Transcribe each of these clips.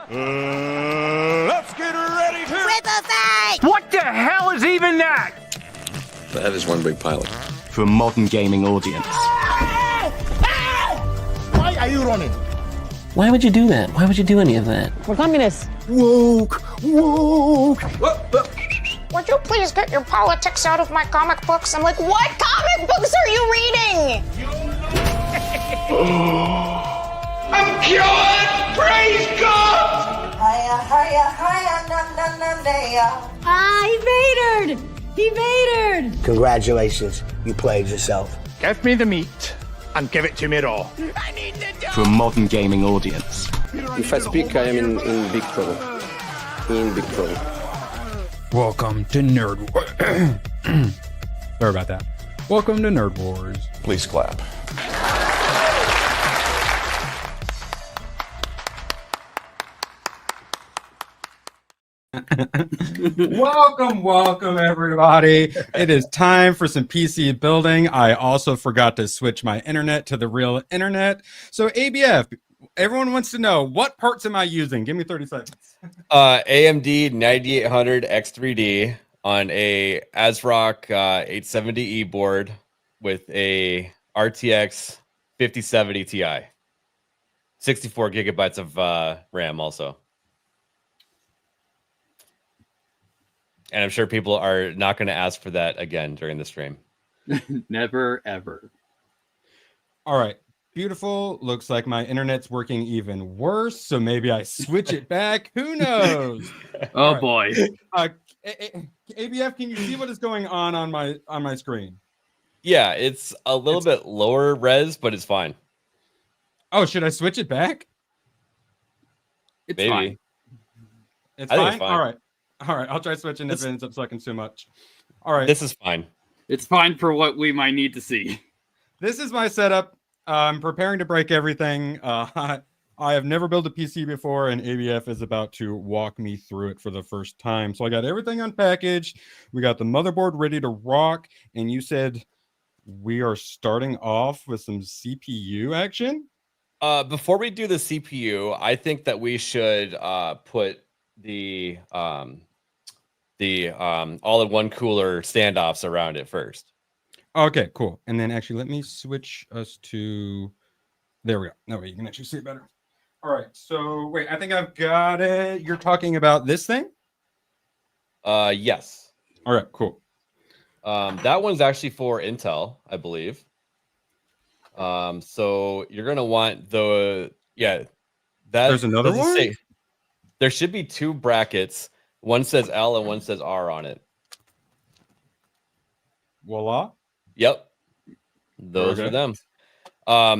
Let's get ready to Triple fight! What the hell is even that? That is one big pilot. For a modern gaming audience. Why are you running? Why would you do that? Why would you do any of that? We're communists. Woke. Would you please get your politics out of my comic books? I'm like, what comic books are you reading? I'm cured! Praise God! Hiya, hiya, hiya, na na na na. He vatored! He vatored! Congratulations, you played yourself. Give me the meat and give it to me raw. For a modern gaming audience. If I speak, I am in big trouble. In big trouble. Welcome to Nerd Wars. Sorry about that. Welcome to Nerd Wars. Please clap. Welcome, everybody. It is time for some PC building. I also forgot to switch my internet to the real internet. So ABF, everyone wants to know, what parts am I using? Give me 30 seconds. AMD 9800 X3D on a ASRock 870E board with a RTX 5070 Ti. 64 gigabytes of RAM also. And I'm sure people are not going to ask for that again during the stream. Never, ever. All right. Beautiful. Looks like my internet's working even worse, so maybe I switch it back. Who knows? Oh, boy. ABF, can you see what is going on my screen? Yeah, it's a little bit lower res, but it's fine. Oh, should I switch it back? It's Maybe. fine. It's I think fine? it's fine. All right. I'll try switching if it ends up sucking too much. All right. This is fine. It's fine for what we might need to see. This is my setup. I'm preparing to break everything. I have never built a PC before, and ABF is about to walk me through it for the first time. So I got everything unpackaged. We got the motherboard ready to rock, and you said we are starting off with some CPU action? Before we do the CPU, I think that we should put the all-in-one cooler standoffs around it first. Okay, cool. And then actually, let me switch us to... There we go. No, you can actually see it better. All right, so wait, I think I've got it. You're talking about this thing? Yes. All right, cool. That one's actually for Intel, I believe. So you're going to want There's another one? There should be two brackets. One says L and one says R on it. Voila. Yep. Those are them.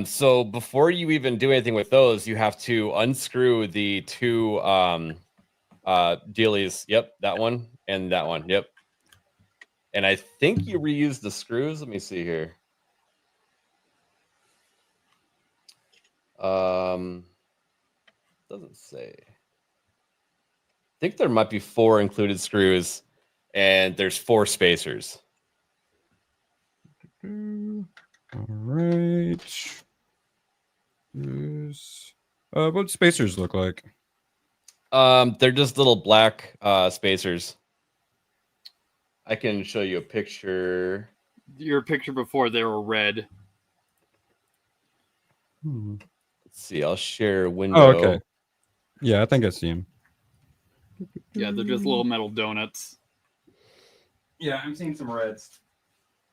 So before you even do anything with those, you have to unscrew the two dealies. Yep, that one and that one. Yep. And I think you reused the screws. Let me see here. Doesn't say. I think there might be 4 included screws, and there's 4 spacers. All right. What spacers look like? They're just little black spacers. I can show you a picture. Your picture before, they were red. Let's see. I'll share a window. Oh, okay. Yeah, I think I see them. Yeah, they're just little metal donuts. Yeah, I'm seeing some reds.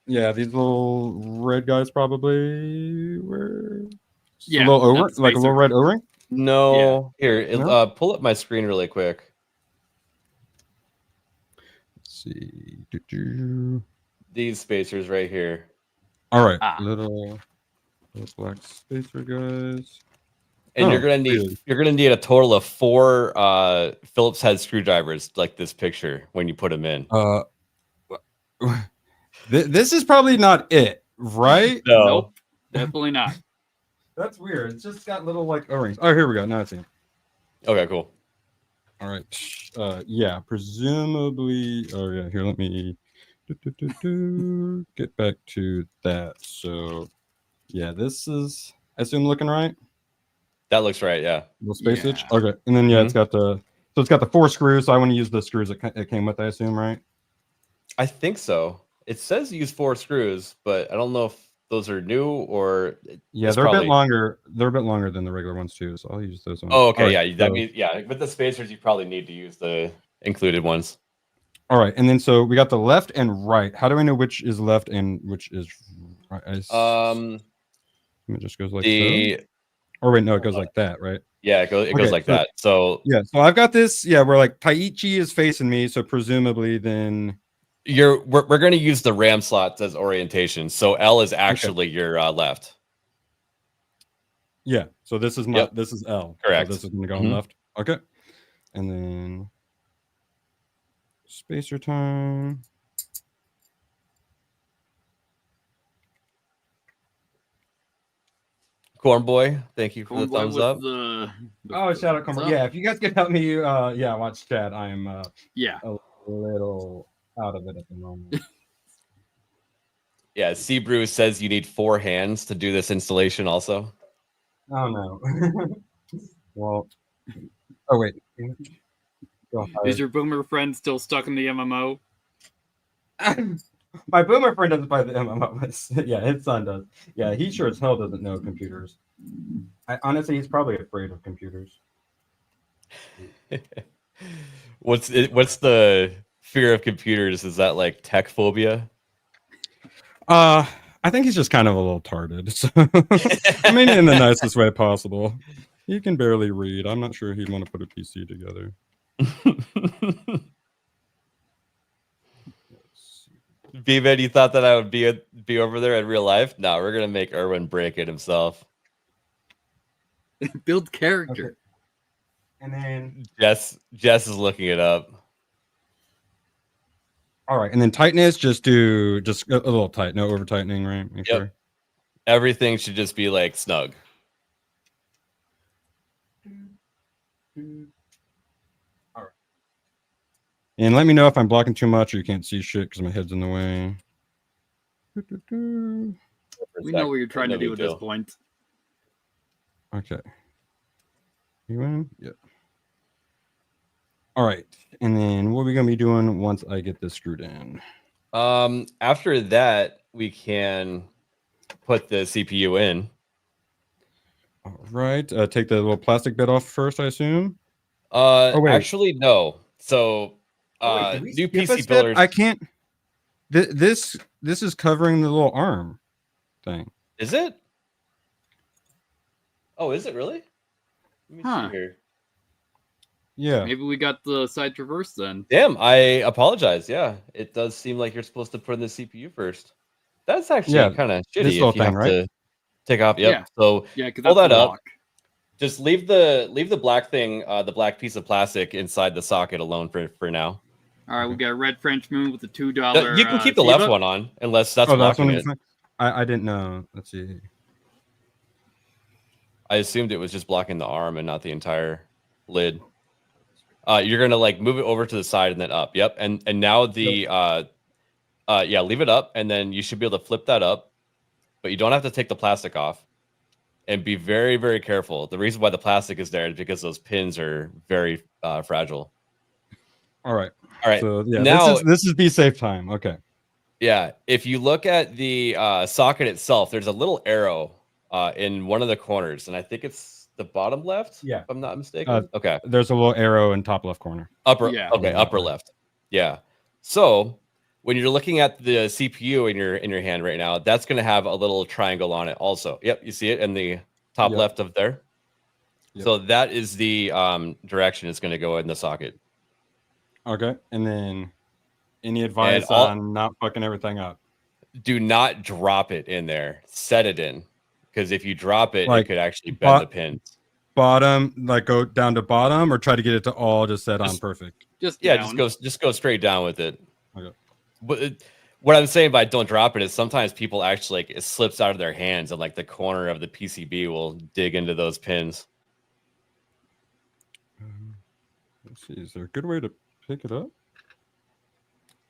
Yeah, these little red guys probably were. Yeah, a little O-ring, like a little red O-ring. No, Yeah. Here, No? pull up my screen really quick. Let's see. Do-do. These spacers right here. All right, Ah. little black spacer guys. And Oh, you're gonna need a total of 4 Phillips head screwdrivers, like this picture, when you put them in. This is probably not it, right? No. Nope, definitely not. That's weird. It's just got little like O-rings. Oh, here we go. Now I see. Okay, cool. All right. Yeah, presumably. Oh yeah. Here, let me get back to that. So, yeah, this is, I assume, looking right. That looks right. Yeah. Little space Yeah. hitch. Okay, and then it's got the 4 screws. So I want to use the screws it came with, I assume, right? I think so. It says use 4 screws, but I don't know if those are new or Yeah, it's they're a probably... bit longer. They're a bit longer than the regular ones too. So I'll use those ones. Oh, okay. All Yeah, right, that so- means with the spacers, you probably need to use the included ones. All right, and then so we got the left and right. How do I know which is left and which is right? It just goes like so. Or wait, no, it goes like that, right? Yeah, it goes Okay, like so- that. So Yeah, so I've got this. Yeah, we're like Taichi is facing me, so presumably then we're going to use the RAM slots as orientation. So L is actually your left. yeah. So this is my this is L. Correct. So this is gonna go on left. Okay, and then spacer time. Corn Boy, thank you for the Corn Boy thumbs with up. the Shout out, Corn. Yeah, if you guys could help me, watch chat. I am yeah. a little out of it at the moment. Yeah, C Brew says you need 4 hands to do this installation also. Oh no. Well, oh wait. Is your boomer friend still stuck in the MMO? My boomer friend doesn't play the MMO. But yeah, his son does. Yeah, he sure as hell doesn't know computers. Honestly, he's probably afraid of computers. What's the fear of computers? Is that like tech phobia? I think he's just kind of a little tarded. So I mean, in the nicest way possible. He can barely read. I'm not sure he'd want to put a PC together. B-Man, you thought that I would be over there in real life? No, we're gonna make Erwin break it himself. Build character. Okay. And then Jess is looking it up. all right, and then tightness, just a little tight, no over tightening, right? Make Yep. sure. Everything should just be like snug. All right. And let me know if I'm blocking too much or you can't see shit because my head's in the way. We know what you're trying to do at this point. Okay. You in? Yep. All right. And then what are we going to be doing once I get this screwed in? After that, we can put the CPU in. All right. Take the little plastic bit off first, I assume. Wait. Actually, no. So, Wait, did we new skip a PC step? builders. I can't. This is covering the little arm thing. Is it? Oh, is it really? Let me Huh. see here. Yeah. Maybe we got the side traverse then. Damn, I apologize. Yeah, it does seem like you're supposed to put in the CPU first. That's actually kind of shitty this if little you have thing, right? to take off. Yep. Yeah. So Yeah, because pull that's that the up. lock. Just leave the black thing, the black piece of plastic inside the socket alone for now. All right, we got a red French moon with the $2. You can keep the left one on unless that's that's blocking one. it. I didn't know. Let's see. I assumed it was just blocking the arm and not the entire lid. You're gonna like move it over to the side and then up. Yep. And now the leave it up and then you should be able to flip that up, but you don't have to take the plastic off. And be very, very careful. The reason why the plastic is there is because those pins are very fragile. All right. All right. So yeah, now this is be safe time. Okay. yeah, if you look at the socket itself, there's a little arrow in one of the corners, and I think it's the bottom left. Yeah. if I'm not mistaken. Okay. There's a little arrow in top left corner. Upper. Yeah. Okay. Upper left. Yeah. So when you're looking at the CPU in your hand right now, that's going to have a little triangle on it also. Yep. You see it in the top Yep. left of there. Yep. So that is the direction it's going to go in the socket. Okay. And then any advice on not fucking everything up? Do not drop it in there. Set it in. Because if you drop it, Like, it could actually bend the pins. Bottom, like go down to bottom, or try to get it to all just set on perfect. Just Yeah, down. just go straight down with it. Okay. But what I'm saying by don't drop it is sometimes people actually like it slips out of their hands and like the corner of the PCB will dig into those pins. Let's see. Is there a good way to pick it up?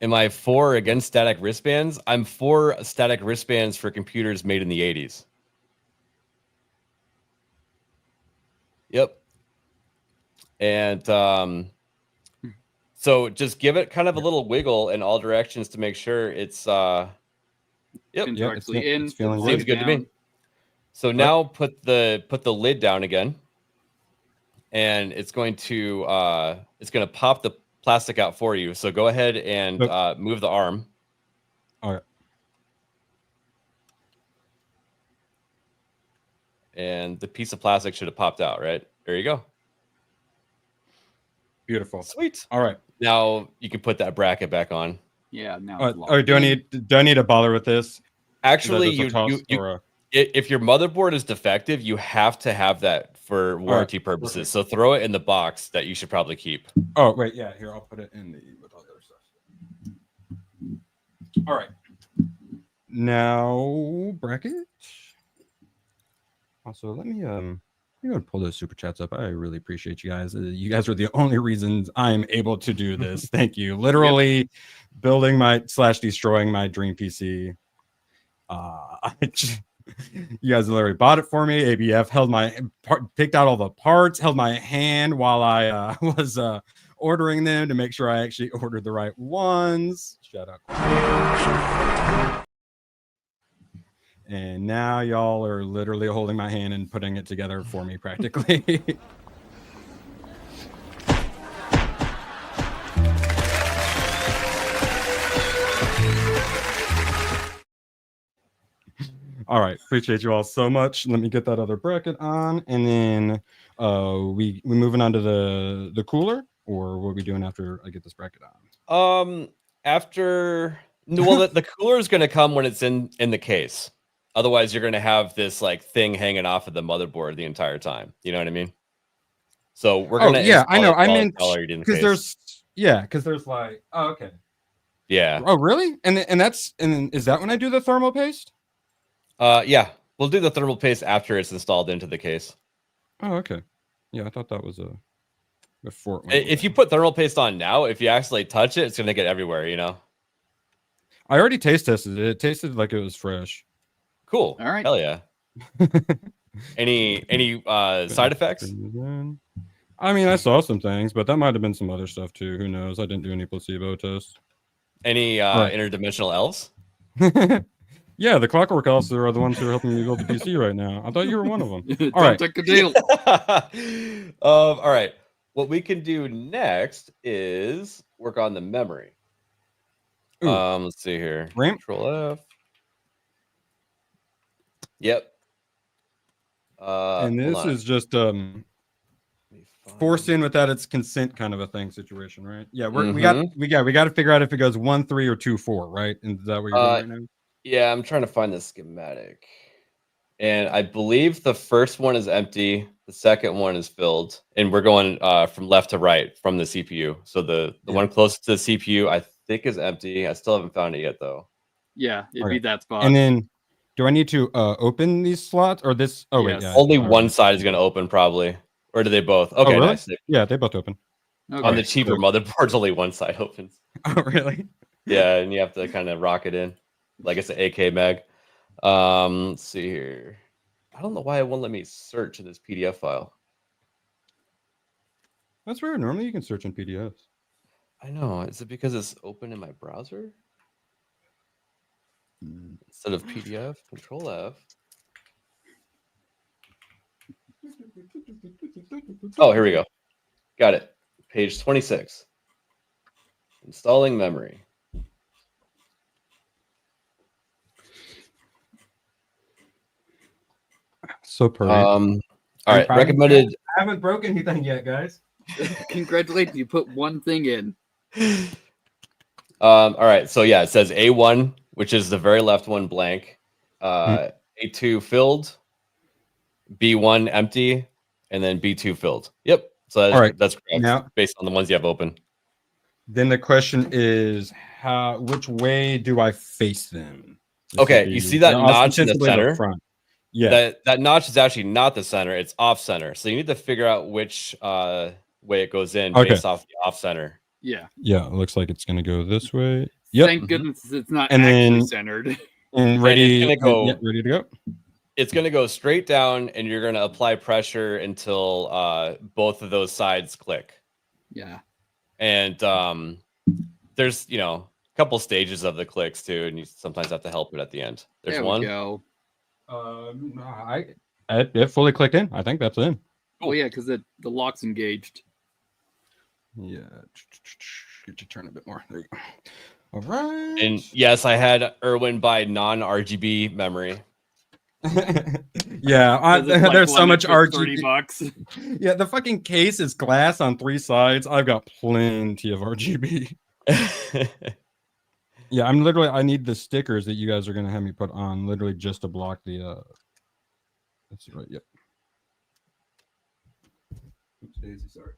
Am I for or against static wristbands? I'm for static wristbands for computers made in the 80s. Yep. And so just give it kind of a little wiggle in all directions to make sure it's Pins are actually in. it's feeling seems good to me. So now put the lid down again, and it's going to pop the plastic out for you. So go ahead and move the arm. All right. And the piece of plastic should have popped out, right? There you go. Beautiful. Sweet. All right. Now you can put that bracket back on. Yeah. Now. Do I need to bother with this? Actually, Is that just a toss you or a- if your motherboard is defective, you have to have that for warranty purposes. So throw it in the box that you should probably keep. Oh wait, yeah. Here, I'll put it in with all the other stuff. All right. Now bracket. Also, let me go and pull those super chats up. I really appreciate you guys. You guys are the only reasons I'm able to do this. Thank you. Literally building destroying my dream PC. You guys literally bought it for me. ABF picked out all the parts, held my hand while I was ordering them to make sure I actually ordered the right ones. Shout out. And now y'all are literally holding my hand and putting it together for me practically. All right, appreciate you all so much. Let me get that other bracket on, and then we moving on to the cooler, or what are we doing after I get this bracket on? The cooler is going to come when it's in the case. Otherwise, you're going to have this like thing hanging off of the motherboard the entire time. You know what I mean? So we're going to I know. I meant because there's like okay. Yeah. Oh really? And is that when I do the thermal paste? Yeah, we'll do the thermal paste after it's installed into the case. Oh, okay. Yeah, I thought that was before. If you put thermal paste on now, if you actually touch it, it's gonna get everywhere. You know. I already taste tested it. It tasted like it was fresh. Cool. All right. Hell yeah. Any side effects? I mean, I saw some things, but that might have been some other stuff too. Who knows? I didn't do any placebo tests. Any interdimensional elves? Yeah, the Clockwork Elves are the ones who are helping me build the PC right now. I thought you were one of them. All Don't right. take a deal. All right. What we can do next is work on the memory. Ooh. Let's see here. RAM? Control F. Yep. And this is just forced in without its consent kind of a thing situation, right? Yeah, we got to figure out if it goes 1, 3, or 2, 4, right? And is that what you're doing right now? Yeah, I'm trying to find the schematic. And I believe the first one is empty, the second one is filled, and we're going from left to right from the CPU. So the one closest to the CPU, I think, is empty. I still haven't found it yet, though. Yeah, it'd be that spot. And then, do I need to open these slots or this? Oh wait, yeah. Only one side is going to open, probably. Or do they both? Okay, really? nice. Yeah, they both open. Okay. On the cheaper motherboards, only one side opens. Oh, really? Yeah, and you have to kind of rock it in, like it's an AK mag. Let's see here. I don't know why it won't let me search in this PDF file. That's weird. Normally you can search in PDFs. I know. Is it because it's open in my browser instead of PDF? Control F. Oh, here we go. Got it. Page 26. Installing memory. So pretty. All right. Recommended. I haven't broken anything yet, guys. Congratulations, you put one thing in. All right. So yeah, it says A1, which is the very left one, blank. A2 filled. B1 empty, and then B2 filled. Yep. So that's correct. Now, based on the ones you have open. Then the question is, which way do I face them? Okay, you see that notch in the center? Front. Yeah. That notch is actually not the center, it's off center. So you need to figure out which way it goes in based off the off center. Yeah. Yeah, it looks like it's gonna go this way. Yep. Thank goodness it's not and actually then, centered. And ready to go. it's going to go straight down, and you're going to apply pressure until both of those sides click. Yeah. And there's a couple stages of the clicks too, and you sometimes have to help it at the end. There's There one. we go. It fully clicked in. I think that's in. Oh yeah, because the lock's engaged. Yeah. Get your turn a bit more. There you go. All right. And yes, I had Irwin buy non-RGB memory. Yeah, there's so much RGB. $30. Yeah, the fucking case is glass on 3 sides. I've got plenty of RGB. Yeah, I need the stickers that you guys are gonna have me put on, literally just to block the. Let's see, right? Yep. Oops, Daisy, sorry.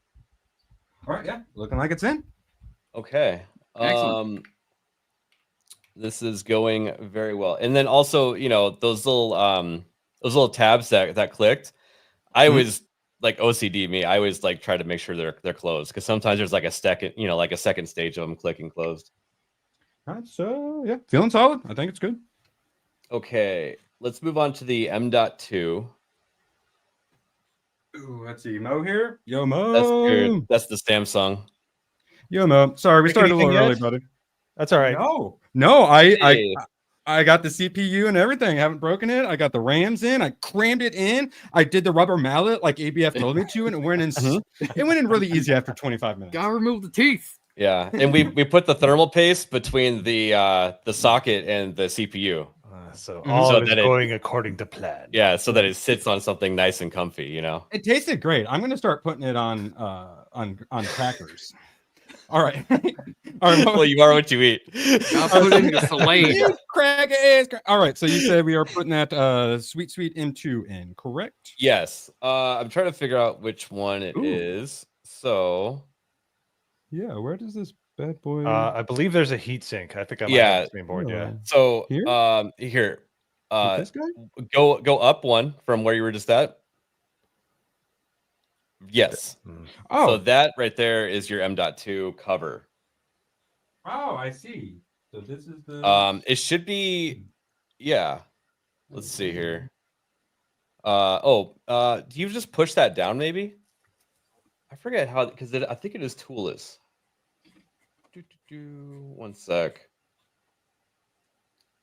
All right, yeah, looking like it's in. Okay. Excellent. This is going very well. And then also, those little tabs that clicked, I always like OCD me. I always like try to make sure they're closed, because sometimes there's like a second stage of them clicking closed. All right, so yeah, feeling solid. I think it's good. Okay, let's move on to the M.2. Ooh, let's see, Mo here. Yo, Mo. That's good. That's the Samsung. Yo, Mo. Sorry, we started a little early, buddy. That's all right. No, Hey. I got the CPU and everything. I haven't broken it. I got the RAMs in. I crammed it in. I did the rubber mallet like ABF told me to, and it went in really easy after 25 minutes. Gotta remove the teeth. Yeah, and we put the thermal paste between the socket and the CPU. So all So is that going according to plan. Yeah, so that it sits on something nice and comfy. It tasted great. I'm gonna start putting it on crackers. All right. All right. Well, you are what you eat. Gotta put it in the Slade. All right. So you said we are putting that sweet M2 in, correct? Yes. I'm trying to figure out which one it is. So yeah, where does this bad boy? I believe there's a heat sink. I think I might have the screen board. Yeah. So Here? here. This guy? Go up one from where you were just at. Yes. Oh. So that right there is your M.2 cover. Oh, I see. So this is the It should be, yeah. Let's see here. Do you just push that down maybe? I forget how, because I think it is toolless. One sec.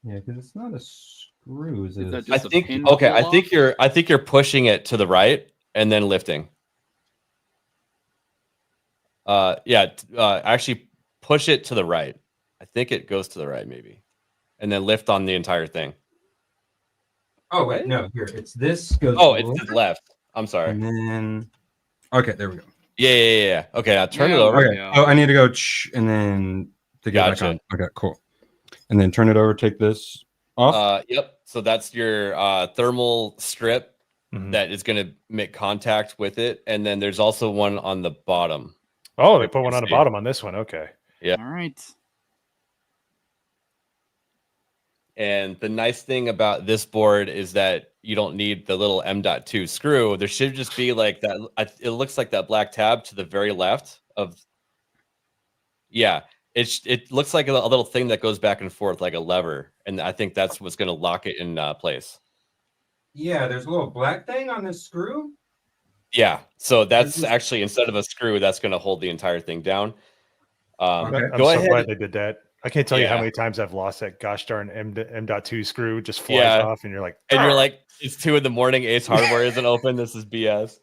Yeah, because it's not a screw. Is that it? just a pin to Okay, pull I think you're pushing it to the right and then lifting. Actually push it to the right. I think it goes to the right maybe. And then lift on the entire thing. Oh wait, no, here. It's this goes It's to the left. I'm sorry. and then okay, there we go. Yeah. Okay, now turn it Yeah, over. Okay. Oh, I need to go and then to get back Gotcha. on. Okay, cool. And then turn it over, take this off. Yep. So that's your thermal strip that is going to make contact with it, and then there's also one on the bottom. Oh, they put one on the bottom on this one. Okay. Yeah. All right. And the nice thing about this board is that you don't need the little M.2 screw. There should just be like that. It looks like that black tab to the very left of. Yeah, it looks like a little thing that goes back and forth like a lever, and I think that's what's going to lock it in place. Yeah, there's a little black thing on this screw. Yeah, so that's actually instead of a screw, that's going to hold the entire thing down. I'm Go so ahead. glad they did that. I can't tell you how Yeah. many times I've lost that gosh darn M.2 screw just flies off, and you're like, It's 2 a.m. Ace Hardware isn't open. This is BS.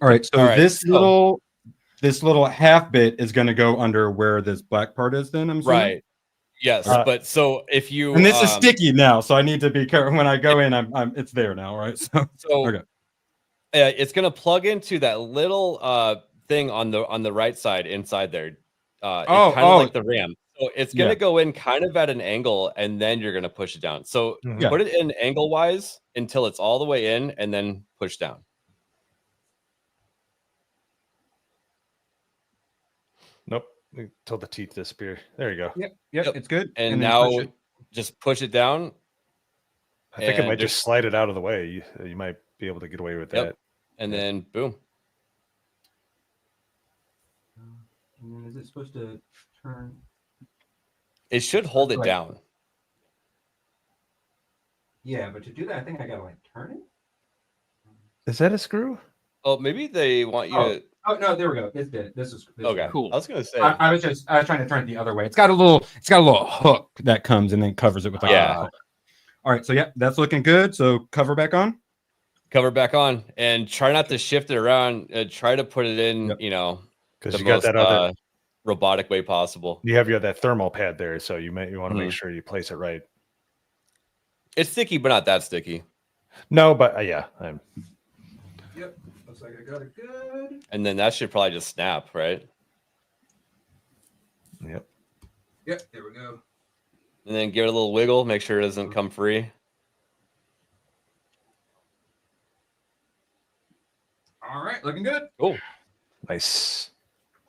All right, so All right, this little half bit is going to go under where this black part is. Then I'm assuming? Right. Yes, but so if you And this is sticky now, so I need to be careful when I go in. I'm it's there now, right? So okay. It's gonna plug into that little thing on the right side inside there. Kind of like the RAM. So it's gonna go in kind of at an angle, and then you're gonna push it down. So put it in angle wise until it's all the way in, and then push down. nope, until the teeth disappear. There you go. Yep, it's good. And then now push it. just push it down. I think it And might just slide it out of the way. You might be able to get away with that. And then boom. And then is it supposed to turn? It should hold it down. Yeah, but to do that, I think I gotta like turn it. Is that a screw? Oh, maybe they want you to. Oh no, there we go. This did it. This is Okay, Cool. I was gonna say. I was trying to turn it the other way. It's got a little hook that comes and then covers it with like Yeah. All right, so yeah, that's looking good. So cover back on. Cover back on and try not to shift it around. Try to put it in, Yep. Because the you got most that other. robotic way possible. You have that thermal pad there, so you want to Mm-hmm. make sure you place it right. It's sticky, but not that sticky. No, but yeah, Yep, looks like I got it good. And then that should probably just snap, right? Yep. Yep, there we go. And then give it a little wiggle. Make sure it doesn't come free. All right, looking good. Cool. Nice.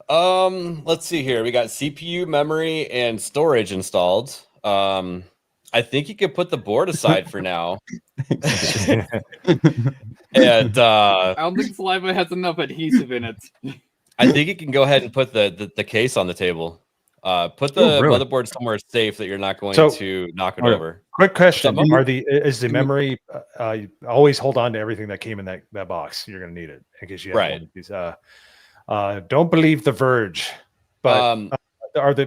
Let's see here. We got CPU, memory, and storage installed. I think you could put the board aside for now. And I don't think Saliva has enough adhesive in it. I think you can go ahead and put the case on the table. Put the Oh, really? motherboard somewhere safe that you're not going So- to knock it All right. over. Quick question: Something- is the memory? You always hold on to everything that came in that box. You're going to need it in case you have Right. one of these. Don't believe The Verge, but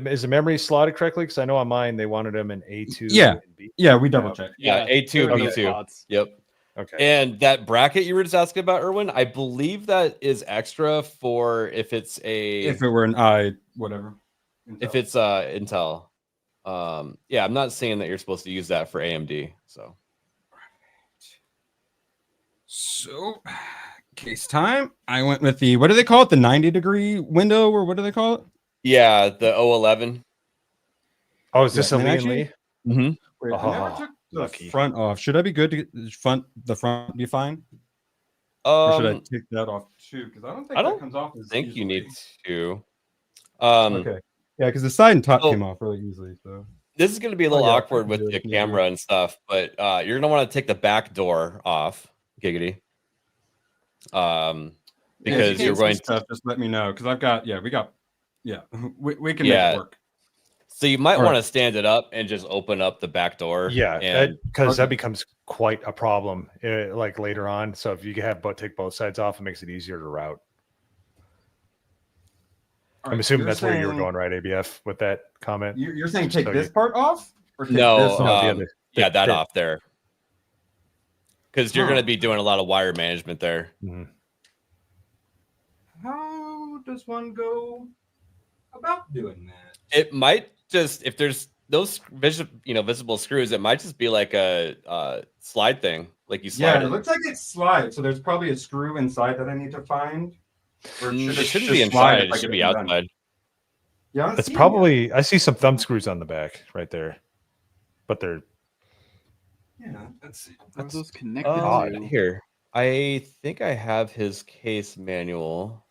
is the memory slotted correctly? Because I know on mine they wanted them in A2. Yeah. and B. Yeah, we double checked. Yeah, A2, there are no B2. spots. Yep. Okay. And that bracket you were just asking about, Erwin, I believe that is extra for if it's If it were an I, whatever. if it's Intel. Yeah, I'm not saying that you're supposed to use that for AMD. So, case time. I went with the, what do they call it? The 90-degree window, or what do they call it? Yeah, the O11. Oh, is this Yeah, a and Lee actually- and Lee? Wait, I Oh, never took the lucky. front off. Should I be good to get the front be fine? Or should I take that off too? Because I don't think I that don't comes off as think you need easily. to. Okay. Yeah, because the side and top so- came off really easily. So This is going to be a little yeah, I awkward can with do the it, yeah. camera and stuff, but you're going to want to take the back door off, Giggity. Yeah, Because if you you're can't see going to. stuff, just let me know because we can make Yeah. it work. So you might All want right. to stand it up and just open up the back door. Yeah, and because that becomes quite a problem like later on. So if you have take both sides off, it makes it easier to route. All I'm right, assuming you're that's where you were saying- going, right, ABF, with that comment? You're saying take So this you- part off, or take No, this No, off? the other- yeah, that the- off there. Because you're going to be doing a lot of wire management there. Mhm. How does one go about doing that? It might just, if there's those visible screws, it might just be like a slide thing, like you slide Yeah, it. it looks like it slides. So there's probably a screw inside that I need to find. Or It should shouldn't just be slide inside. if It I should get be it done? outside. Yeah, I'm It's seeing probably, I see some thumb screws on the back right there, but they're it. Yeah, let's see. What are those connected Odd. to? Here, I think I have his case manual.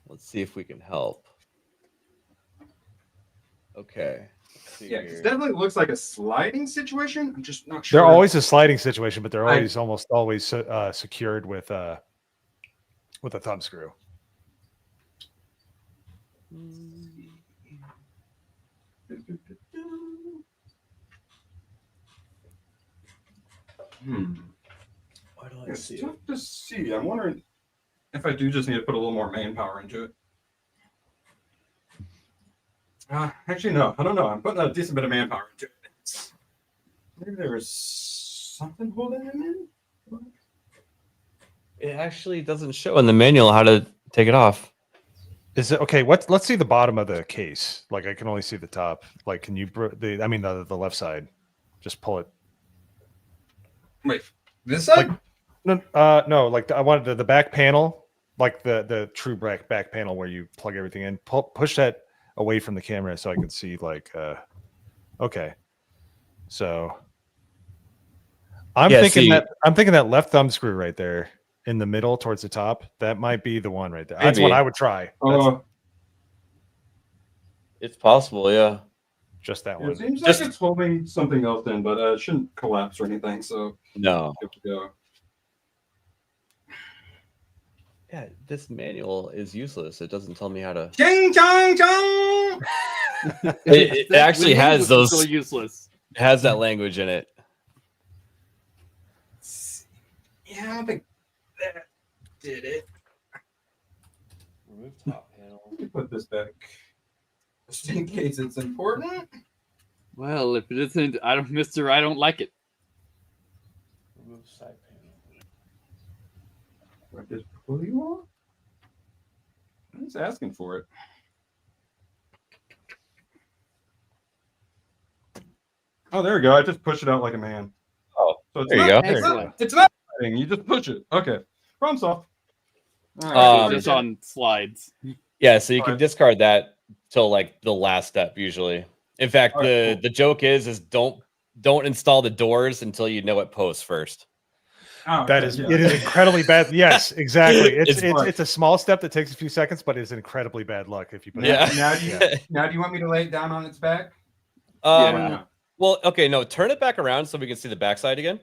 Let's see if we can help. Okay. Let's see Yeah, 'cause here. it definitely looks like a sliding situation. I'm just not sure. they're always a sliding situation, but they're I- almost always secured with a thumb screw. Why do I It's see it? tough to see. I'm wondering if I do just need to put a little more manpower into it. Actually, no. I don't know. I'm putting a decent bit of manpower into it. Maybe there's something holding it in. It actually doesn't show in the manual how to take it off. Is it okay? Let's see the bottom of the case. Like I can only see the top. Like, can you? The left side. Just pull it. Wait, this side? No. Like I wanted the back panel, like the true back panel where you plug everything in. Push that away from the camera so I can see. Like, okay. So I'm thinking that left thumb screw right there in the middle towards the top. That might be the one right there. That's what Maybe. I would try. That's It's possible, yeah. just that it one. seems Just- like it's holding something else in, but it shouldn't collapse or anything. So No. good to go. Yeah, this manual is useless. It doesn't tell me how to. Ching chong chong. It actually has Windows is those. still useless. It has that language in it. I don't think that did it. Remove top panel. Let me put this back just in case it's important. Well, if it isn't, I don't like it. Remove side panel. What does pull you off? I'm just asking for it. Oh, there we go. I just pushed it out like a man. Oh, so it's there you not, go. Excellent. It's not thing. You just push it. Okay. Problem solved. All right. Just on slides. Yeah, so you can discard that till like the last step usually. In fact, the joke is don't install the doors until you know what posts first. Oh, That is it is incredibly bad. Yes, exactly. It's a small step that takes a few seconds, but it's incredibly bad luck if you put Yeah. it. Now do you want me to lay it down on its back? Yeah. Well, okay, no, turn it back around so we can see the backside again.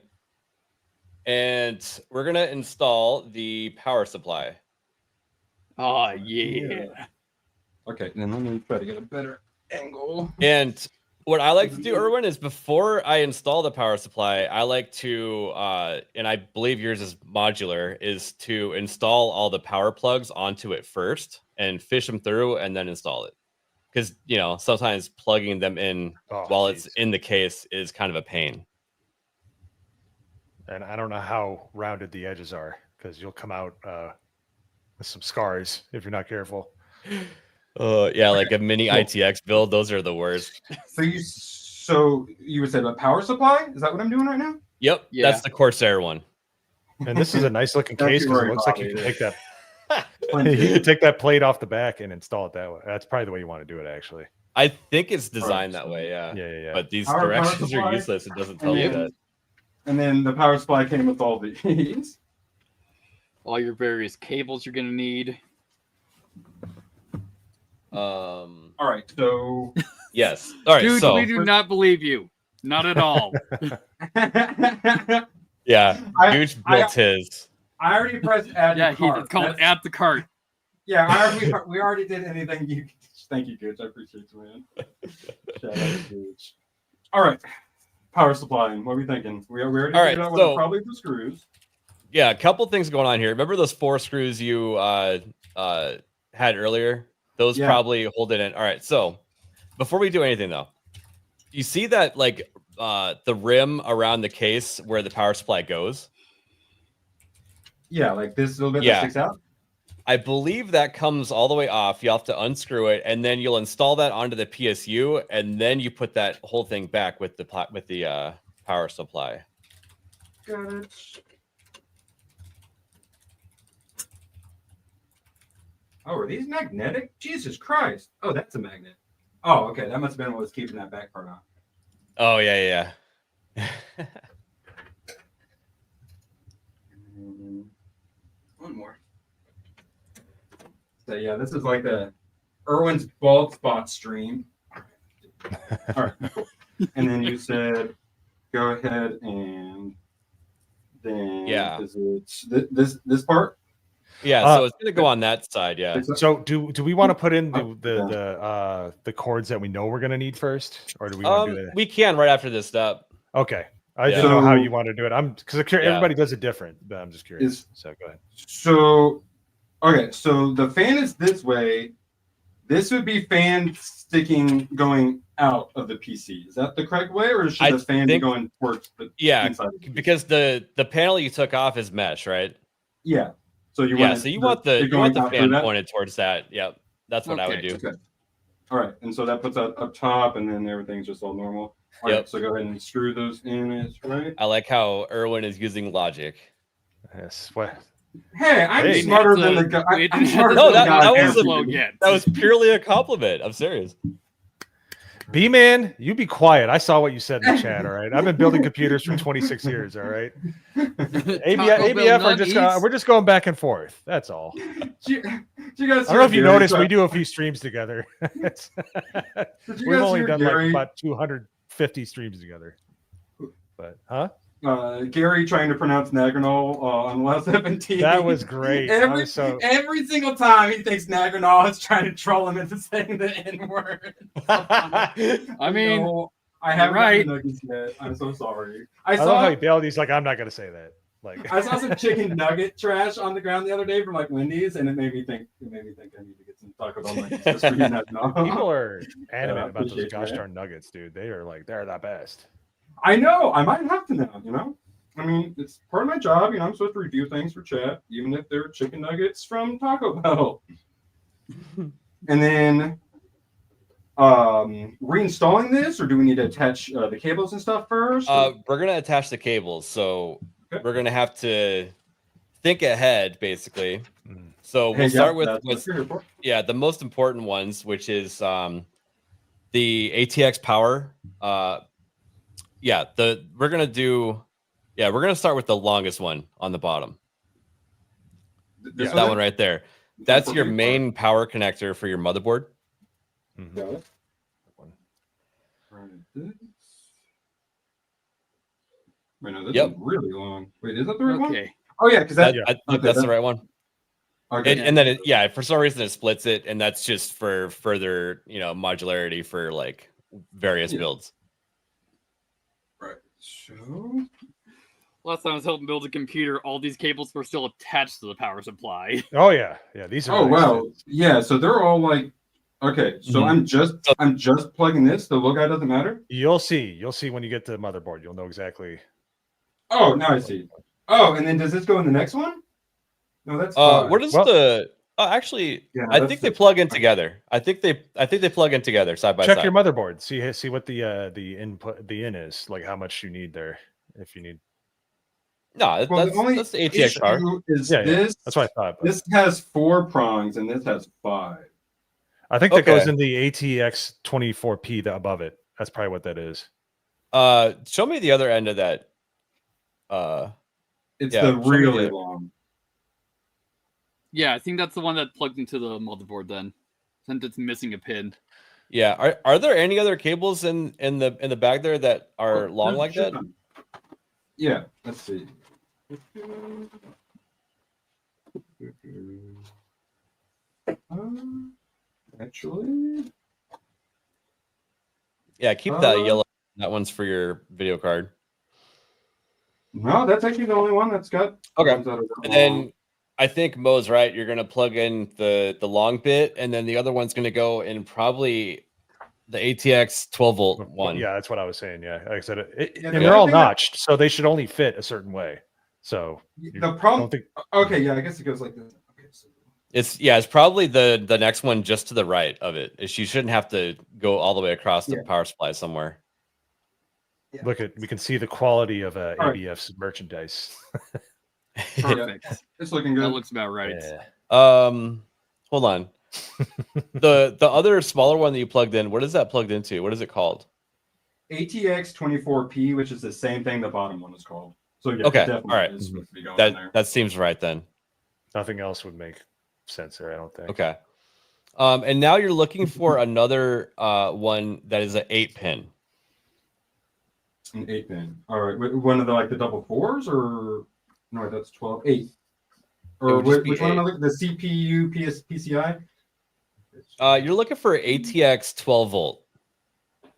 And we're gonna install the power supply. Oh yeah. Okay, then let me try to get a better angle. And what I like to do, Erwin, is before I install the power supply, I like to, and I believe yours is modular, is to install all the power plugs onto it first and fish them through and then install it. Because, you know, sometimes plugging them in while it's in the case is kind of a pain. And I don't know how rounded the edges are because you'll come out with some scars if you're not careful. Yeah, like a mini ITX build, those are the worst. So you would say the power supply? Is that what I'm doing right now? Yep, Yeah. that's the Corsair one. And this is a nice looking Don't case you because it worry looks like about you it. can take that. You can take that plate off the back and install it that way. That's probably the way you want to do it, actually. I think it's designed that way, yeah. Yeah. But these Power directions supply. are useless. It doesn't tell you that. And then the power supply came with all these. All your various cables you're gonna need. All right, so Yes. All right. Dude, so we do not believe you. Not at all. yeah, Gooch I- built his. I already pressed add Yeah, to cart. it's called That's- add the cart. Yeah, we already did anything. Thank you, Gooch. I appreciate you, man. Shout out to Gooch. All right, power supply. What are we thinking? We already All right, figured out what so- probably the screws. Yeah, a couple things going on here. Remember those 4 screws you had earlier? Those Yeah. probably hold it in. All right. So before we do anything though, you see that like the rim around the case where the power supply goes? Yeah, like this little bit Yeah. that sticks out. I believe that comes all the way off. You have to unscrew it, and then you'll install that onto the PSU, and then you put that whole thing back with the power supply. Got it. Oh, are these magnetic? Jesus Christ. Oh, that's a magnet. Oh, okay. That must have been what was keeping that back part on. Oh yeah. One more. So yeah, this is like the Erwin's bald spot stream. All right, cool. And then you said, go ahead and then Yeah. is it this part? Yeah. So it's gonna go on that side. Yeah. So do we want to put in the cords that we know we're gonna need first, or do we want to do that? We can right after this step. Okay, I Yeah. didn't know how So- you want to do it. I'm because everybody does it different, but I'm just curious. So go ahead. So, okay, so the fan is this way. This would be fan sticking going out of the PC. Is that the correct way, or should I the fan be think- going towards the Yeah, inside of the PC? because the panel you took off is mesh, right? Yeah. So you Yeah, want so you want the out through fan that? pointed towards that. Yep, that's what I would do. Okay. All right, and so that puts that up top, and then everything's just all normal. All right, Yep. so go ahead and screw those in. It's right. I like how Erwin is using logic. Yes. What? Hey, I'm Hey. smarter than the guy. We didn't I'm have smarter to No, than the that guy was a- answering. That was purely a compliment. I'm serious. B man, you be quiet. I saw what you said in the chat. All right, I've been building computers for 26 years. All right, ABF are just we're just going back and forth. That's all. Did you guys I don't know if you hear noticed, Gary we do a few streams together. Did you We've guys only hear done Gary? like about 250 streams together. But Gary trying to pronounce Nagrinol on last 17. that was great. I was so Every single time he thinks Nagrinol is trying to troll him into saying the N word. I mean, No, I haven't right. gotten the nuggets yet. I'm so sorry. I I love how saw he bailed. He's like, I'm not gonna say that. Like I saw some chicken nugget trash on the ground the other day from like Wendy's, and it made me think I need to get some Taco Bell nuggets just for you that know. people are animate I about those appreciate gosh that. darn nuggets, dude. They are like they're the best. I know. I might have to now. You know. I mean, it's part of my job. You know, I'm supposed to review things for chat, even if they're chicken nuggets from Taco Bell. And then, reinstalling this, or do we need to attach the cables and stuff first? We're gonna attach the cables, so we're gonna have to think ahead, basically. So we'll start with the most important ones, which is the ATX power. We're gonna start with the longest one on the bottom. That one right there. That's your main power connector for your motherboard. Got it. Wait, no, this is really long. Wait, is that the right one? Okay. Oh yeah, because That's the right one. Okay. And then for some reason it splits it, and that's just for further, modularity for like various builds. Right. So Last time I was helping build a computer, all these cables were still attached to the power supply. Oh yeah, these are. Oh wow, yeah. So they're all like, okay. So I'm just plugging this. The little guy doesn't matter. You'll see when you get to the motherboard. You'll know exactly. Oh, now I see. Oh, and then does this go in the next one? No, that's. What is the? Actually, Yeah, I think they plug in together. I think they plug in together side by side. Check your motherboard. See what the in is, like how much you need there. If you need. No, Well, that's the ATX power. Is Yeah, this? that's what I thought. But This has 4 prongs and this has 5. I think that goes in the ATX 24P above it. That's probably what that is. Show me the other end of that. It's the really long. Yeah, I think that's the one that plugged into the motherboard then, since it's missing a pin. Yeah. Are there any other cables in the bag there that are long like that? Yeah. Let's see. Actually. Yeah, keep that yellow. That one's for your video card. No, that's actually the only one that's got. Okay. And then I think Mo's right. You're gonna plug in the long bit, and then the other one's gonna go in probably the ATX 12 volt one. Yeah, that's what I was saying. Yeah, like I said, Yeah, and they're all notched, so they should only fit a certain way. So the problem. Okay, yeah, I guess it goes like this. Okay, so. It's probably the next one just to the right of it. You shouldn't have to go all the way across the power supply somewhere. Yeah. We can see the quality of ABF's merchandise. Perfect. It's looking good. That looks about right. Yeah. Hold on. the other smaller one that you plugged in, what is that plugged into? What is it called? ATX 24P, which is the same thing the bottom one is called. So yeah, okay, definitely all right. is supposed to be going there. That seems right then. Nothing else would make sense there, I don't think. Okay. And now you're looking for another one that is an 8-pin. An 8-pin. All right. One of the double 4s, or no? That's 12. 8. Or which one? The CPU PCI. You're looking for ATX 12 volt.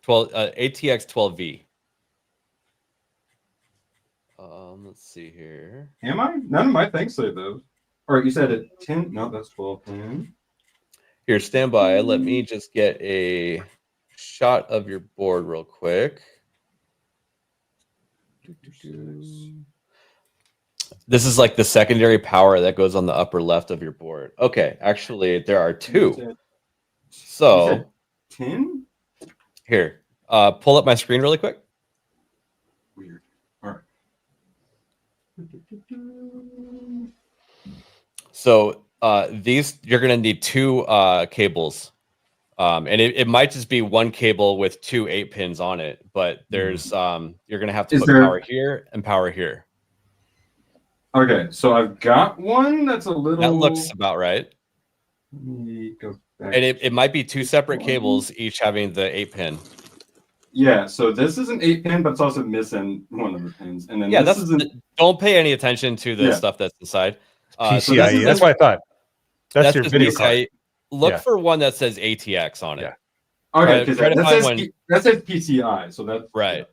ATX 12V. Let's see here. Am I? None of my things say those. All right, you said it 10. No, that's 12 pin. Here, stand by. Let me just get a shot of your board real quick. This is like the secondary power that goes on the upper left of your board. Okay, actually, there are 2. So, 10? Here, pull up my screen really quick. Weird. All right. So these, you're going to need 2 cables. And it might just be one cable with 2 8-pins on it, but there's you're going to have to put power here and power here. Okay, so I've got one that's a little. That looks about right. Let me go back. And it might be 2 separate cables, each having the 8-pin. Yeah, so this is an 8-pin, but it's also missing one of the pins. And then this is don't pay any attention to the stuff that's inside. PCIe. That's what I thought. That's your video card. Look for one that says ATX on it. Okay, because that says PCI, so that's right.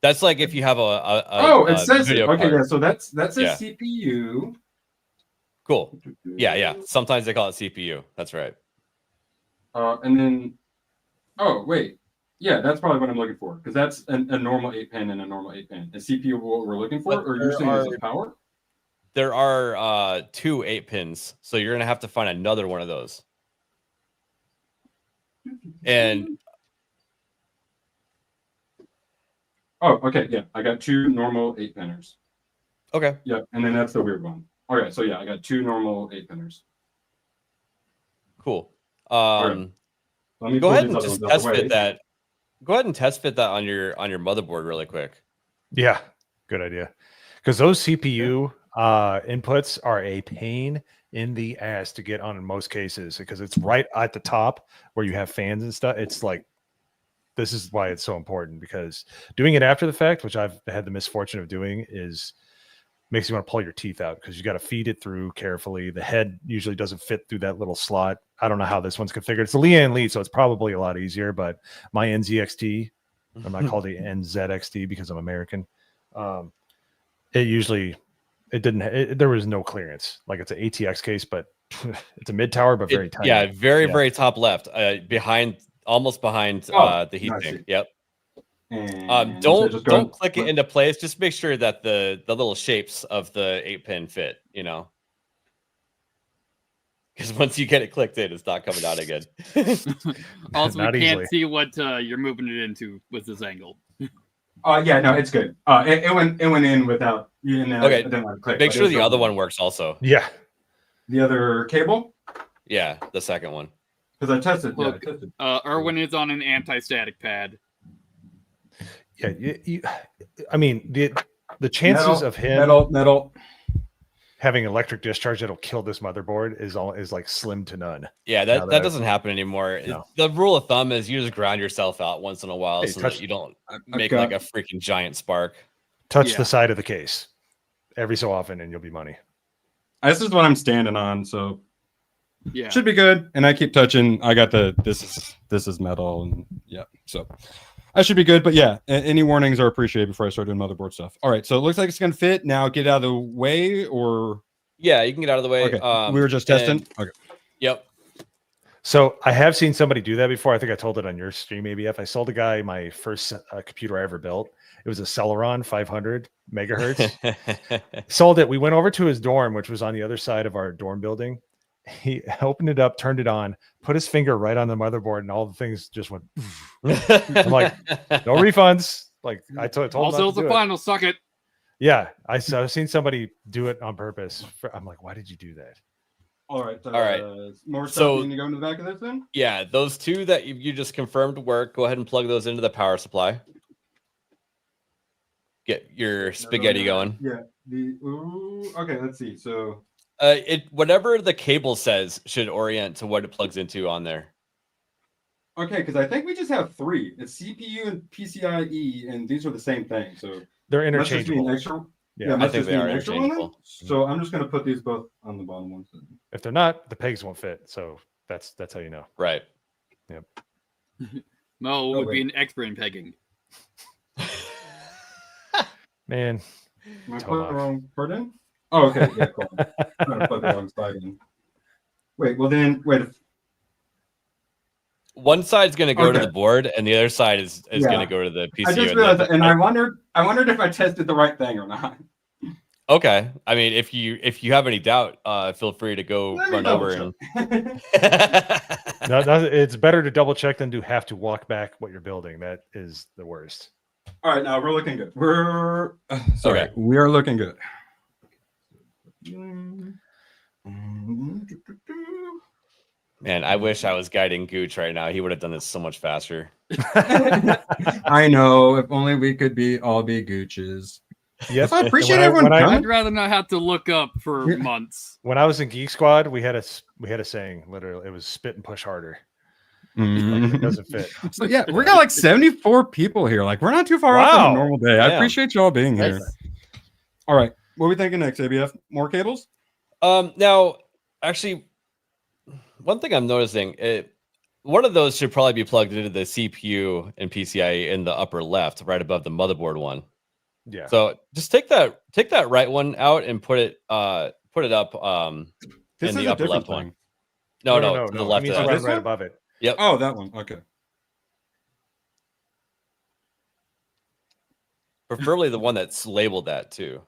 That's like if you have a it says it. video Okay, card. yeah. So that's a Yeah. CPU. Cool. Yeah. Sometimes they call it CPU. That's right. And then, oh wait, yeah, that's probably what I'm looking for because that's a normal 8-pin and a normal 8-pin. Is CPU what we're looking for, But or you're saying it's a power? There are 2 8-pins, so you're gonna have to find another one of those. And oh, okay, yeah, I got 2 normal 8-pinners. okay, Yep, and then that's the weird one. Okay, so yeah, I got 2 normal 8-pinners. cool. Let me Go pull ahead these and other just ones out test the way. fit that. Go ahead and test fit that on your motherboard really quick. Yeah, good idea. Because those CPU inputs are a pain in the ass to get on in most cases because it's right at the top where you have fans and stuff. It's like, this is why it's so important because doing it after the fact, which I've had the misfortune of doing, is makes you want to pull your teeth out because you got to feed it through carefully. The head usually doesn't fit through that little slot. I don't know how this one's configured. It's a Lian lead, so it's probably a lot easier, but my NZXT, I'm not called the NZXT because I'm American. There was no clearance. Like it's an ATX case, but it's a mid tower, but very tiny. Yeah, very top left, almost behind the heat sink. Yep. And Don't click it into place. Just make sure that the little shapes of the 8-pin fit. You know, because once you get it clicked in, it's not coming out again. Also, Not we can't easily. see what you're moving it into with this angle. Yeah, no, it's good. It went in without. Okay, Click, make sure the other one works also. Yeah. The other cable, Yeah, the second one. because I tested. Yeah, I Look, tested. Erwin is on an anti-static pad. Yeah. I mean, the chances of him metal. having electric discharge that'll kill this motherboard is like slim to none. Yeah, Now that doesn't happen anymore. No. The rule of thumb is you just ground yourself out once in a while Hey, so touch- that you don't I've make got- like a freaking giant spark. Touch Yeah. the side of the case every so often, and you'll be money. This is what I'm standing on, so Yeah. should be good. And I keep touching. I got this is metal, and yeah, so I should be good. But yeah, any warnings are appreciated before I start doing motherboard stuff. All right, so it looks like it's gonna fit. Now get out of the way, or Yeah, you can get out of the way. okay, we were just testing. and- Okay, Yep. So I have seen somebody do that before. I think I told it on your stream, ABF. I sold a guy my first computer I ever built. It was a Celeron 500 megahertz. Sold it. We went over to his dorm, which was on the other side of our dorm building. He opened it up, turned it on, put his finger right on the motherboard, and all the things just went. I'm like, no refunds. Like I told him Also, not it's to the do it. final. Suck it. Yeah, I've seen somebody do it on purpose. I'm like, why did you do that? all right, All right. More stuff. So- you need to go in the back of this then. Yeah, those two that you just confirmed work. Go ahead and plug those into the power supply. Get your spaghetti going. Yeah. Okay, let's see. So Whatever the cable says should orient to what it plugs into on there. okay, because I think we just have 3. It's CPU and PCIe, and these are the same thing. So They're must just be an interchangeable. extra. Yeah, I must think just they be an are extra one then? interchangeable. So I'm just gonna put these both on the bottom ones. Then. If they're not, the pegs won't fit. So that's how you know. Right. Mo Oh, would be wait. an expert in pegging. Man, Am I Toe putting lock. the wrong part in? Oh, okay. Yeah, cool. I'm gonna put the wrong side in. Wait. Well, then wait. One side's going to go to Okay. the board, and the other side is Yeah. going to go to the PCU. I just realized, that, and I wondered if I tested the right thing or not. Okay. I mean, if you have any doubt, feel free to go Let me run double over and. it's better to double check than to have to walk back what you're building. That is the worst. All right, now we're looking good. We're sorry, Okay. we are looking good. Man, I wish I was guiding Gooch right now. He would have done this so much faster. I know. If only we could all be Gooches. Yes, I appreciate when I- everyone when I- coming. I'd rather not have to look up for months. When I was in Geek Squad, we had a saying. Literally, it was spit and push harder. Like, it doesn't fit. So yeah, we got like 74 people here. Like we're not too far off from Wow. a normal day. I Yeah. appreciate you all being here. Nice. All right, what are we thinking next? ABF, more cables? Now, actually, one thing I'm noticing, one of those should probably be plugged into the CPU and PCIe in the upper left, right above the motherboard one. Yeah. So just take that right one out and put it up This in is the a upper different left thing. one. No, to the left It of means that. the one This right one? above it. Yep. Oh, that one. Okay. Preferably the one that's labeled that too.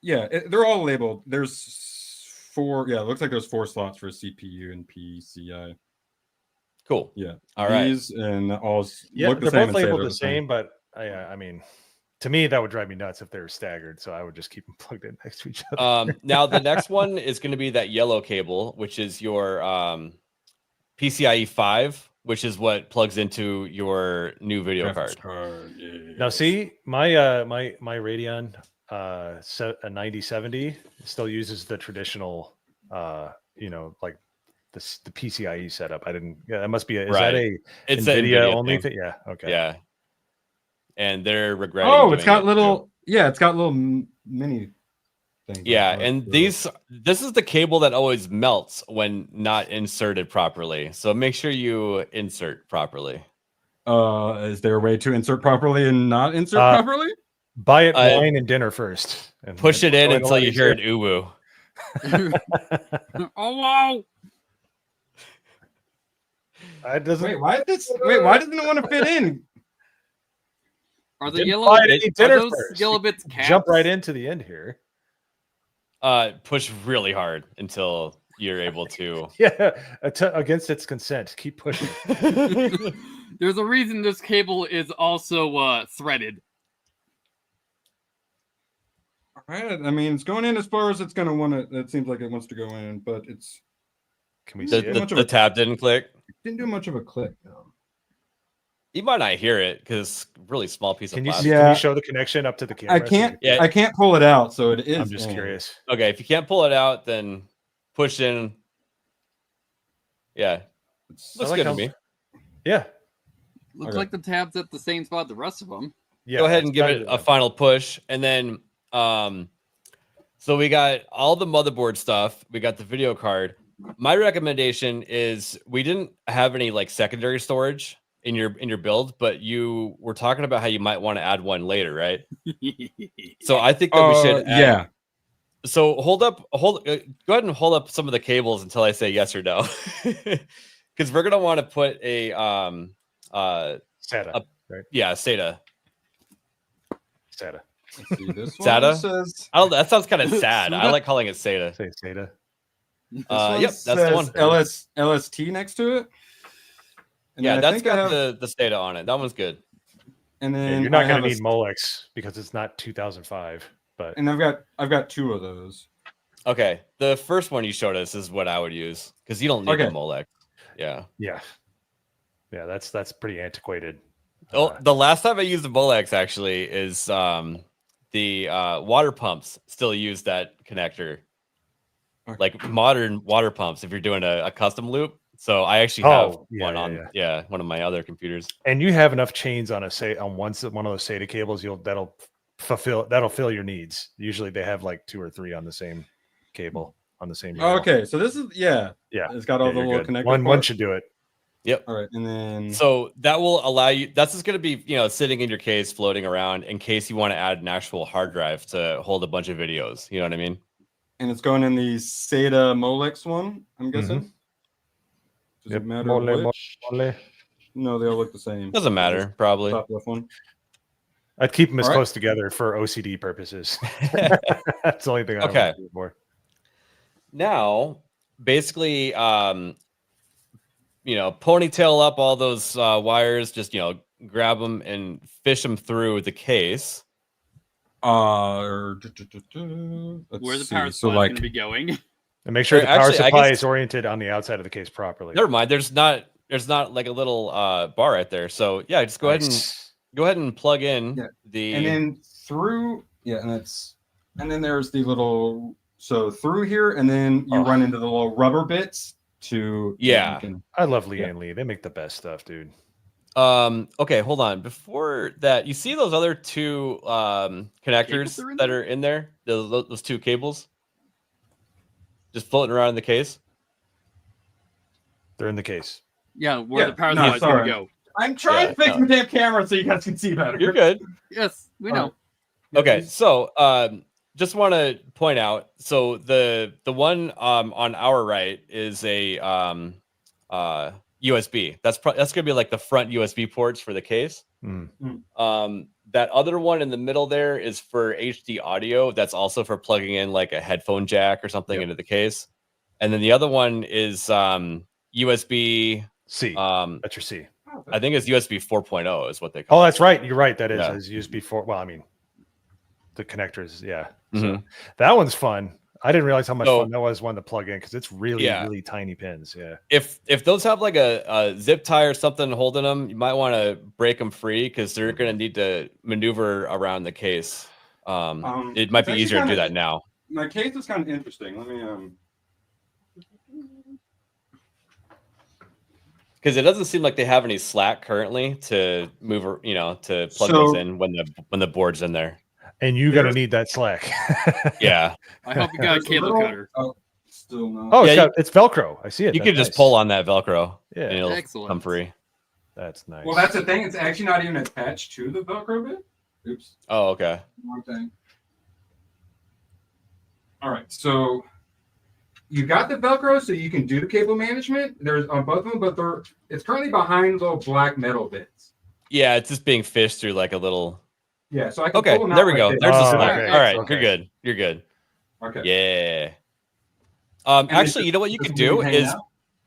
Yeah, they're all labeled. There's 4. Yeah, it looks like there's 4 slots for CPU and PCI. Cool. Yeah. All right. These and all Yeah, look the they're same both and say labeled they're the same, but I mean, to me that would drive me nuts if they were staggered. So I would just keep them plugged in next to each other. Now the next one is going to be that yellow cable, which is your PCIe 5, which is what plugs into your new video card. Now, see, my Radeon 9070 still uses the traditional, like the PCIe setup. I didn't. Yeah, that must be. Is that a It's NVIDIA an only thing. thing? Yeah. Okay. Yeah. And they're regretting. Oh, it's doing got it, little. too. Yeah, it's got little mini things. Yeah, on it. and this is the cable that always melts when not inserted properly. So make sure you insert properly. Is there a way to insert properly and not insert properly? Buy it wine and dinner first. And Push it in go a until lot you hear an easier. uwu. Oh wow! It doesn't. Why doesn't it want to fit in? Are the Didn't yellow? buy it any Are dinner those first. yellow bits caps? Jump right into the end here. Push really hard until you're able to. Yeah, against its consent. Keep pushing. There's a reason this cable is also threaded. All right. I mean, it's going in as far as it's going to want to. It seems like it wants to go in, but it's. Can we see The, it? the tab didn't click. Didn't do much of a click though. You might not hear it because really small piece of Can you plastic. can you show the connection up to the camera? I can't. Yeah. I can't pull it out, so it is. I'm just in. curious. Okay, if you can't pull it out, then push in. Yeah, looks I like good how- to me. Yeah. Looks Okay. like the tab's at the same spot the rest of them. Yeah. Go ahead and it's give better it than a final push, and then so we got all the motherboard stuff. We got the video card. My recommendation is we didn't have any like secondary storage in your build, but you were talking about how you might want to add one later, right? So I think that we should. Yeah. So go ahead and hold up some of the cables until I say yes or no, because we're gonna want to put a SATA. Right. yeah, SATA. SATA. Let's see, this one SATA? says. I don't. That sounds kind of sad. I like calling it SATA. Say SATA. This one Yep, that's the one. says LST next to it. And Yeah, then I that's think I got have- the SATA on it. That one's good. And Yeah, then you're not I going have to a- need Molex because it's not 2005. But And I've got 2 of those. Okay, the first one you showed us is what I would use because you don't need Okay. the Molex. Yeah. yeah, that's pretty antiquated. Oh, the last time I used the Molex actually is the water pumps still use that connector. Okay. Like modern water pumps, if you're doing a custom loop. So I actually have one on one of my other computers. And you have enough chains on on one of those SATA cables, that'll fill your needs. Usually they have like 2 or 3 on the same cable on the same. rail. Okay, so this is yeah. It's got all Yeah, the you're little good. connector. One parts. should do it. Yep. All right, and then So that will allow you. That's just going to be sitting in your case, floating around in case you want to add an actual hard drive to hold a bunch of videos. You know what I mean? and it's going in the SATA Molex one. I'm guessing. Does Yep. it matter Mole, which? mole. No, they all look the same. Doesn't matter, probably. Top left one. I'd keep them as All right. close together for OCD purposes. That's the only thing I Okay. would do more. Now, basically, ponytail up all those wires. Just grab them and fish them through the case. Where the power supply like going to be going? And make sure the power Actually, I supply guess- is oriented on the outside of the case properly. Never mind. There's not like a little bar right there. So yeah, just go ahead and plug in Yeah. the. and then through and then there's the little through here, and then you run into the little rubber bits to Yeah. you can- I love Leanne Lee. They make the best stuff, dude. Okay, hold on. Before that, you see those other 2 connectors are in that are in there? Those 2 cables just floating around in the case. They're in the case. Yeah, where Yeah, the power no, supply is going sorry. to go. I'm trying to fix my damn camera so you guys can see better. You're good. Yes, we know. Okay, so just want to point out, so the one on our right is a USB. That's gonna be like the front USB ports for the case. That other one in the middle there is for HD audio. That's also for plugging in like a headphone jack or something into the case. And then the other one is USB C. That's your C. I think it's USB 4.0 is what they call Oh, it. that's right. You're right. That is Yeah. as USB 4. Well, I mean, the connectors. Yeah. So Mhm. that one's fun. I didn't realize how much So- fun that was one to plug in because it's really, Yeah. really tiny pins. Yeah. If those have like a zip tie or something holding them, you might want to break them free because they're going to need to maneuver around the case. It might it's be actually easier to do kinda- that now. My case is kind of interesting. Let me Because it doesn't seem like they have any slack currently to move, to plug So- those in when the board's in there. And you're going to need that slack. Yeah. I hope you got a There's a cable little- cutter. Oh, still no. Oh, Yeah, it's Velcro. I see it. You That's could just nice. pull on that Velcro. Yeah. And it'll Excellent. come free. That's nice. Well, that's the thing. It's actually not even attached to the Velcro bit. Oops. Oh, okay. Wrong thing. All right. So you got the Velcro, so you can do the cable management. There's on both of them, but it's currently behind little black metal bits. Yeah, it's just being fished through like a little. Yeah. So I can Okay, pull them there out we like go. this. There's the Oh, slack. okay. All right, Okay. you're good. You're good. Okay. Yeah. And Actually, this- you know what you this could will do hang is out?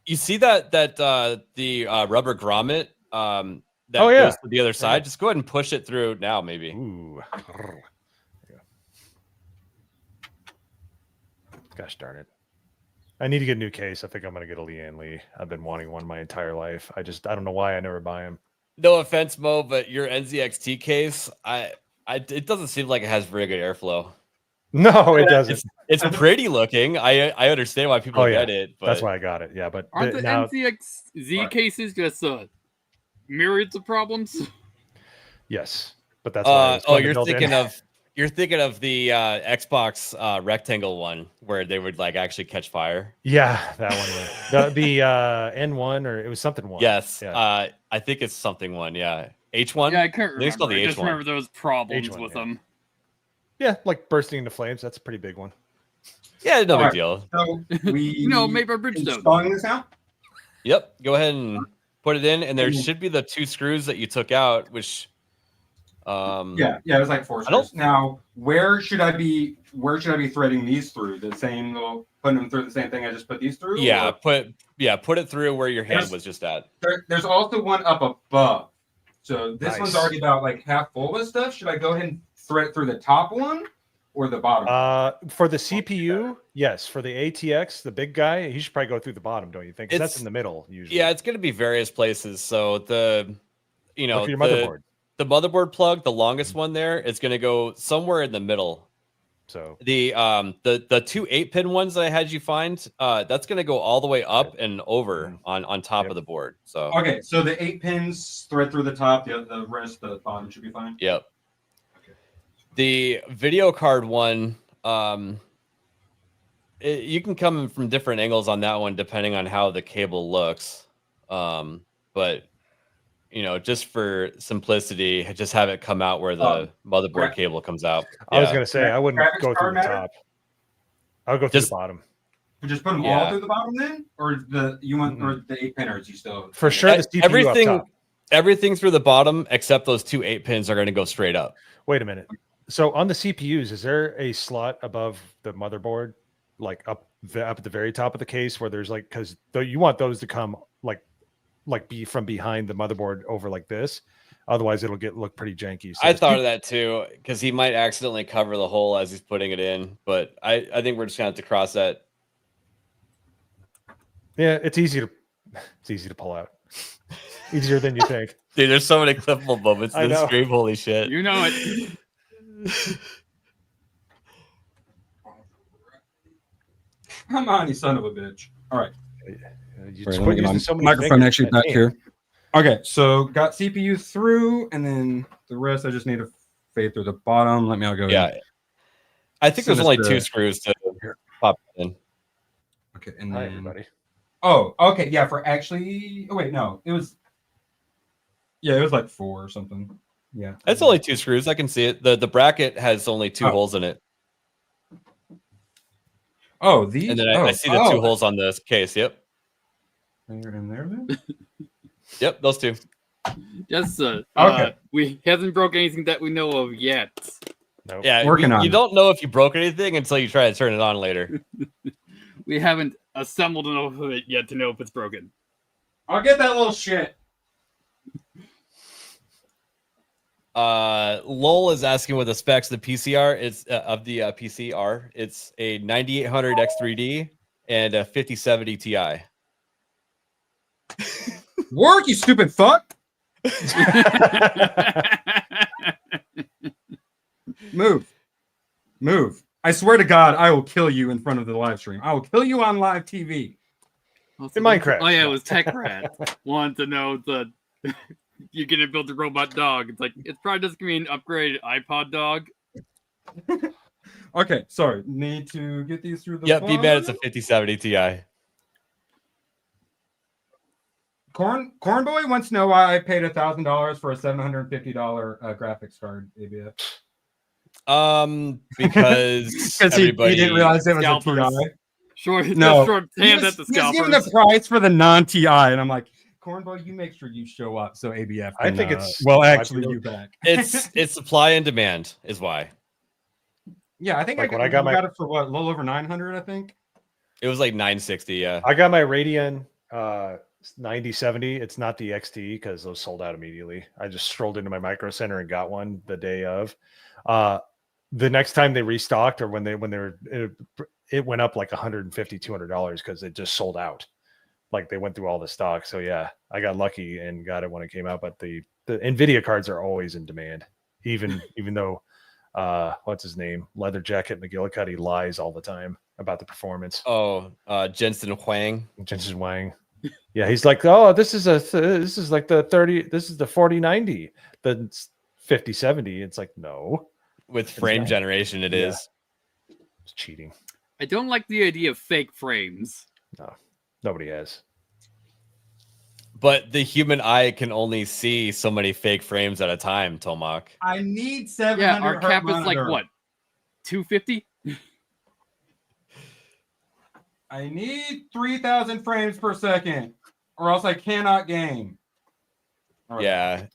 you see that the rubber grommet that Oh, yeah. goes to the other side. Just go ahead and push it through now, maybe. Ooh. Gosh darn it. I need to get a new case. I think I'm going to get a Leanne Lee. I've been wanting one my entire life. I don't know why I never buy them. No offense, Mo, but your NZXT case, it doesn't seem like it has very good airflow. No, it doesn't. It's pretty looking. I understand why people Oh, yeah. get it, but That's why I got it. Yeah, but Aren't the now, NZXZ cases just myriads of problems? yes, but that's why. it's fun to you're build in. thinking of the Xbox rectangle one where they would like actually catch fire. Yeah, that one. The N1 or it was something one. Yes, Yeah. I think it's something one. Yeah, H1. Yeah, I can't think it's remember. called the I just H1. remember there was problems H1, with yeah. them. Yeah, like bursting into flames. That's a pretty big one. Yeah, no big Alright. deal. So we Maybe our Bridgestone. installing this out. Yep, go ahead and put it in, and there Mhm. should be the 2 screws that you took out, which Yeah, it was like 4 I don't- screws. Now, where should I be threading these through? The same little putting them through the same thing I just put these through? yeah, Or- put it through where your hand There's- was just at. There's also one up above. So this one's Nice. already about like half full with stuff. Should I go ahead and thread through the top one or the bottom? For the CPU, yes. For the ATX, the big guy, he should probably go through the bottom, don't you think? 'Cause that's It's- in the middle usually. Yeah, it's going to be various places. So the Look for your motherboard. the motherboard plug, the longest one there, is going to go somewhere in the middle. So The 2 8-pin ones that I had you find, that's going to go all the way up and over on top Yep. of the board. So Okay, so the 8 pins thread through the top. The rest, the bottom should be fine. yep. The video card one, you can come from different angles on that one depending on how the cable looks. But just for simplicity, just have it come out where the motherboard gra- cable comes out. I was Yeah. gonna say I wouldn't Graphics go through card the matter? top. I would go through Just- the bottom. Just put them Yeah. all through the bottom then, or or the 8 pinners you still For sure, the CPU everything, up top. everything through the bottom except those 2 8-pins are going to go straight up. Wait a minute. So on the CPUs, is there a slot above the motherboard, like up at the very top of the case, where there's like because you want those to come like be from behind the motherboard over like this, otherwise it'll look pretty janky. So I the thought of that too because he might accidentally cover the hole as he's putting it in, but I think we're just going to have to cross that. Yeah, it's easy to pull out. Easier than you think. Dude, there's so many clippable moments I in this know. stream. Holy shit! You know it. Come on, you son of a bitch. All right. You Right, just let me quit get my using so many microphone fingers. actually back Damn. here. Okay, so got CPU through, and then the rest I just need to fade through the bottom. Let me all go. Yeah, I think So there's only just, 2 screws to pop in. Okay, and Hi then everybody. Oh, okay, yeah. For actually, oh wait, no, it was. Yeah, it was like 4 or something. Yeah, It's only 2 screws. I can see it. The bracket has only 2 holes in it. Oh, these. And then I see the 2 holes on this case. Yep. They're in there then. Yep, those 2. Just Okay. we hasn't broke anything that we know of yet. Nope. Yeah, Working on you it. don't know if you broke anything until you try to turn it on later. We haven't assembled enough of it yet to know if it's broken. I'll get that little shit. Lowell is asking what the specs of the PCR is of the PCR. It's a 9800 X3D and a 5070 Ti. Work, you stupid fuck. Move. I swear to God, I will kill you in front of the live stream. I will kill you on live TV. In Minecraft. Oh yeah, it was Tech Rat. Wanted to know the you're gonna build a robot dog. It's like it's probably just gonna be an upgraded iPod dog. Okay, sorry. Need to get these through the. Yep, be mad. It's a phone. 5070 Ti. Cornboy wants to know why I paid $1,000 for a $750 graphics card. ABF. Because He didn't realize it was a Scalpers. TI. Short, No, short he hands was, at the he was giving scalpers. the price for the non-TI, and I'm like, Cornboy, you make sure you show up so ABF. I Can, think it's- well, might actually, be- you back. it's supply and demand is why. Yeah, I think Like I when I got got it for what, a little over 900, I think. It was like 960. Yeah. I got my Radeon 9070. It's not the XT because those sold out immediately. I just strolled into my Micro Center and got one the day of. The next time they restocked, or when they were, it went up like $150, $200 because it just sold out. Like they went through all the stock. So yeah, I got lucky and got it when it came out. But the Nvidia cards are always in demand, even though what's his name, Leather Jacket McGillicuddy lies all the time about the performance. Oh, Jensen Huang. Jensen Wang. Yeah, he's like, oh, this is like the 30, this is the 4090, the 5070. It's like, no, With frame not. generation, it Yeah. is. It's cheating. I don't like the idea of fake frames. No, nobody has. But the human eye can only see so many fake frames at a time, Tomac. I need 700. Yeah, our cap is like monitor. what, 250? I need 3,000 frames per second, or else I cannot game. All right. Yeah.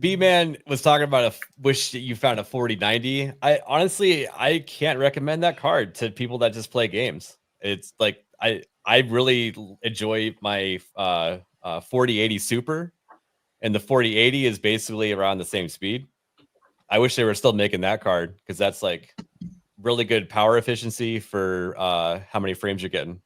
B-Man was talking about wish that you found a 4090. I can't recommend that card to people that just play games. It's like I really enjoy my 4080 Super, and the 4080 is basically around the same speed. I wish they were still making that card because that's like really good power efficiency for how many frames you're getting.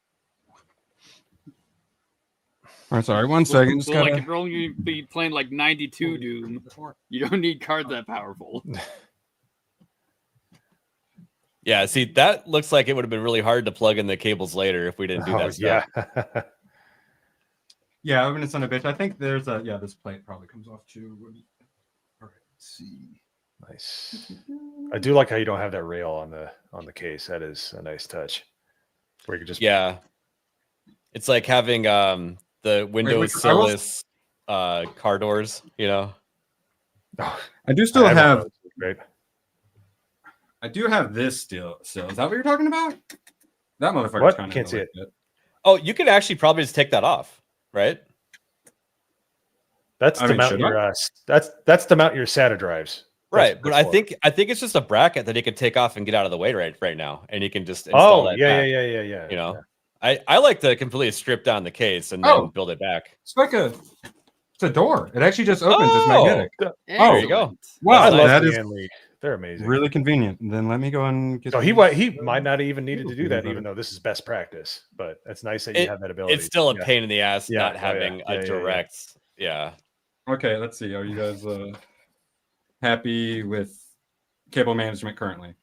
I'm sorry, 1 second. Just Well, like gotta... if you're only be playing like 92 Doom, you don't need cards that powerful. Yeah, see, that looks like it would have been really hard to plug in the cables later if we didn't do that stuff. Yeah. Yeah, I'm gonna son of a bitch. I think there's a this plate probably comes off too. All right, let's see. Nice. I do like how you don't have that rail on the case. That is a nice touch. Where you could just It's like having the Windows I will- Solace car doors, you know. I do still I have. those. Great. I do have this still. Is that what you're talking about? That motherfucker's What? kind of Can't see it. Oh, you could actually probably just take that off, right? That's I to mean, mount should your that's to mount your SATA drives. Right, That's but what I it's for. think it's just a bracket that he could take off and get out of the way right now, and he can just install Oh that. yeah, back, yeah. You know, I like to completely strip down the case and then build it back. It's like it's a door. It actually just opens. It's Oh! magnetic. There you go. Wow, I love that the is hand lead. They're amazing. really convenient. And then let me go and get. So he these. might not even needed to do that, Ooh. even though this is best practice. But it's nice that you have that ability. It's still a Yeah. pain in the ass Yeah, not oh, yeah. having Yeah, a yeah. direct. Yeah. Okay, let's see. Are you guys happy with cable management currently?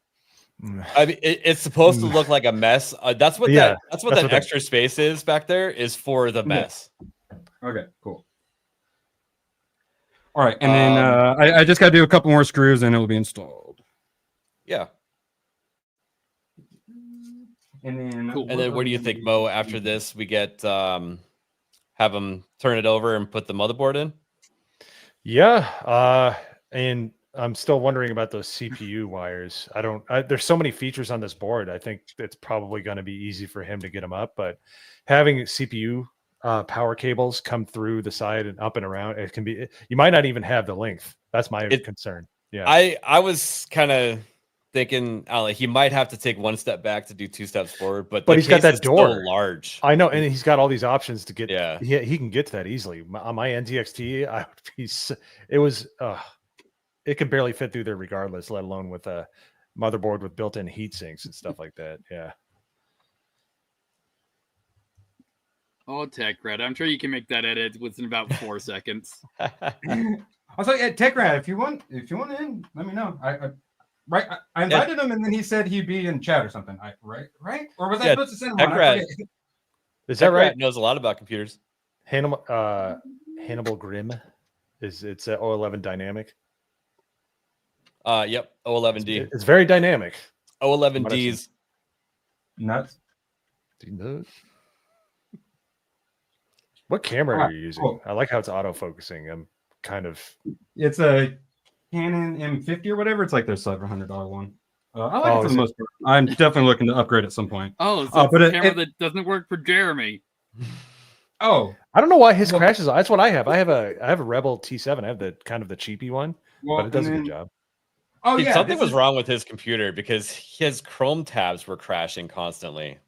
I mean, it's supposed to look like a mess. That's what Yeah, that's what that extra space is back there is for the mess. Okay, cool. All right, and then I just got to do a couple more screws and it'll be installed. Yeah. And then And then what do you think, Mo? After this, we get have them turn it over and put the motherboard in. Yeah, and I'm still wondering about those CPU wires. There's so many features on this board. I think it's probably going to be easy for him to get them up, but having CPU power cables come through the side and up and around, it can be. You might not even have the length. That's my concern. Yeah, I was kind of thinking he might have to take one step back to do two steps forward, but he's got that door so large. I know, and he's got all these options to get. Yeah, he can get to that easily. On my NTXT, it can barely fit through there regardless, let alone with a motherboard with built-in heat sinks and stuff like that. Yeah. Oh, Tech Red, I'm sure you can make that edit within about 4 seconds. Also, yeah, Tech Red, if you want in, let me know. I invited him, and then he said he'd be in chat or something. Right? Or was I supposed to send him? Is that right? Knows a lot about computers. Hannibal Grimm it's O11 dynamic. Yep, O11D. It's very dynamic. O11Ds. Nuts. What camera are you using? Cool. I like how it's auto-focusing. I'm kind of. It's a Canon M50 or whatever. It's like their $700 one. I like it for the most part. I'm definitely looking to upgrade at some point. Oh, so it's a camera that doesn't work for Jeremy. Oh, I don't know why his crashes. That's what I have. I have a Rebel T7. I have the kind of the cheapy one, but it does a good job. Oh, yeah, something was wrong with his computer because his Chrome tabs were crashing constantly.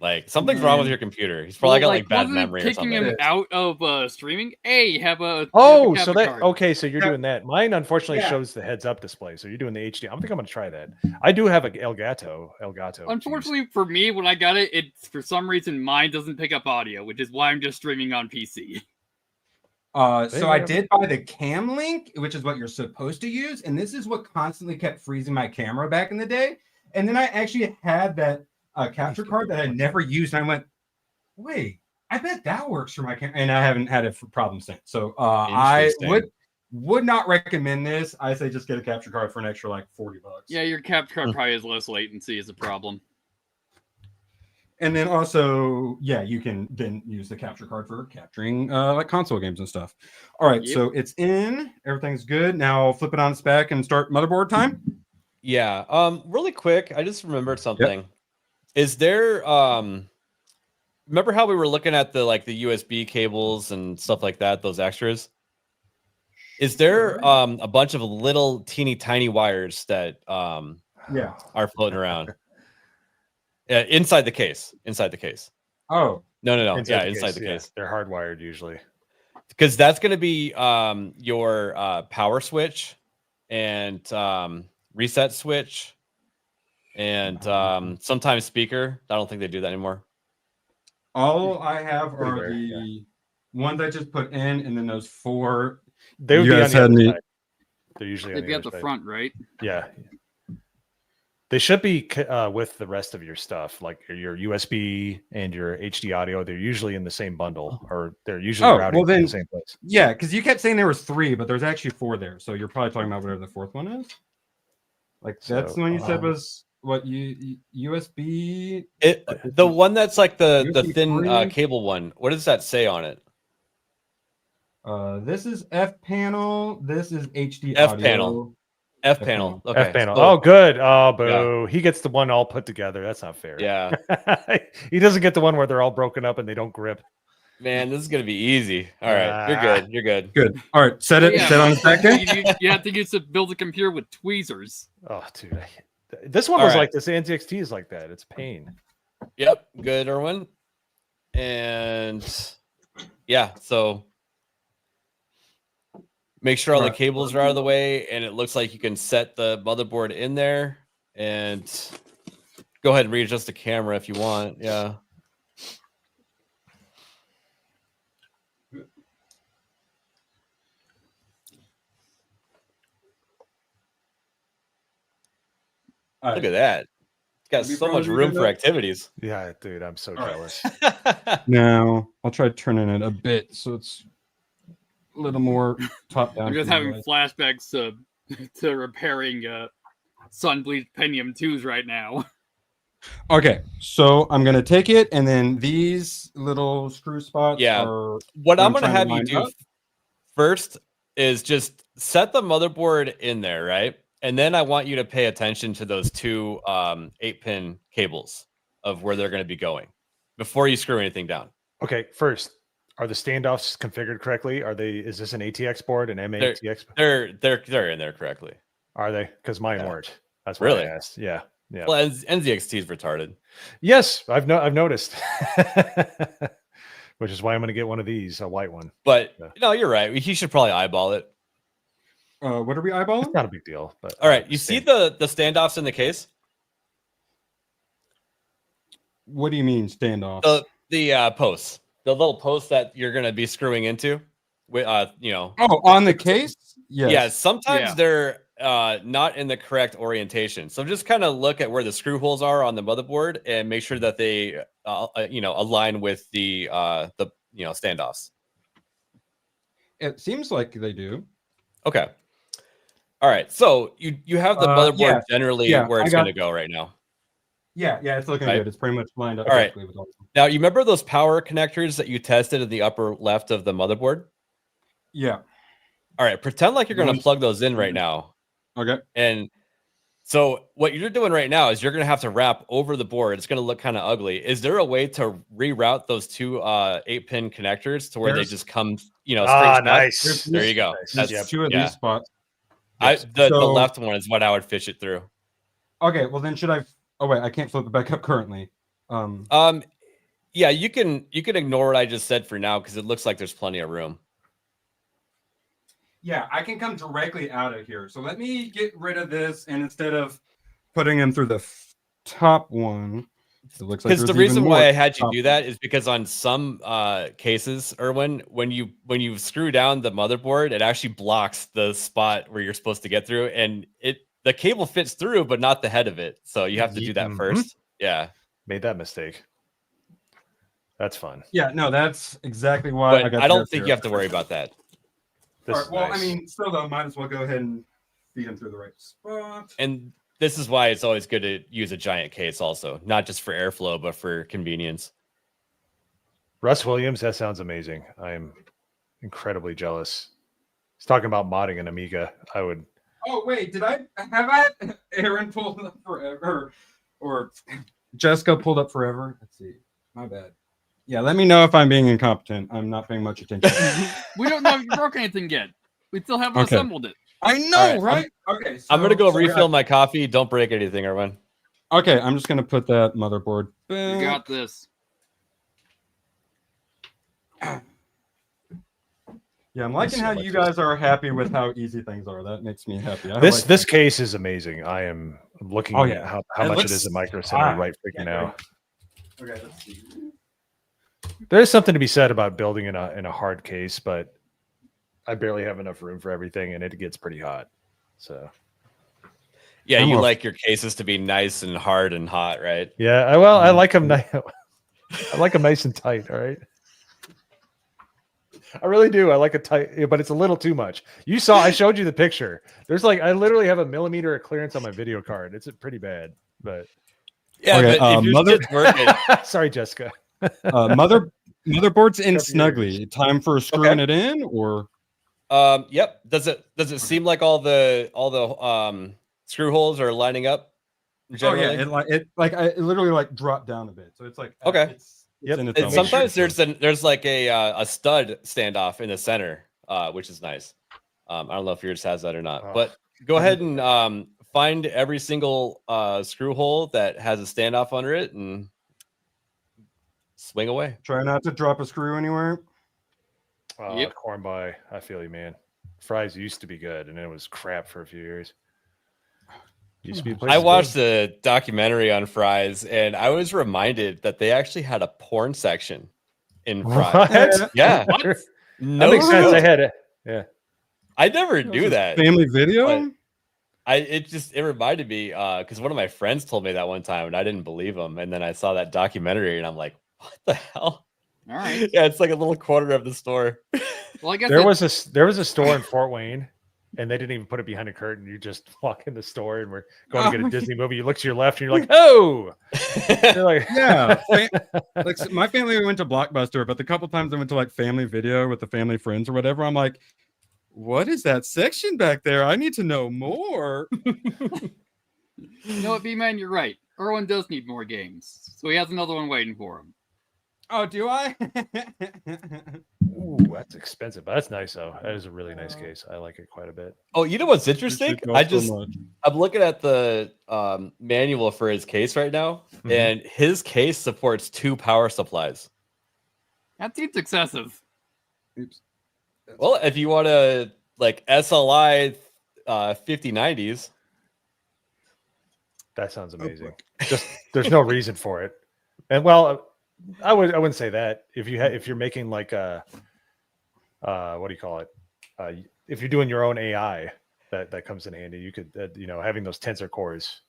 Like something's wrong with your computer. He's probably got like bad memory or something. Kicking him out of streaming. Hey, have a so that okay. So you're doing that. Mine unfortunately shows the heads-up display. So you're doing the HD. I think I'm gonna try that. I do have a Elgato. Unfortunately for me, when I got it, for some reason mine doesn't pick up audio, which is why I'm just streaming on PC. So I did buy the Cam Link, which is what you're supposed to use, and this is what constantly kept freezing my camera back in the day. And then I actually had that capture card that I never used, and I went, "Wait, I bet that works for my camera," and I haven't had a problem since. So I would not recommend this. I say just get a capture card for an extra like $40. Yeah, your capture card probably has less latency is a problem. And then also, yeah, you can then use the capture card for capturing like console games and stuff. All right, so it's in. Everything's good. Now flip it on its back and start motherboard time. Yeah. Really quick, I just remembered something. Yep. Is there remember how we were looking at the USB cables and stuff like that, those extras? Is there a bunch of little teeny tiny wires that are floating around? Inside the case. Oh. No. Inside the case. They're hardwired usually. Because that's going to be your power switch and reset switch and sometimes speaker. I don't think they do that anymore. All I have are the ones I just put in, and then those four. They would be on the other side. They're usually they'd be at the front, right? Yeah. They should be with the rest of your stuff, like your USB and your HD audio. They're usually in the same bundle, or they're usually routed in the same place. Yeah, because you kept saying there was 3, but there's actually 4 there. So you're probably talking about whatever the 4th one is. Like that's the one you said was what USB. The one that's like the thin cable one. What does that say on it? This is F panel. This is HD F audio. F panel. Okay. F panel. Oh, good. Oh, boo. Yeah. He gets the one all put together. That's not fair. Yeah. He doesn't get the one where they're all broken up and they don't grip. Man, this is gonna be easy. All right, you're good. You're good. Good. All right, set it. Set on the second. You have to use to build a computer with tweezers. Oh, dude. This one was like this. NTXT is like that. It's pain. Yep. Good, Erwin. And yeah, so. Make sure all the cables are out of the way, and it looks like you can set the motherboard in there. And go ahead and readjust the camera if you want. Yeah. Look at that. It's got so much room for activities. Yeah, dude, I'm so jealous. Now, I'll try turning it a bit so it's a little more top down. I'm just having flashbacks to repairing Sunbleach Pentium 2s right now. Okay, so I'm gonna take it, and then these little screw spots. Yeah. Are What I'm gonna trying to have you line do up. first is just set the motherboard in there, right? And then I want you to pay attention to those two 8-pin cables of where they're going to be going before you screw anything down. Okay, first, are the standoffs configured correctly? Are they? Is this an ATX board, an MATX? They're in there correctly. Are they? Because mine Yeah. weren't. That's why Really? I asked. Yeah. Yeah. Well, NZXT is retarded. Yes, I've noticed. Which is why I'm going to get one of these, a white one. But Yeah. no, you're right. He should probably eyeball it. What are we eyeballing? It's not a big deal. But All right, you see the standoffs in the case? What do you mean standoff? The posts, the little posts that you're going to be screwing into. With Oh, on the case? Yes. Yeah, sometimes Yeah. they're not in the correct orientation. So just kind of look at where the screw holes are on the motherboard and make sure that they align with the standoffs. It seems like they do. Okay. All right. So you have the motherboard yeah. generally Yeah, where I it's got- going to go right now. Yeah, it's looking Right. good. It's pretty much lined up. All right. perfectly with all of them. Now you remember those power connectors that you tested in the upper left of the motherboard? Yeah. All right. Pretend like you're going to Ones- plug those in right now. Okay. And so what you're doing right now is you're going to have to wrap over the board. It's going to look kind of ugly. Is there a way to reroute those two 8-pin connectors to where There's- they just come, straight Ah, snap? nice. There you go. Nice. That's There's two of yeah. these spots. The So- left one is what I would fish it through. Okay, well then should I? Oh wait, I can't flip it back up currently. Yeah, you can ignore what I just said for now because it looks like there's plenty of room. Yeah, I can come directly out of here. So let me get rid of this, and instead of putting them through the top one, it looks like Because the there's reason even why more I had you top do that is because on some cases, Erwin, when you screw down the motherboard, it actually blocks the spot where you're supposed to get through, and the cable fits through, but not the head of it. So you have to do that Mhm. first. Yeah, Made that mistake. That's fun. Yeah, no, that's exactly why but got I don't there think too. you have to worry about that. This All is right, well, nice. I mean, still though, might as well go ahead and feed them through the right spot. And this is why it's always good to use a giant case, also, not just for airflow, but for convenience. Russ Williams, that sounds amazing. I am incredibly jealous. He's talking about modding an Amiga. I would. Oh wait, did I have Aaron pulled up forever or Jessica pulled up forever? Let's see. My bad. Yeah, let me know if I'm being incompetent. I'm not paying much attention. We don't know if you broke anything yet. We still haven't Okay. assembled it. I know, All right? Okay. I'm gonna go so refill my coffee. Don't break anything, Erwin. Okay, I'm just gonna put that motherboard You back. got this. Yeah, I'm liking so how much you guys are happy with how easy things are. That makes me happy. I This like this case is amazing. I am looking Oh, at yeah. how It much looks it is in Micro Center hot. right freaking Yeah, now. Okay, let's see. There's something to be said about building in a hard case, but I barely have enough room for everything, and it gets pretty hot. So Yeah, I'm you a- like your cases to be nice and hard and hot, right? yeah, I like them. I like them nice and tight. All right. I really do. I like a tight, but it's a little too much. I showed you the picture. There's I literally have a millimeter of clearance on my video card. It's pretty bad, but Yeah, Okay, but if you're just working, sorry, Jessica. Motherboard's in Cover your snugly. Time for screwing it in, or yep. Does it seem like all the screw holes are lining up? Generally? oh yeah, it literally dropped down a bit, so it's like Okay. It's Yep. in its And own. sometimes there's like a stud standoff in the center, which is nice. I don't know if yours has that or not, Oh. but go ahead and find every single screw hole that has a standoff under it and swing away. Try not to drop a screw anywhere. Yep. Corn by. I feel you, man. Fries used to be good, and it was crap for a few years. Used to be a place I to go. watched the documentary on Fries, and I was reminded that they actually had a porn section in Fries. What? Yeah, What? That no, makes sense. joke. I had it. Yeah. I never knew that. Family video. But it reminded me because one of my friends told me that one time, and I didn't believe him. And then I saw that documentary, and I'm like, what the hell? All right. Yeah, it's like a little corner of the store. Well, I guess There was a store in Fort Wayne and they didn't even put it behind a curtain. You just walk in the store and we're going to get a Disney movie. You look to your left and you're like, oh, you're like, Yeah, like my family went to Blockbuster, but the couple times I went to like Family Video with the family friends or whatever, I'm like, what is that section back there? I need to know more. You know what, B-Man, you're right. Erwin does need more games, so he has another one waiting for him. Oh, do I? ooh, that's expensive, but that's nice though. That is a really nice case. I like it quite a bit. Oh, you know what's interesting? Appreciate y'all so much. I'm looking at the manual for his case right now, and his case supports 2 power supplies. That seems excessive. Oops. Well, if you want to like SLI 5090s, That sounds amazing. Just there's no reason for it. And well, I wouldn't say that. If you're making like a what do you call it? If you're doing your own AI, that comes in handy. You could having those tensor cores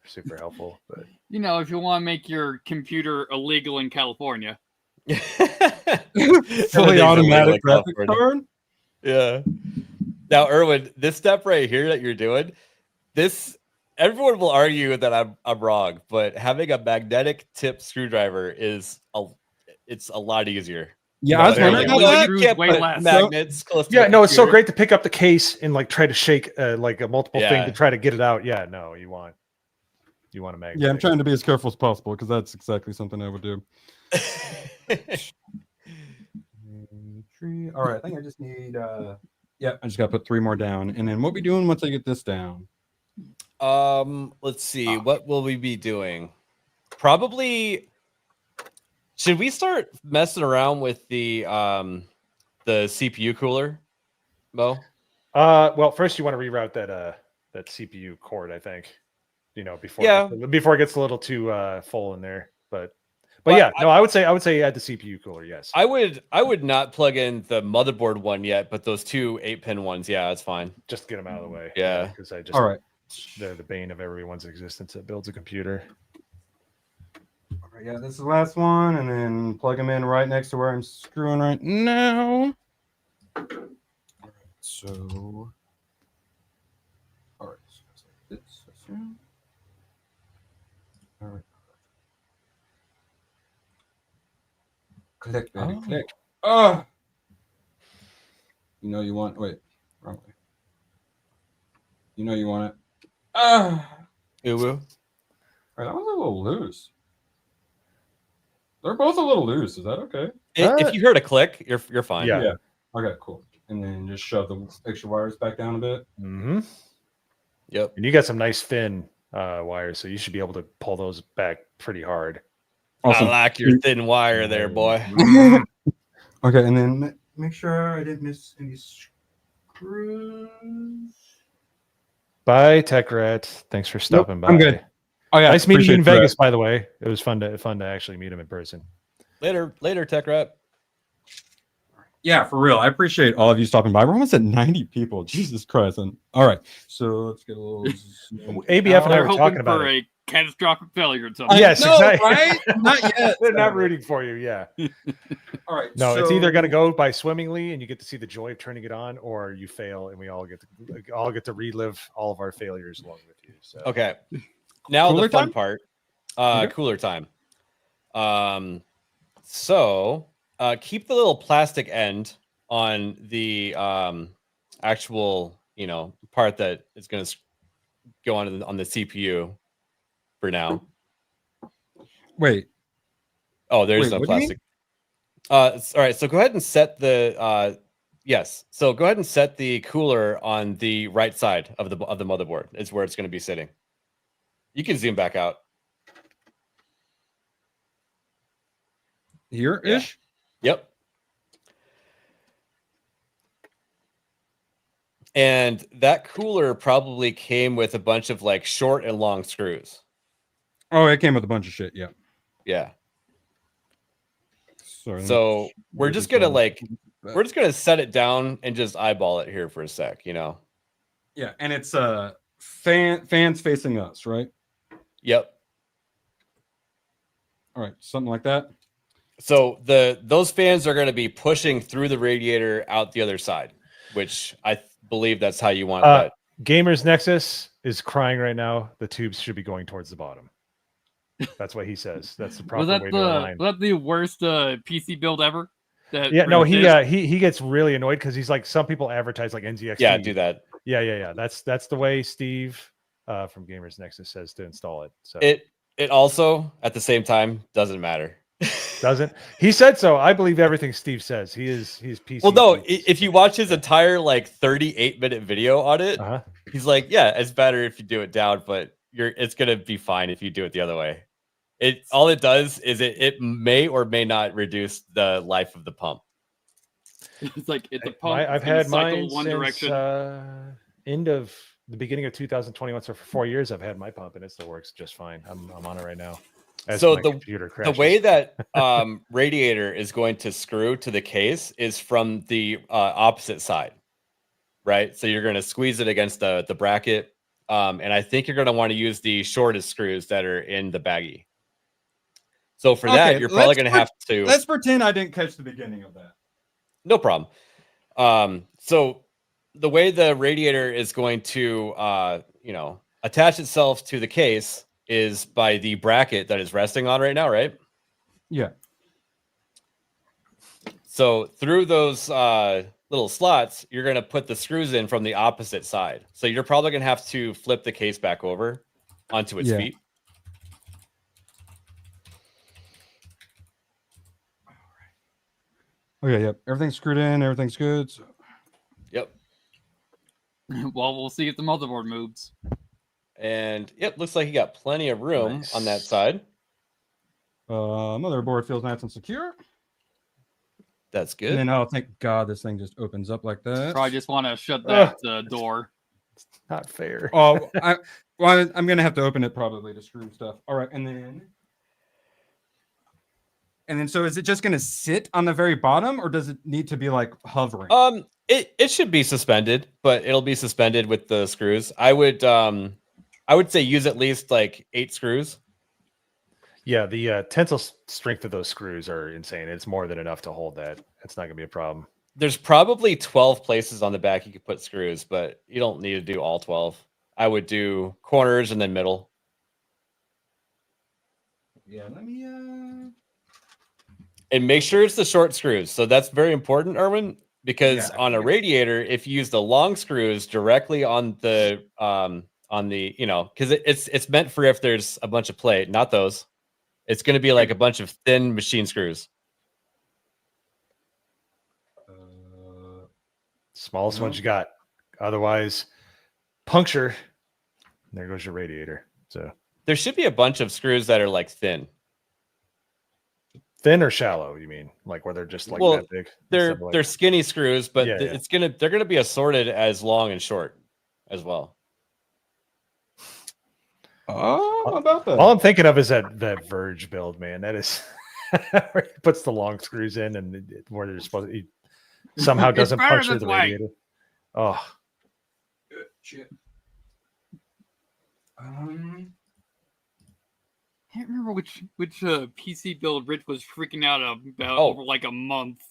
are super helpful. But You know, if you want to make your computer illegal in California. Fully automatic like graphics card. Yeah. Now, Erwin, this step right here that you're doing, everyone will argue that I'm wrong, but having a magnetic tip screwdriver is it's a lot easier. Yeah, I was wondering about that. You can't Way put less. magnets close to yeah, the no, it's so computer. great to pick up the case and like try to shake like a multiple thing Yeah. to try to get it out. Yeah, no, you want a magnet. Yeah, I'm trying to be as careful as possible because that's exactly something I would do. All right, I think I just need. Yeah, I just got to put 3 more down, and then what we doing once I get this down? Let's see. What will we be doing? Probably. Should we start messing around with the CPU cooler, Mo? Well, first you want to reroute that CPU cord, I think. Before it gets a little too full in there. But yeah, I would say add the CPU cooler. Yes, I would not plug in the motherboard one yet, but those 2 8-pin ones, yeah, that's fine. just get them out of the way. Yeah. because All right. they're the bane of everyone's existence that builds a computer. All right, yeah, this is the last one, and then plug them in right next to where I'm screwing right now. All right, so. All right. So this. All right. Click, baby, click. Oh. You know you want. Wait, wrong way. You know you want it. Uwu. All right, that was a little loose. They're both a little loose. Is that okay? If you heard a click, you're fine. Yeah. Okay, cool. And then just shove the extra wires back down a bit. Mm-hmm. Yep. And you got some nice thin wires, so you should be able to pull those back pretty hard. Awesome. I like your thin wire there, boy. Okay, and then make sure I didn't miss any screws. Bye, Tech Rat. Thanks for stopping by. I'm good. Oh yeah, Nice meeting you in appreciate Vegas, by the way. It was fun to actually meet him in person. Later, Tech Rat. Yeah, for real. I appreciate all of you stopping by. We're almost at 90 people. Jesus Christ. And all right. So let's get a little ABF and I We're were hoping talking about for it. a catastrophic failure or something. Yes, no, exactly. right? Not yet. They're not rooting for you. Yeah. All right. No, it's so- either going to go by swimmingly and you get to see the joy of turning it on, or you fail and we all get to relive all of our failures along with you. So Okay. Now Cooler the fun time? part. Okay. Cooler time. So keep the little plastic end on the actual, part that is going to go on the CPU for now. Wait. Oh, there's Wait, no what do you plastic. All right, so go ahead and set the yes. So go ahead and set the cooler on the right side of the motherboard. Is where it's going to be sitting. You can zoom back out. Here-ish? Yep. And that cooler probably came with a bunch of like short and long screws. Oh, it came with a bunch of shit. Yeah. Yeah. Sorry, So we're just gonna we're just gonna set it down and just eyeball it here for a sec, Yeah, and it's fans facing us, right? Yep. All right, something like that. So those fans are going to be pushing through the radiator out the other side, which I believe that's how you want that. Gamers Nexus is crying right now. The tubes should be going towards the bottom. That's what he says. That's the proper way to align. Was that the worst PC build ever? Yeah, no, he gets really annoyed because he's like, some people advertise like NZXT. Yeah, do that. Yeah. That's the way Steve from Gamers Nexus says to install it. So it also at the same time doesn't matter. Doesn't he said so? I believe everything Steve says. He's PC. Well, no, if you watch his entire like 38-minute video on it, he's like, yeah, it's better if you do it down, but it's gonna be fine if you do it the other way. All it does is it may or may not reduce the life of the pump. It's like it's a pump. I've had mine one since direction. end of the beginning of 2021. So for 4 years, I've had my pump and it still works just fine. I'm on it right now. So the way that radiator is going to screw to the case is from the opposite side, right? So you're going to squeeze it against the bracket, and I think you're going to want to use the shortest screws that are in the baggie. So for that, you're probably going to have to. Let's pretend I didn't catch the beginning of that. No problem. So the way the radiator is going to, attach itself to the case is by the bracket that is resting on right now, right? Yeah. So through those little slots, you're going to put the screws in from the opposite side. So you're probably going to have to flip the case back over onto its feet. Okay, yep. Everything's screwed in. Everything's good. So. Yep. Well, we'll see if the motherboard moves. And yep, looks like you got plenty of room on that side. Motherboard feels nice and secure. That's good. And then, thank God this thing just opens up like that. Probably just want to shut that door. It's not fair. Oh, I'm going to have to open it probably to screw stuff. All right, and then so is it just going to sit on the very bottom, or does it need to be like hovering? It should be suspended, but it'll be suspended with the screws. I would say use at least like 8 screws. Yeah, the tensile strength of those screws are insane. It's more than enough to hold that. It's not going to be a problem. There's probably 12 places on the back you could put screws, but you don't need to do all 12. I would do corners and then middle. Yeah, let me and make sure it's the short screws. So that's very important, Erwin, because on a radiator, if you use the long screws directly on the because it's meant for if there's a bunch of plate, not those. It's going to be like a bunch of thin machine screws. Smallest ones you got. Otherwise, puncture. There goes your radiator. So there should be a bunch of screws that are like thin. Thin or shallow, you mean? Like where they're just like that big? They're skinny screws, but they're gonna be assorted as long and short as well. Oh, about that. All I'm thinking of is that Verge build, man. That is where he puts the long screws in and where they're supposed to. He somehow doesn't puncture the radiator. Oh, shit. I can't remember which PC build Rich was freaking out about over like a month.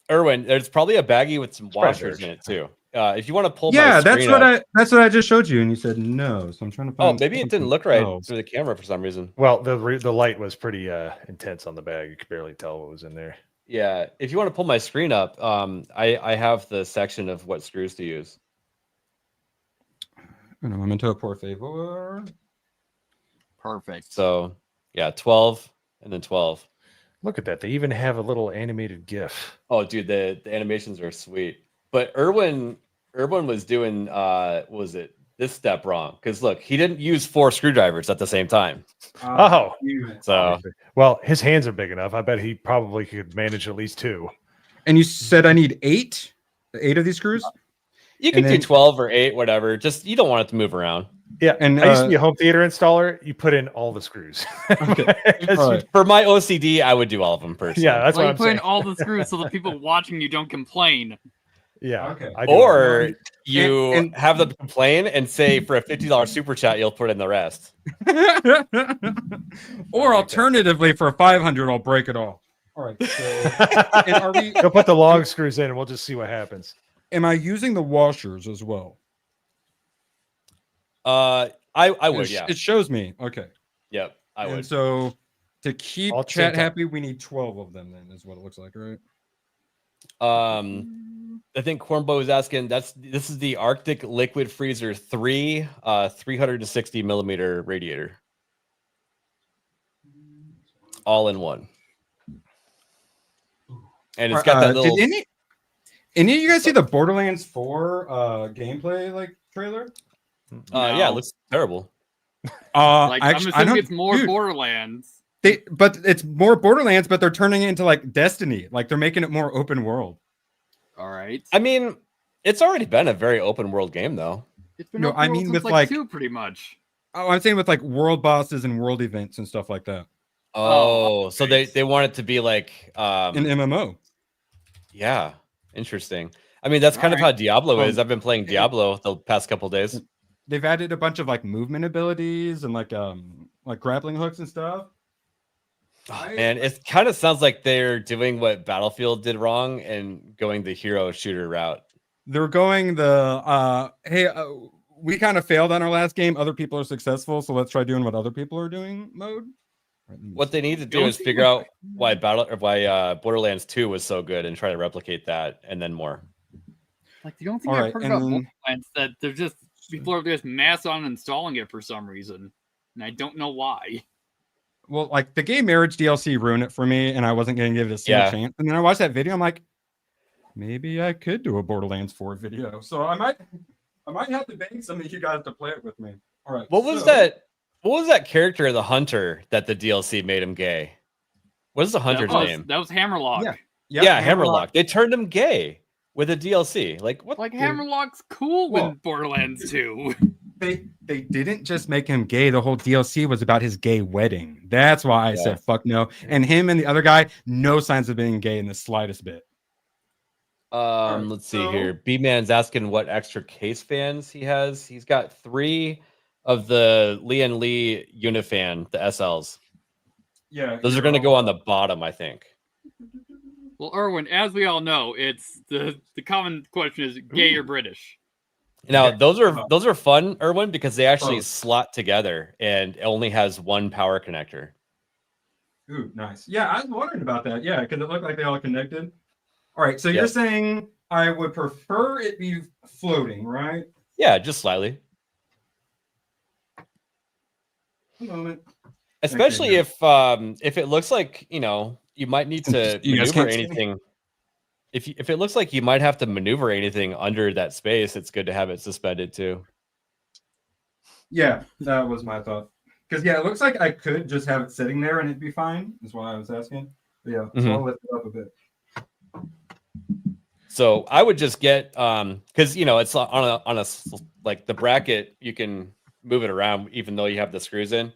Erwin, there's probably a baggie with some washers in it too. If you want to pull, my screen that's what I just showed you, and you said no. So I'm trying to find. Oh, maybe it didn't look right through the camera for some reason. Well, the light was pretty intense on the bag. You could barely tell what was in there. Yeah, if you want to pull my screen up, I have the section of what screws to use. Un momento, por favor. Perfect. So yeah, 12 and then 12. Look at that. They even have a little animated GIF. Oh, dude, the animations are sweet. But Erwin was doing this step wrong? Because look, he didn't use 4 screwdrivers at the same time. So well, his hands are big enough. I bet he probably could manage at least 2. And you said I need 8 of these screws. You can do 12 or 8, whatever. Just you don't want it to move around. Yeah, and I used to be a home theater installer. You put in all the screws. Okay. For my OCD, I would do all of them personally. Yeah, that's what I'm put saying. in all the screws so the people watching you don't complain. Yeah. Okay. Or you have them complain and say for a $50 super chat, you'll put in the rest. Or alternatively, for a $500, I'll break it all. All right. So, Go put the long screws in, and we'll just see what happens. am I using the washers as well? I would, yeah. It shows me. Okay. Yep, I And would. so to keep All at the same chat time. happy, we need 12 of them. Then is what it looks like, right? I think Cornbow is asking. This is the Arctic Liquid Freezer 3, 360 millimeter radiator, all in one. And it's got that little. Did any of you guys see the Borderlands 4 gameplay like trailer? Yeah, it looks terrible. Like, I'm I assuming don't- it's more dude, Borderlands. but it's more Borderlands, but they're turning it into like Destiny. Like they're making it more open world. All right. I mean, it's already been a very open world game, though. It's been No, open I world mean since, with, like like- 2 pretty much. Oh, I'm saying with like world bosses and world events and stuff like that. Oh, so nice. they want it to be like An MMO. yeah, interesting. I mean, that's kind of how Diablo is. Um, I've been playing Diablo the past couple days. They've added a bunch of like movement abilities and like grappling hooks and stuff. And it kind of sounds like they're doing what Battlefield did wrong and going the hero shooter route. They're going the we kind of failed on our last game. Other people are successful, so let's try doing what other people are doing mode. What they need to do is figure out why Borderlands 2 was so good and try to replicate that and then more. Like the only thing All I've right, heard and about then- Borderlands that they're just people are just mass on installing it for some reason, and I don't know why. Well, like the gay marriage DLC ruined it for me, and I wasn't going to give it a single Yeah. chance. And then I watched that video. I'm like, maybe I could do a Borderlands 4 video. So I might have to beg some of you guys to play it with me. All right. What was so- that? What was that character, the hunter, that the DLC made him gay? What is the hunter's name? That was Hammerlock. Yeah. Yeah, Yep, Hammerlock. They turned him gay with a DLC. Like what? Like Hammerlock's cool Well- in Borderlands 2. They didn't just make him gay. The whole DLC was about his gay wedding. That's why I Yeah. said fuck no. And him and the other guy, no signs of being gay in the slightest bit. Let's see here. B-Man's asking what extra case fans he has. He's got 3 of the Lian Li Unifan, the SLs. Yeah. Those are going to go on the bottom, I think. Well, Erwin, as we all know, it's the common question is gay or British. Now, those are fun, Erwin, because they actually Oh. slot together and it only has one power connector. Ooh, nice. Yeah, I was wondering about that. Yeah, because it looked like they all connected. All right, so Yep. you're saying I would prefer it be floating, right? Yeah, just slightly. A moment. Especially if it looks like, you might need to You guys maneuver can't see me? anything. If it looks like you might have to maneuver anything under that space, it's good to have it suspended too. Yeah, that was my thought. Because yeah, it looks like I could just have it sitting there and it'd be fine. Is what I was asking. But yeah, so I'll lift it up a bit. So I would just get because it's on a like the bracket, you can move it around even though you have the screws in.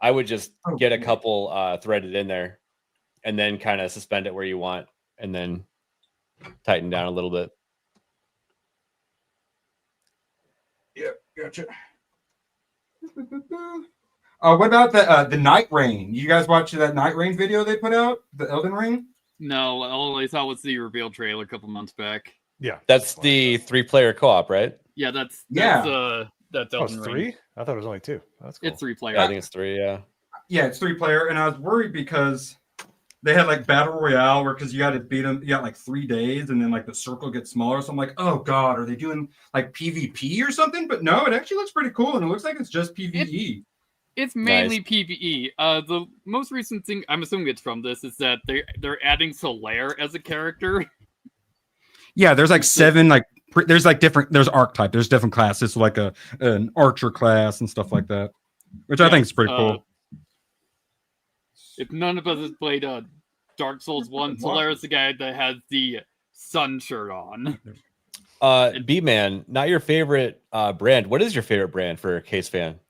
I would just get a couple threaded in there and then kind of suspend it where you want and then tighten down a little bit. Yeah, gotcha. What about the Night Rain? You guys watch that Night Rain video they put out? The Elden Ring? No, all I saw was the reveal trailer a couple months back. Yeah. That's the 3-player co-op, right? Yeah, that's Yeah. that's Oh, it's Elden 3? Ring. I thought it was only 2. That's cool. It's 3-player. Yeah, I think it's 3, yeah. Yeah, it's 3-player, and I was worried because they had like battle royale where because you got to beat them, you got like 3 days, and then like the circle gets smaller. So I'm like, oh god, are they doing like PvP or something? But no, it actually looks pretty cool, and it looks like it's just PvE. It's mainly PvE. The most recent thing I'm assuming it's from this is that they're adding Solaire as a character. Yeah, there's like 7 like there's like different there's archetype, there's different classes, so like an archer class and stuff like that, which I think is pretty cool. If none of us has played Dark Souls 1, Solaire is the guy that has the sun shirt on. B-Man, not your favorite brand. What is your favorite brand for a case fan?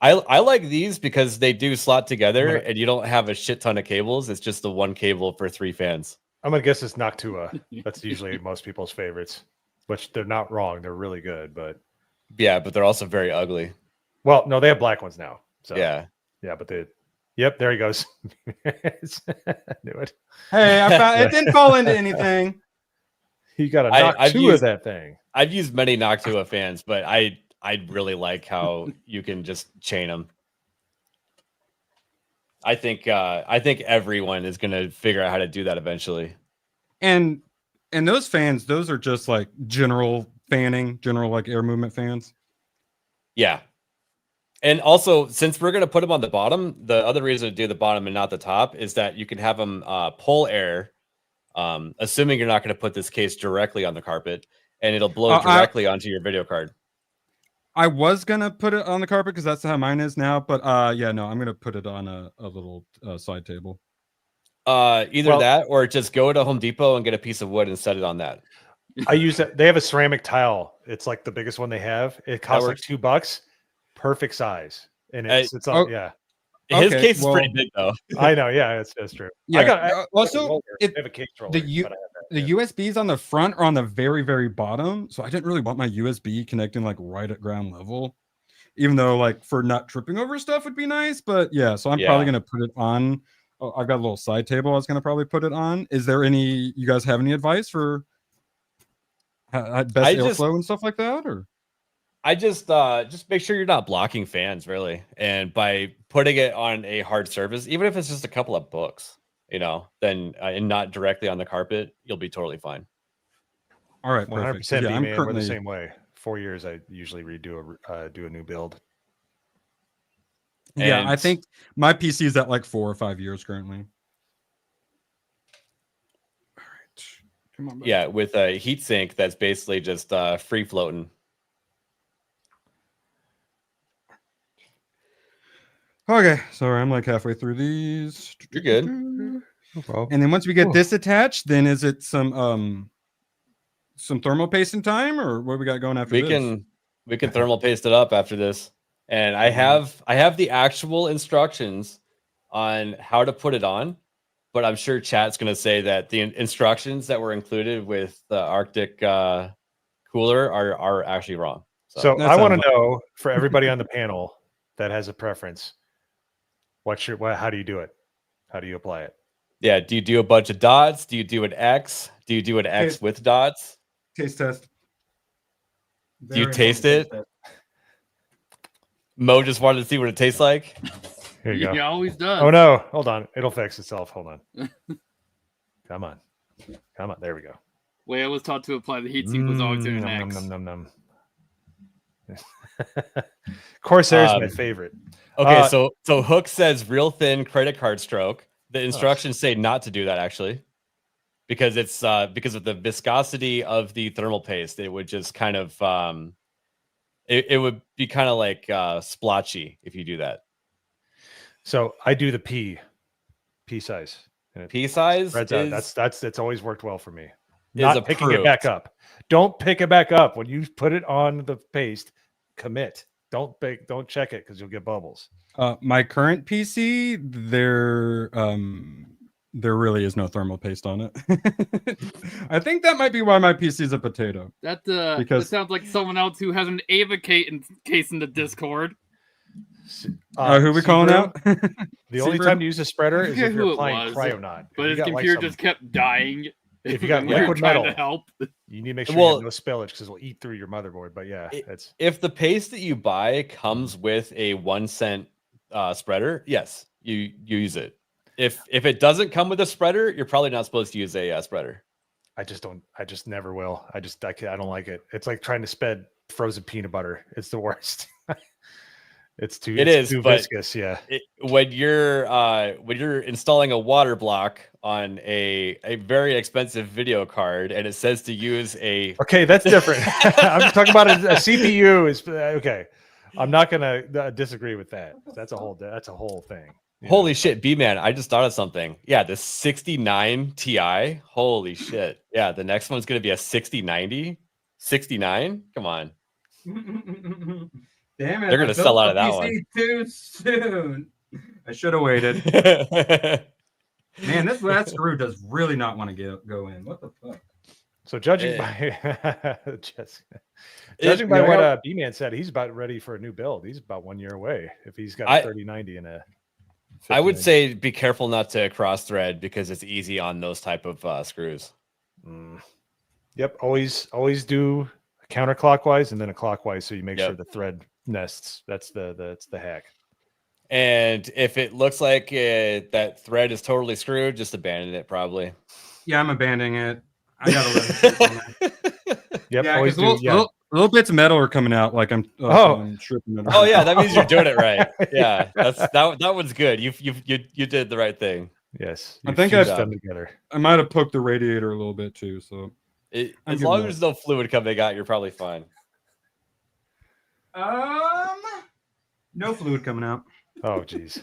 I like these because they do slot together and you don't have a shit ton of cables. It's just the one cable for 3 fans. I'm going to guess it's Noctua. That's usually most people's favorites, which they're not wrong. They're really good, but Yeah, but they're also very ugly. well, no, they have black ones now. So Yeah. yeah, but yep, there he goes. I knew it. Hey, I found it didn't fall into anything. You got to knock I've two used- of that thing. I've used many Noctua fans, but I really like how you can just chain them. I think everyone is gonna figure out how to do that eventually. And those fans, those are just like general fanning, general like air movement fans. Yeah. And also, since we're going to put them on the bottom, the other reason to do the bottom and not the top is that you can have them pull air, assuming you're not going to put this case directly on the carpet, and it'll blow directly onto your video card. I was going to put it on the carpet because that's how mine is now. But yeah, no, I'm going to put it on a little side table. Either that or just go to Home Depot and get a piece of wood and set it on that. I use it. They have a ceramic tile. It's like the biggest one they have. It costs like $2. Perfect size. And it's on, yeah. His case is pretty big though. I know. Yeah, that's true. Yeah. Also, I have a case roller, the USBs on the front are on the very, very bottom. So I didn't really want my USB connecting like right at ground level, even though like for not tripping over stuff would be nice. But yeah, so I'm probably going to put it on. Oh, I've got a little side table I was going to probably put it on. Is there any, you guys have any advice for best airflow and stuff like that? Or I just make sure you're not blocking fans really. And by putting it on a hard surface, even if it's just a couple of books, then and not directly on the carpet, you'll be totally fine. All right. 100% B-Man. We're the same way. 4 years, I usually redo do a new build. Yeah, I think my PC is at like 4 or 5 years currently. All right. Come on. Yeah, with a heat sink that's basically just free floating. Okay, sorry, I'm like halfway through these. You're good. No problem. And then once we get this attached, then is it some thermal pasting time, or what we got going after this? We can thermal paste it up after this. And I have the actual instructions on how to put it on, but I'm sure chat's going to say that the instructions that were included with the Arctic cooler are actually wrong. So I want to know for everybody on the panel that has a preference, how do you do it? How do you apply it? Yeah. Do you do a bunch of dots? Do you do an X? Do you do an X with dots? Taste test. Do you taste it? Mo just wanted to see what it tastes like. Here you go. He always does. Oh no, hold on. It'll fix itself. Hold on. Come on. There we go. Way I was taught to apply the heatsink was always in an X. Num. Corsair's my favorite. Okay, so Hook says real thin credit card stroke. The instructions say not to do that actually, because it's because of the viscosity of the thermal paste. It would just kind of it would be kind of like splotchy if you do that. So I do the P size. P size. That's always worked well for me. Is Not picking it back up. Don't pick it back up when you put it on the paste. Commit. Don't check it because you'll get bubbles. My current PC, there really is no thermal paste on it. I think that might be why my PC is a potato. That sounds like someone else who has an Ava case in the Discord. Who we calling out? The only time to use a spreader is if you're applying Cryonaut. But his computer just kept dying. If you got we were liquid trying metal, to help. You need to make sure you have no spillage because it'll eat through your motherboard. But yeah, if the paste that you buy comes with a 1 cent spreader, yes, you use it. If it doesn't come with a spreader, you're probably not supposed to use a spreader. I just never will. I don't like it. It's like trying to spread frozen peanut butter. It's the worst. It's too viscous. Yeah. When you're installing a water block on a very expensive video card and it says to use a okay, that's different. I'm talking about a CPU is okay. I'm not gonna disagree with that. That's a whole thing. Holy shit, B-Man, I just thought of something. Yeah, the 6090 Ti. Holy shit. Yeah, the next one's gonna be a 6090. 69? Come on. Damn it. They're gonna sell out of that one. Too soon. I should have waited. Man, that screw does really not want to go in. What the fuck? So judging by what B-Man said, he's about ready for a new build. He's about 1 year away if he's got a 3090 and a. I would say be careful not to cross thread because it's easy on those type of screws. Yep. Always do counterclockwise and then a clockwise, so you make sure the thread nests. That's the hack. And if it looks like that thread is totally screwed, just abandon it. Probably. Yeah, I'm abandoning it. I gotta let it. Yep. Yeah, Always because do. little bits of metal are coming out. Like I'm. I'm tripping it. Oh yeah, that means you're doing it right. Yeah, that one's good. You did the right thing. Yes. I think fused them together. I might have poked the radiator a little bit too. So as long as there's no fluid coming out, you're probably fine. No fluid coming out. Oh geez.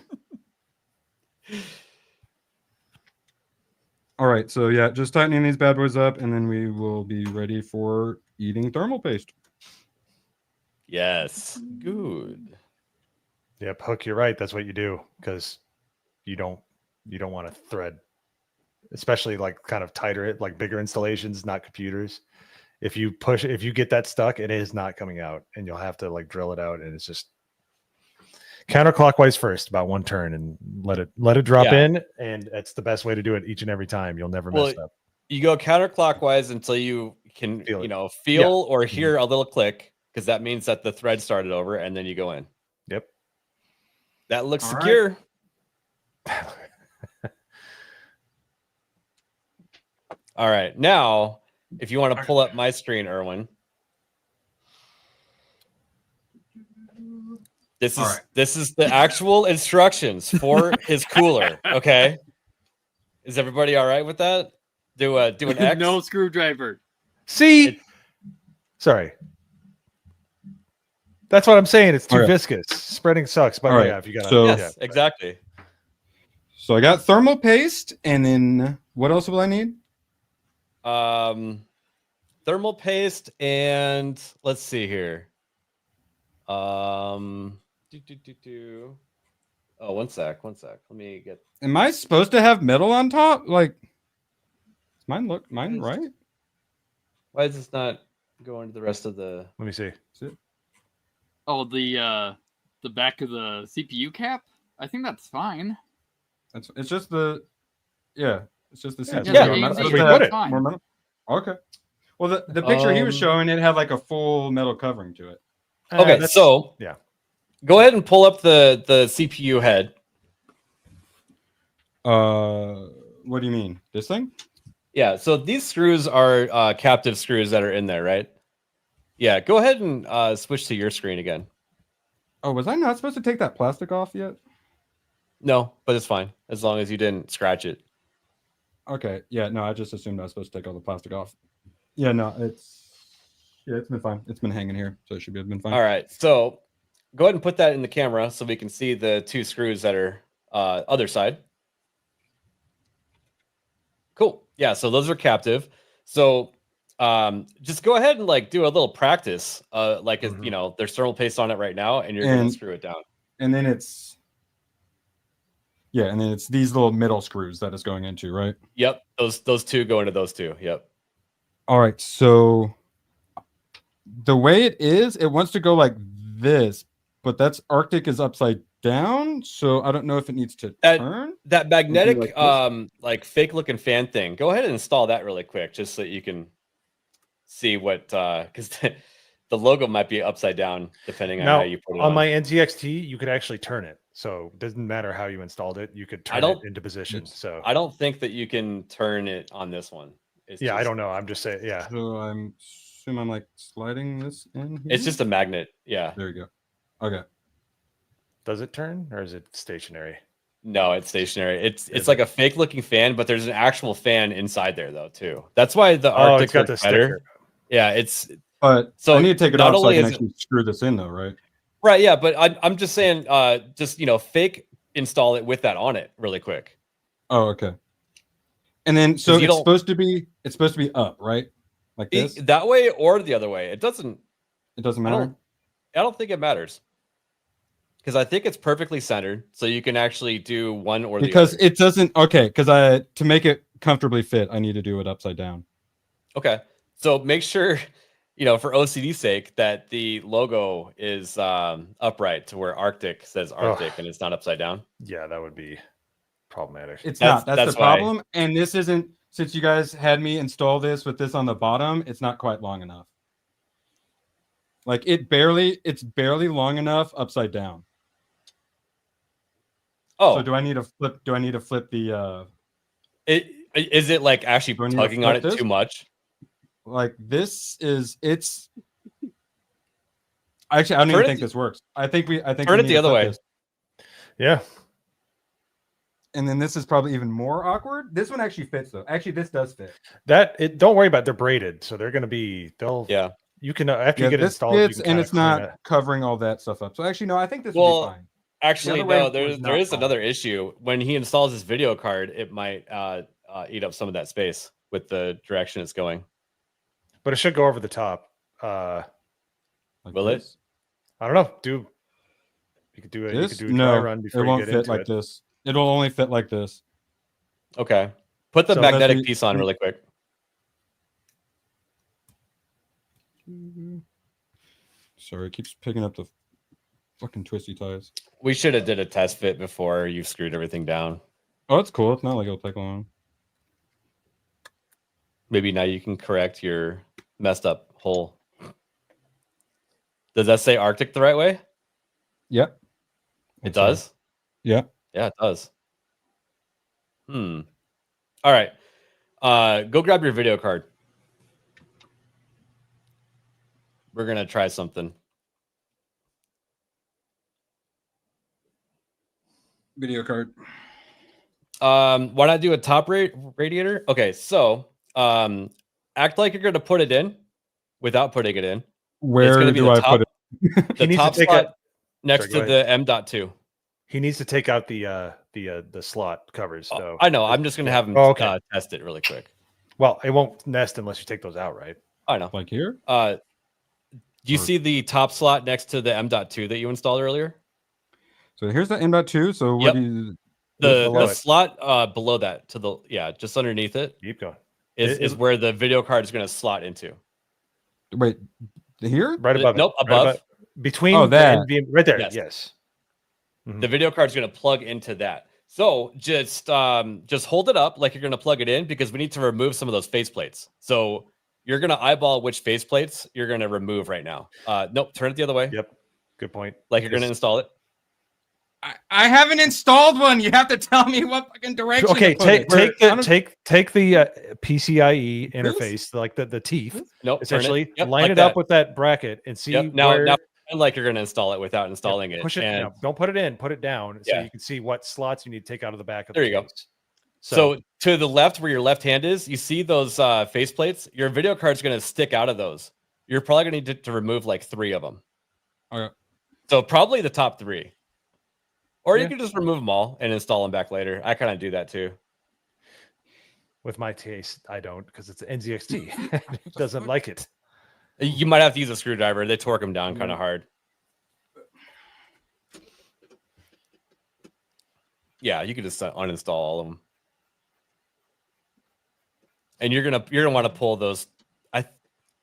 All right, so yeah, just tightening these bad boys up, and then we will be ready for eating thermal paste. Yes, good. Yep, Hook, you're right. That's what you do, because you don't want to thread, especially like kind of tighter, like bigger installations, not computers. If you get that stuck, it is not coming out, and you'll have to like drill it out, and it's just counterclockwise first, about one turn, and let it drop in, and it's the best way to do it each and every time. You'll never mess up. You go counterclockwise until you can feel or hear a little click, because that means that the thread started over, and then you go in. Yep. That looks secure. All right. Now, if you want to pull up my screen, Erwin. This is the actual instructions for his cooler. Okay. Is everybody all right with that? Do an X. No screwdriver. See, sorry. That's what I'm saying. It's too viscous. Spreading sucks. But yeah, if you got yes, exactly. So I got thermal paste, and then what else will I need? Thermal paste, and let's see here. Oh, one sec. Let me get. Am I supposed to have metal on top? Like, mine right? Why is this not going to the rest of the? Let me see. Oh, the back of the CPU cap. I think that's fine. It's just the CPU. That's fine. More metal? Okay. Well, the picture he was showing, it had like a full metal covering to it. Okay, so yeah, go ahead and pull up the CPU head. What do you mean? This thing? Yeah. So these screws are captive screws that are in there, right? Yeah. Go ahead and switch to your screen again. Oh, was I not supposed to take that plastic off yet? No, but it's fine as long as you didn't scratch it. Okay. Yeah. No, I just assumed I was supposed to take all the plastic off. Yeah. No, it's been fine. It's been hanging here, so it should have been fine. All right. So go ahead and put that in the camera so we can see the two screws that are other side. Cool. Yeah. So those are captive. So just go ahead and like do a little practice. There's thermal paste on it right now, and you're going to screw it down. And then it's these little middle screws that it's going into, right? Yep. Those two go into those two. Yep. All right. So the way it wants to go like this, but that's Arctic is upside down. So I don't know if it needs to turn. That magnetic, like fake looking fan thing. Go ahead and install that really quick, just so you can see what, because the logo might be upside down depending on how you put it on. My NZXT, you could actually turn it. So it doesn't matter how you installed it. You could turn it into position. So I don't think that you can turn it on this one. I don't know. I'm just saying, yeah. So I'm like sliding this in here? It's just a magnet. Yeah. There you go. Okay. Does it turn or is it stationary? No, it's stationary. It's like a fake looking fan, but there's an actual fan inside there though too. That's why the Arctic got the better. sticker. Yeah, it's. But so I need to take it off so I can is actually screw this in though, right? Right. Yeah, but I'm just saying, just fake install it with that on it really quick. Oh, okay. And then so it's supposed to be up, right? Like this? That way or the other way. It doesn't matter. I don't think it matters. Because I think it's perfectly centered, so you can actually do one or the other. Because it doesn't. Okay, because to make it comfortably fit, I need to do it upside down. Okay, so make sure, for OCD's sake, that the logo is upright to where Arctic says Arctic and it's not upside down. Yeah, that would be problematic. It's not. That's the problem. And this isn't. since you guys had me install this with this on the bottom, it's not quite long enough. Like it's barely long enough upside down. Oh, So do I need to flip the is it like actually Do I need to tugging on flip it this? too much? like this is it's actually I don't Turn even it think the- this works. I think we Turn need it the to other flip way. this. Yeah. And then this is probably even more awkward. This one actually fits though. Actually, this does fit. Don't worry about it. They're braided, so they're gonna be Yeah. you can after you Yeah, get it this installed, you fits can and kinda it's not clean it. covering all that stuff up. So actually, no, I think this will Well, be fine. Actually, other way no. was There not is fine. another issue. When he installs his video card, it might eat up some of that space with the direction it's going. But it should go over the top. Like Will it? this. I don't know. You could do it. You This? could do a dry No, run it before you won't get fit into like it. this. It'll only fit like this. Okay. Put the So magnetic unless we- piece on really quick. Sorry, it keeps picking up the fucking twisty ties. We should have did a test fit before you screwed everything down. Oh, it's cool. It's not like it'll take long. Maybe now you can correct your messed up hole. Does that say Arctic the right way? Yep. It does? Yeah. Yeah, it does. All right. Go grab your video card. We're gonna try something. Video card. Why not do a top radiator? Okay, so act like you're gonna put it in without putting it in. Where gonna be do the I top- put it? The needs to top take slot a- next Sorry, to go the M.2. He needs to take out the slot covers. So I know. I'm just gonna have him Oh, okay. test it really quick. well, it won't nest unless you take those out, right? I know. Like here? Do you Or- see the top slot next to the M.2 that you installed earlier? So here's the M.2. So what Yep. do you The below it. slot below that to the just underneath it Keep going. is where the video card is going to slot into. wait here? Right above it. Nope, Right above. between Oh, the that. NVMe right there. Yes. Yes. The video card is going to plug into that. So just hold it up like you're going to plug it in because we need to remove some of those faceplates. So you're going to eyeball which faceplates you're going to remove right now. Nope, turn it the other way. Yep. Good point. Like you're going to install it. I haven't installed one. You have to tell me what fucking direction. Okay, to put it. take the PCIe interface, like the teeth, Nope, turn essentially it. Yep, line like it up that. with that bracket and see Yep. Now, where. now pretend like you're going to install it without installing it. Push it. And No, don't put it in. Put it down so Yeah. you can see what slots you need to take out of the back of There the you go. case. So to the left where your left hand is, you see those faceplates? Your video card's going to stick out of those. You're probably going to need to remove like 3 of them. Okay. So probably the top 3. Or you Yeah. can just remove them all and install them back later. I kind of do that too. with my taste, I don't because it's NZXT. It doesn't like it. You might have to use a screwdriver. They torque them down kind of hard. Yeah, you could just uninstall all of them. And you're gonna want to pull those.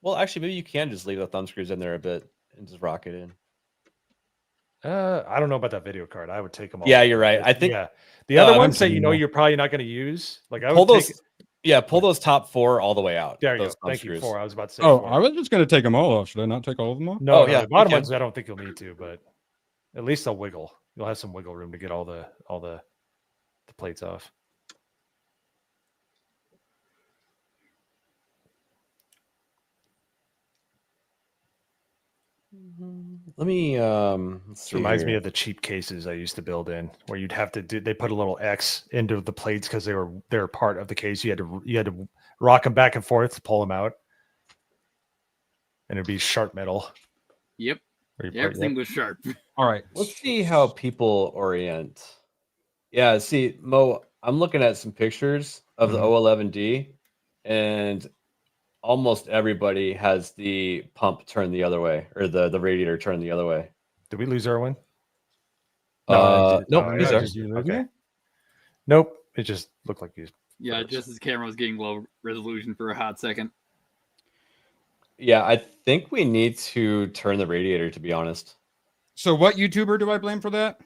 Well, actually, maybe you can just leave the thumb screws in there a bit and just rock it in. I don't know about that video card. I would take them all. Yeah, you're right. I think yeah. The other I'm ones that you taking know them all. you're probably not going to use, like I pull would those. take. Yeah, pull those top 4 all the way out. There you go. those thumb Thank you. screws. 4. I was about to say. Oh, 4. I was just gonna take them all off. Should I not take all of them off? No, Oh, no, yeah, the bottom you can. ones I don't think you'll need to, but at least they'll wiggle. You'll have some wiggle room to get all the plates off. Let me. This reminds me of the cheap cases I used to build in, where you'd have to do. They put a little X into the plates because they're part of the case. You had to rock them back and forth to pull them out, and it'd be sharp metal. Yep. Where you Yeah, put- everything yep. was sharp. All right. Let's see how people orient. Yeah, see, Mo, I'm looking at some pictures of the O11D, and almost everybody has the pump turned the other way, or the radiator turned the other way. Did we lose Erwin? Nope, no, he's I there. just- okay. Nope. It just looked like he's. Yeah, just his camera was getting low resolution for a hot second. Yeah, I think we need to turn the radiator, to be honest. So what YouTuber do I blame for that?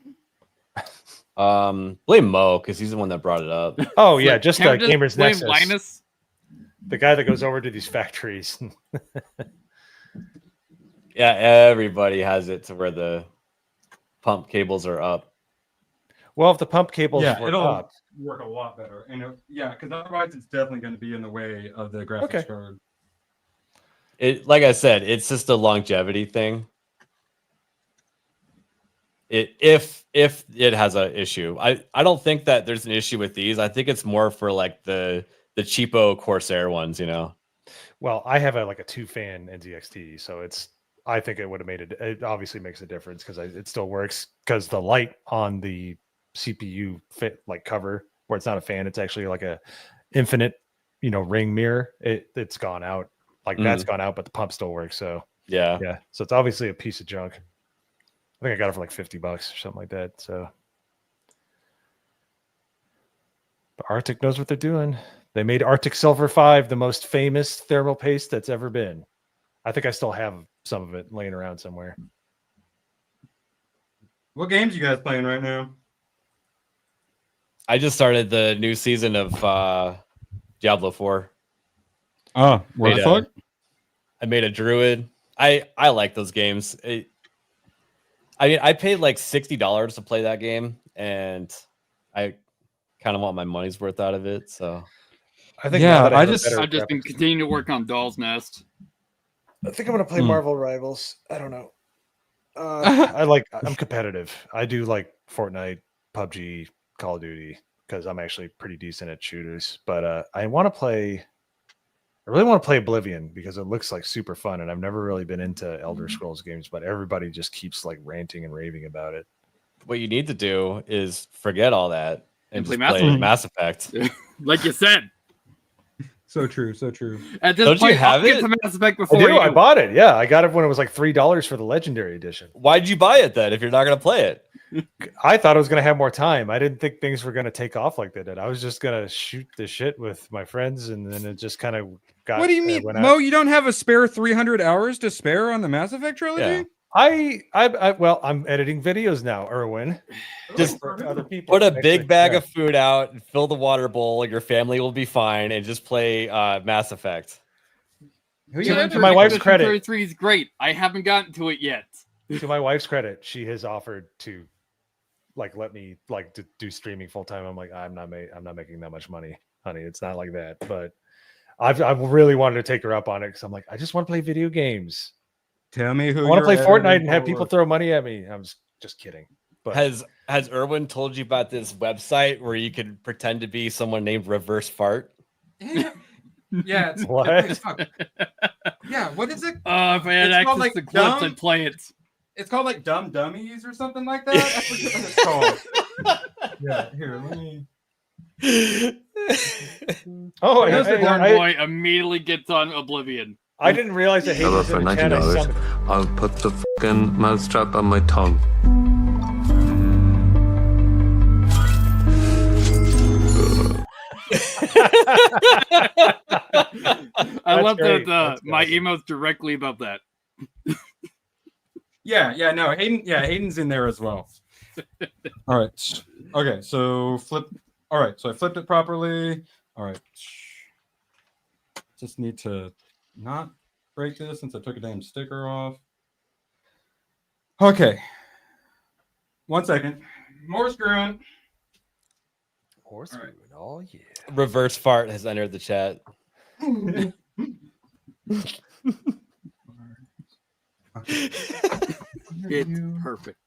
Blame Mo because he's the one that brought it up. Oh yeah, Like, just can't we Gamers blame Nexus, Linus? the guy that goes over to these factories. Yeah, everybody has it to where the pump cables are up. Well, if the pump cables Yeah, were it'll up, work a lot better. And yeah, because otherwise it's definitely going to be in the way of the graphics Okay. card. It, like I said, it's just a longevity thing. If it has an issue, I don't think that there's an issue with these. I think it's more for like the cheapo Corsair ones, you know. well, I have a 2-fan NZXT, so I think it would have made it. It obviously makes a difference because it still works because the light on the CPU fit like cover where it's not a fan, it's actually like a infinite, ring mirror. It's gone out. Like that's gone out, but the pump still works. So Yeah. So it's obviously a piece of junk. I think I got it for like $50 or something like that. So, but Arctic knows what they're doing. They made Arctic Silver 5 the most famous thermal paste that's ever been. I think I still have some of it laying around somewhere. What games you guys playing right now? I just started the new season of Diablo 4. Oh, what the fuck? I made a druid. I like those games. I paid like $60 to play that game, and I kind of want my money's worth out of it. So I think I've just been continuing to work on Doll's Nest. I think I'm gonna play Marvel Rivals. I don't know. I'm competitive. I do like Fortnite, PUBG, Call of Duty because I'm actually pretty decent at shooters. But I really want to play Oblivion because it looks like super fun, and I've never really been into Elder Scrolls games, but everybody just keeps like ranting and raving about it. what you need to do is forget all that and play just play Mass Effect. Like you said. So true, so true. At this Don't point, you have I'll get it? to Mass Effect I before do. you. I bought it. Yeah, I got it when it was like $3 for the Legendary Edition. Why'd you buy it then if you're not going to play it? I thought I was going to have more time. I didn't think things were going to take off like they did. I was just going to shoot the shit with my friends, and then it just kind of got. What do you mean, went Mo? out. You don't have a spare 300 hours to spare on the Mass Effect trilogy? Yeah. Well, I'm editing videos now, Erwin. Just for other people. Put a Actually, big bag yeah. of food out and fill the water bowl. Your family will be fine, and just play Mass Effect. To my wife's credit, 33 is great. I haven't gotten to it yet. to my wife's credit, she has offered to like let me like to do streaming full time. I'm like, I'm not making that much money, honey. It's not like that. But I've really wanted to take her up on it because I'm like, I just want to play video games. Tell me who I want to you're play Fortnite editing and have for. people throw money at me. I'm just kidding. But Has Erwin told you about this website where you can pretend to be someone named Reverse Fart? Yeah, it's What? it's fuck. Yeah, what is it? If I had It's called, access like, to clips, dumb- I'd play it. It's called like Dumb Dummies or something like that. I forget what it's called. Yeah, here, let me. oh, How's the Born I boy immediately gets on Oblivion. I didn't realize that However, Hades for in the chat. I $90, summoned- I'll put the fucking mousetrap on my tongue. I love great. that That's my awesome. email's directly about that. Yeah, no, Hayden's in there as well. All right. Okay, so flip. All right, so I flipped it properly. All right. Just need to not break this since I took a damn sticker off. Okay. 1 second. More screwing. Horse All right. food. Oh yeah. Reverse Fart has entered the chat. It's perfect.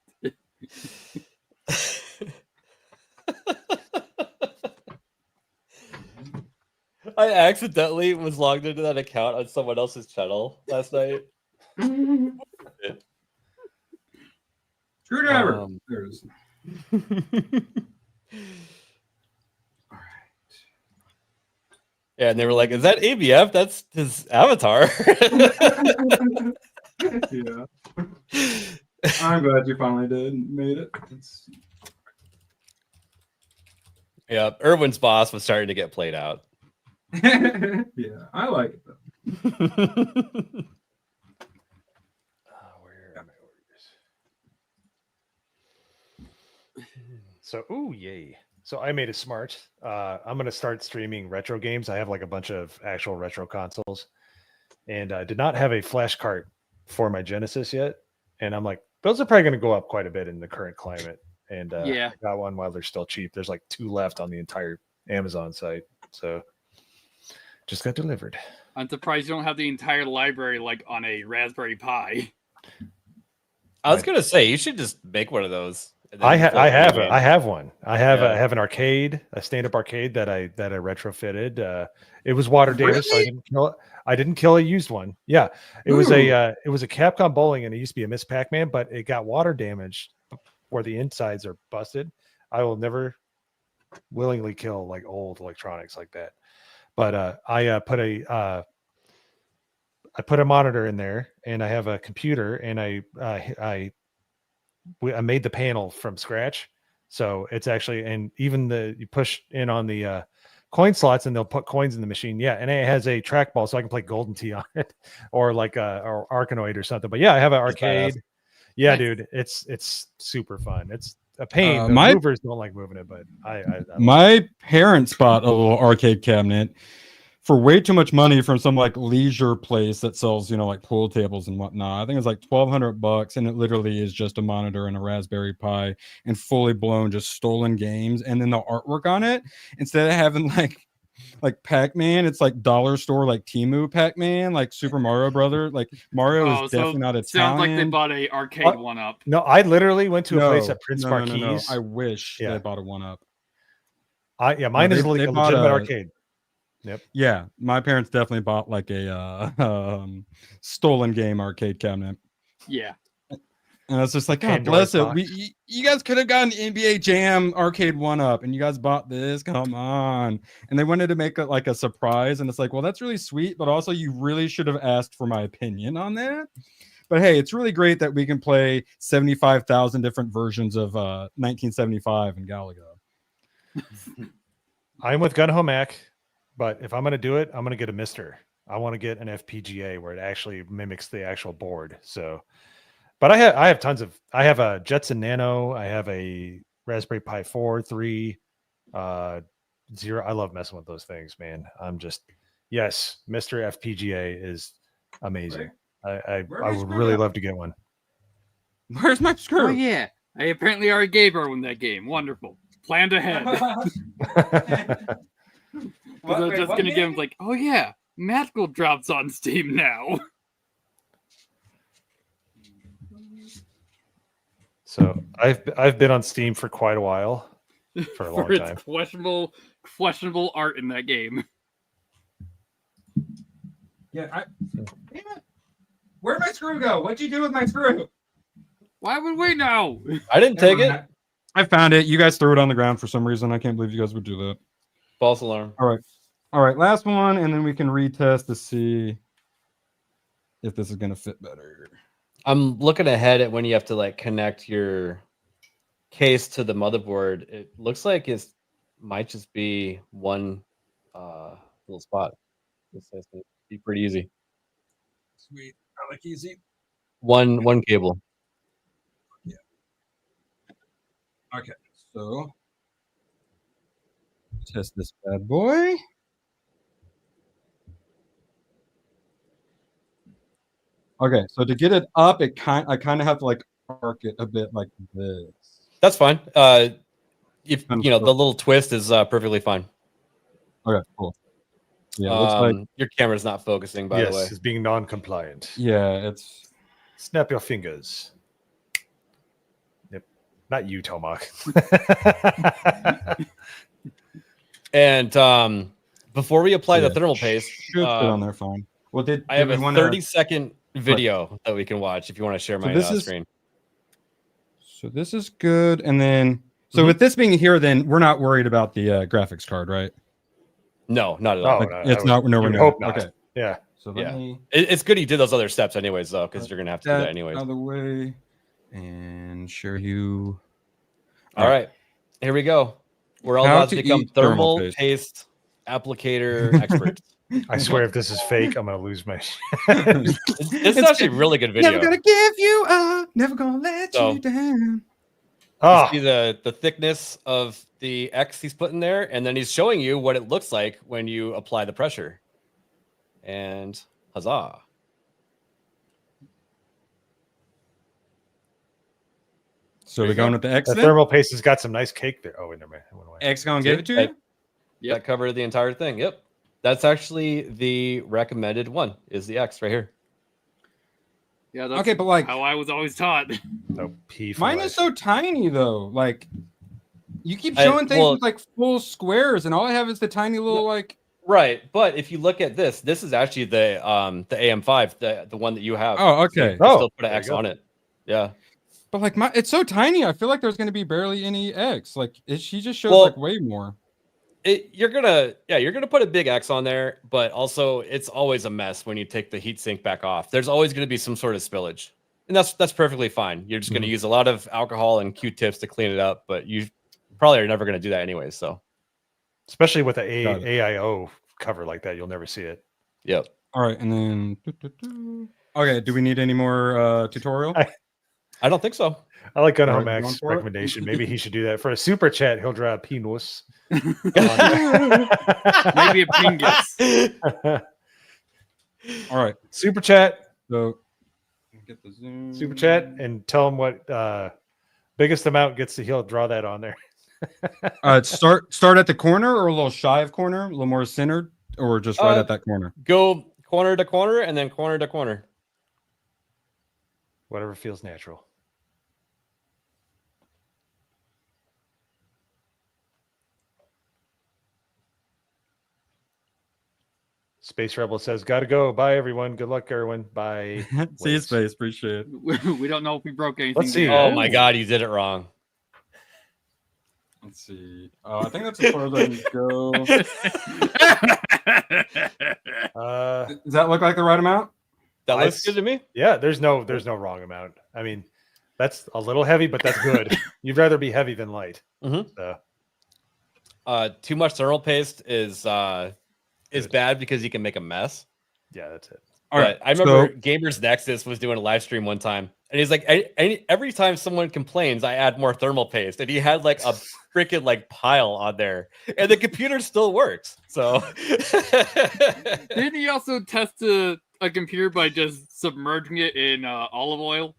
I accidentally was logged into that account on someone else's channel last night. Screwdriver. There it is. Yeah, and they were like, "Is that ABF? That's his avatar." Yeah. I'm glad you finally made it. Yeah, Erwin's boss was starting to get played out. Yeah, I like it though. Where are my orders? So, ooh, yay. So I made it smart. I'm going to start streaming retro games. I have like a bunch of actual retro consoles, and I did not have a flash cart for my Genesis yet. And I'm like, those are probably going to go up quite a bit in the current climate. And Yeah. I got one while they're still cheap. There's like 2 left on the entire Amazon site. So just got delivered. I'm surprised you don't have the entire library like on a Raspberry Pi. I was gonna say you should just make one of those. I have one. I have an arcade, a stand-up arcade that I retrofitted. It was water damaged, so I didn't kill a used one. Yeah, it was a Capcom bowling, and it used to be a Miss Pac-Man, but it got water damaged where the insides are busted. I will never willingly kill like old electronics like that. But I put a monitor in there, and I have a computer, and I made the panel from scratch. So it's actually, and even you push in on the coin slots and they'll put coins in the machine. Yeah. And it has a trackball so I can play Golden Tee on it or like or Arkanoid or something. But yeah, I have an arcade. Yeah, dude, it's super fun. It's a pain. The movers don't like moving it, but my parents bought a little arcade cabinet for way too much money from some like leisure place that sells, like pool tables and whatnot. I think it's like $1,200, and it literally is just a monitor and a Raspberry Pi and fully blown just stolen games. And then the artwork on it, instead of having like Pac-Man, it's like dollar store like Temu Pac-Man, like Super Mario Brother. Like Mario is definitely not Italian. Sounds like they bought a arcade one up. No, I literally went to a place at Prince Marquis. No. I wish they bought a one up. Mine is a legitimate arcade. Yep. Yeah, my parents definitely bought like a stolen game arcade cabinet. Yeah. And I was just like, God bless it. You guys could have gotten NBA Jam arcade one up, and you guys bought this. Come on. And they wanted to make it like a surprise, and it's like, well, that's really sweet, but also you really should have asked for my opinion on that. But hey, it's really great that we can play 75,000 different versions of 1975 in Galaga. I'm with Gun Ho Mac. But if I'm going to do it, I'm going to get a Mister. I want to get an FPGA where it actually mimics the actual board. So, but I have tons of. I have a Jetson Nano. I have a Raspberry Pi 4, 3, 0. I love messing with those things, man. Yes, Mister FPGA is amazing. I would really love to get one. Where's my screw? Oh yeah, I apparently already gave her that game. Wonderful, planned ahead. I was just gonna give him like, oh yeah, Magical drops on Steam now. So I've been on Steam for quite a while, for a long time. Its questionable art in that game. Yeah, damn it. Where'd my screw go? What'd you do with my screw? Why would we know? I didn't take it. I found it. You guys threw it on the ground for some reason. I can't believe you guys would do that. False alarm. All right, last one, and then we can retest to see if this is gonna fit better. I'm looking ahead at when you have to like connect your case to the motherboard. It looks like it might just be one little spot. This is gonna be pretty easy. Sweet, I like easy. One cable. Yeah. Okay, so test this bad boy. Okay, so to get it up, I kind of have to like arc it a bit like this. That's fine. If the little twist is perfectly fine. Okay, cool. Yeah, it looks like your camera's not focusing. By the way, it's being non-compliant. Yeah, it's snap your fingers. Yep, not you, Tomac. And before we apply the thermal paste, should fit on there fine. Well, I have a 30-second video that we can watch if you want to share my screen. So this is good, and then with this being here, then we're not worried about the graphics card, right? No, not at all. It's not. No, we're hope not. Okay. Yeah. So it's good you did those other steps anyways, though, because you're gonna have to do that anyways. Out of the way, and share you. All right, here we go. We're all about to become thermal paste applicator experts. I swear, if this is fake, I'm gonna lose my. This is actually a really good video. Never gonna give you up. Never gonna let you down. Oh, see the thickness of the X he's putting there, and then he's showing you what it looks like when you apply the pressure. And huzzah! So we're going with the X the then? thermal paste has got some nice cake there. Oh, wait, never mind. It went away. X gonna give it to you? That covered the entire thing. Yep. That's actually the recommended one, is the X right here. Yeah, that's Okay, but like how I was always taught. Oh, P for mine life. is so tiny though. Like you keep showing things with like full squares, and all I have is the tiny little like. Right, but if you look at this is actually the AM5, the one that you have. Oh, So you okay. can Oh, still put an there you X go. on it. Yeah. But like it's so tiny. I feel like there's gonna be barely any X. Like she just shows Well, like way more. You're gonna put a big X on there, but also it's always a mess when you take the heat sink back off. There's always gonna be some sort of spillage, and that's perfectly fine. You're just gonna use a lot of alcohol and Q-tips to clean it up, but you probably are never gonna do that anyways. So, Especially with the Got it. AIO cover like that, you'll never see it. yep. All right, and then okay. Do we need any more tutorial? I don't think so. I like Gunna All Home right, Max going for it? recommendation. Maybe he should do that for a super chat. He'll draw a penis. Maybe a pingus. All right, Super chat, so get the zoom. super chat, and tell him what biggest amount gets to. He'll draw that on there. Start at the corner, or a little shy of corner, a little more centered, or just right at that corner. Go corner to corner and then corner to corner. Whatever feels natural. Space Rebel says, "Gotta go. Bye, everyone. Good luck, Erwin. Bye." See you, Wait. Space. Appreciate it. We don't know if we broke anything. Let's see. yet. Oh my god, you did it wrong. Let's see. I think that's as far as I can go. Does that look like the right amount? That looks good to me. Yeah, there's no wrong amount. I mean, that's a little heavy, but that's good. You'd rather be heavy than light. Mhm. So, Too much thermal paste is bad because you can make a mess. yeah, that's it. All right. I remember Gamers Nexus was doing a live stream one time, and he's like, every time someone complains, I add more thermal paste, and he had like a freaking like pile on there, and the computer still works. So, Didn't he also test a computer by just submerging it in olive oil?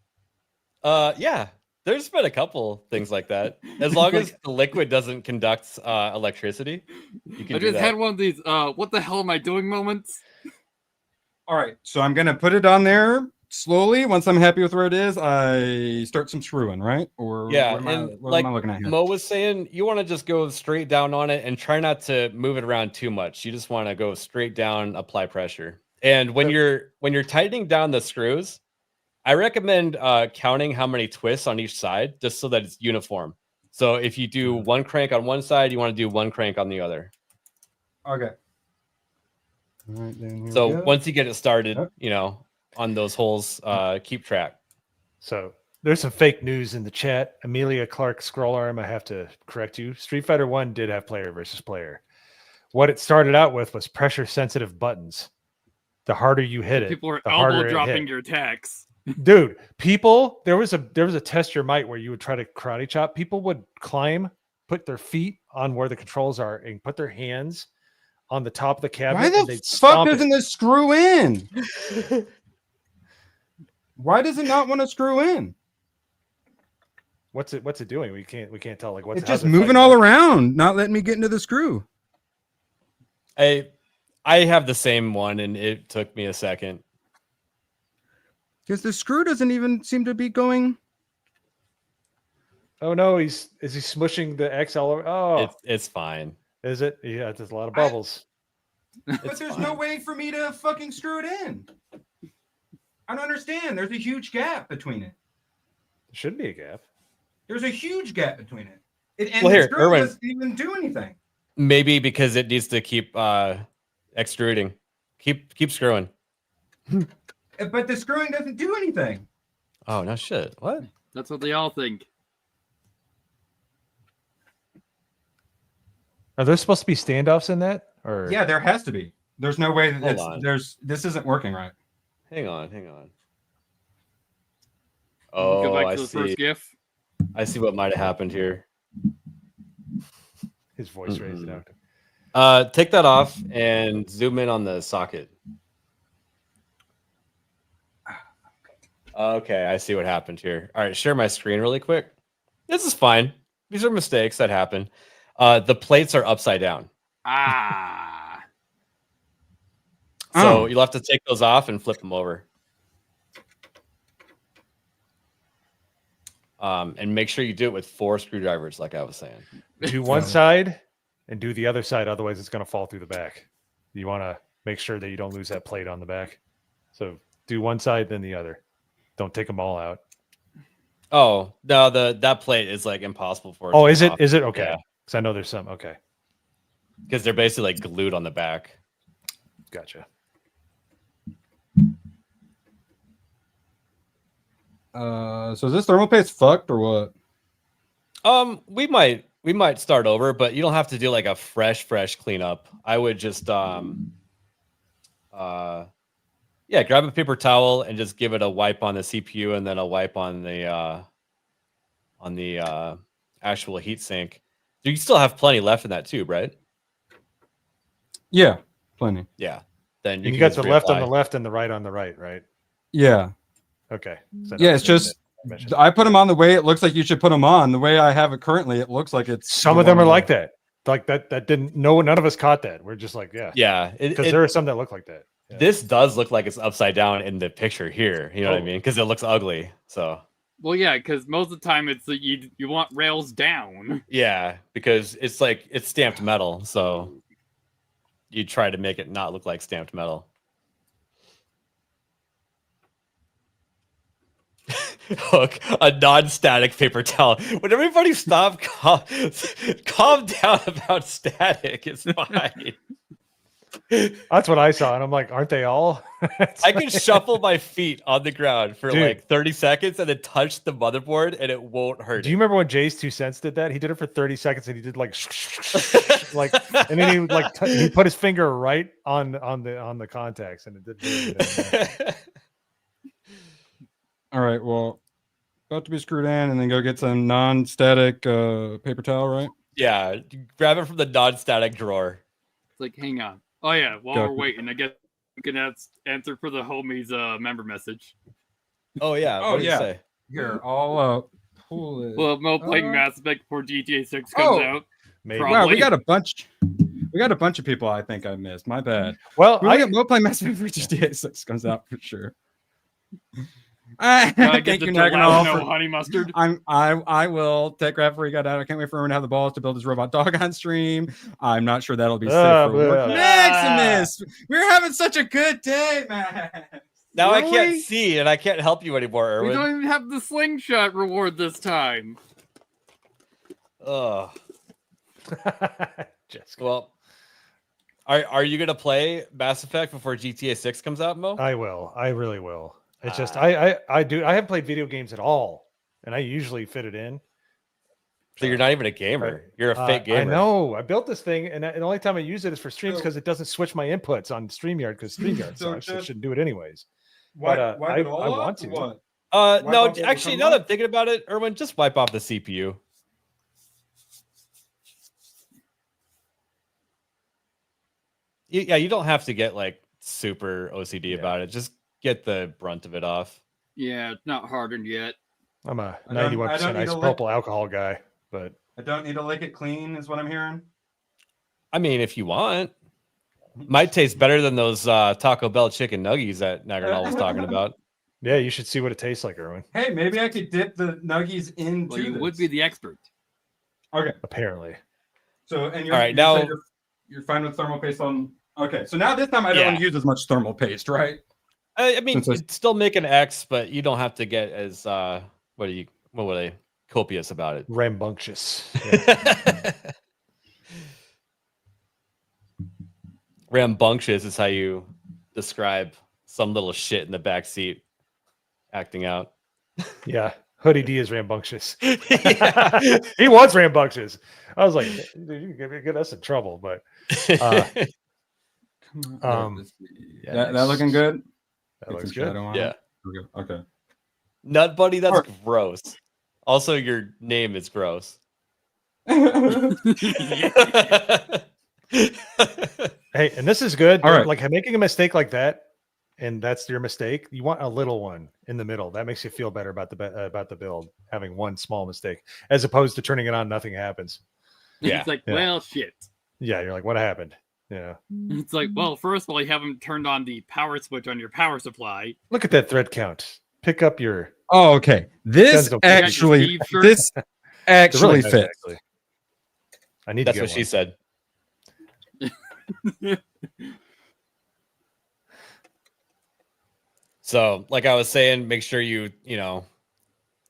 yeah, there's been a couple things like that. As long as the liquid doesn't conduct electricity, you can I do just that. had one of these what the hell am I doing moments. All right, so I'm gonna put it on there slowly. Once I'm happy with where it is, I start some screwing, right? Or Yeah, what am I, and what like am I looking at here? Mo was saying, you want to just go straight down on it and try not to move it around too much. You just want to go straight down, apply pressure. And when you're tightening down the screws, I recommend counting how many twists on each side, just so that it's uniform. So if you do one crank on one side, you want to do one crank on the other. Okay. All right, then here we So go. once you get it started, Yep. you know, on those holes, keep track. So there's some fake news in the chat. Amelia Clark Scroll Arm, I have to correct you. Street Fighter 1 did have player versus player. What it started out with was pressure sensitive buttons. The harder you hit it, People are the harder elbow it dropping hit. your attacks. Dude, people, there was a test your might where you would try to karate chop. People would climb, put their feet on where the controls are, and put their hands on the top of the cabinet. Why and the they'd fuck stomp doesn't it. this screw in? Why does it not want to screw in? What's it doing? We can't tell. Like what's It's how's just it moving fighting all back? around, not letting me get into the screw. I have the same one, and it took me a second. Because the screw doesn't even seem to be going. Oh no, is he smushing the X all over? Oh, It's fine. is it? Yeah, there's a lot of bubbles. But there's no way for me to fucking screw it in. I don't understand. There's a huge gap between it. There should be a gap. There's a huge gap between it. And Well, the here, screw Erwin. doesn't even do anything. Maybe because it needs to keep extruding. Keep screwing. But the screwing doesn't do anything. Oh no shit. What? That's what they all think. Are there supposed to be standoffs in that? Or Yeah, there has to be. There's no way that Hold on. this isn't working right. Hang on. Go Oh, back I to the see. first GIF. I see what might have happened here. His voice raised it out. Take that off and zoom in on the socket. Okay, I see what happened here. All right, share my screen really quick. This is fine. These are mistakes that happen. The plates are upside down. Ah. So you'll have to take those off and flip them over. And make sure you do it with 4 screwdrivers, like I was saying. Do one side and do the other side. Otherwise, it's going to fall through the back. You want to make sure that you don't lose that plate on the back. So do one side, then the other. Don't take them all out. Oh, no, that plate is like impossible for it. Oh, to is come it? off. Is it? Okay. Yeah. Because I know there's some. Okay. Because they're basically like glued on the back. Gotcha. So is this thermal paste fucked or what? We might start over, but you don't have to do like a fresh cleanup. I would just grab a paper towel and just give it a wipe on the CPU and then a wipe on the actual heat sink. You still have plenty left in that tube, right? Yeah, plenty. Yeah. Then You can got just the left on reapply. the left and the right on the right, right? Yeah. Okay. So Yeah, it's just I put them on the way it looks like you should put them on. The way I have it currently, it looks like it's some of them are like that. Like that didn't none of us caught that. We're just like, Yeah. Because there are some that look like that. Yeah. This does look like it's upside down in the picture here. You know what I mean? Because it looks ugly. So Well, yeah, because most of the time it's you want rails down. yeah, because it's like it's stamped metal, so you try to make it not look like stamped metal. Hook a non-static paper towel. Would everybody stop? Calm down about static. It's fine. That's what I saw, and I'm like, aren't they all? I can shuffle my feet on the ground for Dude. like 30 seconds and then touch the motherboard, and it won't hurt. Do you remember when Jay's 2 cents did that? He did it for 30 seconds, and he did like, like, and then he like he put his finger right on the contacts, and it did. Really All right, well, about to be screwed in, and then go get some non-static paper towel, right? Yeah, grab it from the non-static drawer. It's like, hang on. Oh yeah, while Go. we're waiting, I guess we can answer for the homies member message. Oh yeah. Oh, What did yeah. you say? Here, I'll pull it. Well, Mo playing Mass Effect before GTA 6 comes out. Maybe. Wow, we Probably. got a bunch. We got a bunch of people I think I missed. My bad. Well, We got Mo playing Mass Effect before GTA 6 comes out for sure. I Thank get you, the Naganol, no for- honey mustard. I will take credit for he got out. I can't wait for everyone to have the balls to build his robot dog on stream. I'm not sure that'll be safe for work. Maximus, we're having such a good day, man. Now I Really? can't see and I can't help you anymore, We Erwin. don't even have the slingshot reward this time. Ugh. Jessica. Well, are you gonna play Mass Effect before GTA 6 comes out, Mo? I will. I really will. It's just I haven't played video games at all, and I usually fit it in. So you're not even a gamer. You're a fake gamer. I know. I built this thing, and the only time I use it is for streams because it doesn't switch my inputs on StreamYard because StreamYard So sucks. So it just- shouldn't do it anyways. Wipe I it all want up, to. or what? No, off all the actually, time now that off? I'm thinking about it, Erwin, just wipe off the CPU. Yeah, you don't have to get like super OCD about it. Just get the brunt of it off. Yeah, it's not hardened yet. I'm a I don't 91% need to isopropyl alcohol guy, but I don't need to lick it clean, is what I'm hearing. I mean, if you want, might taste better than those Taco Bell chicken nuggies that Nagarnal was talking about. yeah, you should see what it tastes like, Erwin. Hey, maybe I could dip the nuggies into Well, you would this. be the expert. Okay. Apparently, So, and you're, All right, you now- said you're fine with thermal paste on. Okay, so now this time I don't Yeah. want to use as much thermal paste, right? I mean, Since I- it's still make an X, but you don't have to get as what were they copious about it. rambunctious. Yeah. Rambunctious is how you describe some little shit in the back seat acting out. Yeah. Hoodie D is rambunctious. Yeah. He was rambunctious. I was like, dude, you can get us in trouble, but That looking good? that Get looks some good. shadow on Yeah. it? Okay. Nut buddy, that's Or- gross. Also, your name is gross. Hey, and this is good. All right. Like making a mistake like that, and that's your mistake. You want a little one in the middle. That makes you feel better about the build. Having one small mistake, as opposed to turning it on, nothing happens. Yeah. It's like, Yeah. well, shit. Yeah, you're like, what happened? Yeah. It's like, well, first of all, you haven't turned on the power switch on your power supply. Look at that thread count. Pick up your. Oh, okay. This Denzel. actually, Steve shirt. this They're actually really nice, fits. actually. I need That's to what get she one. said. So, like I was saying, make sure you know,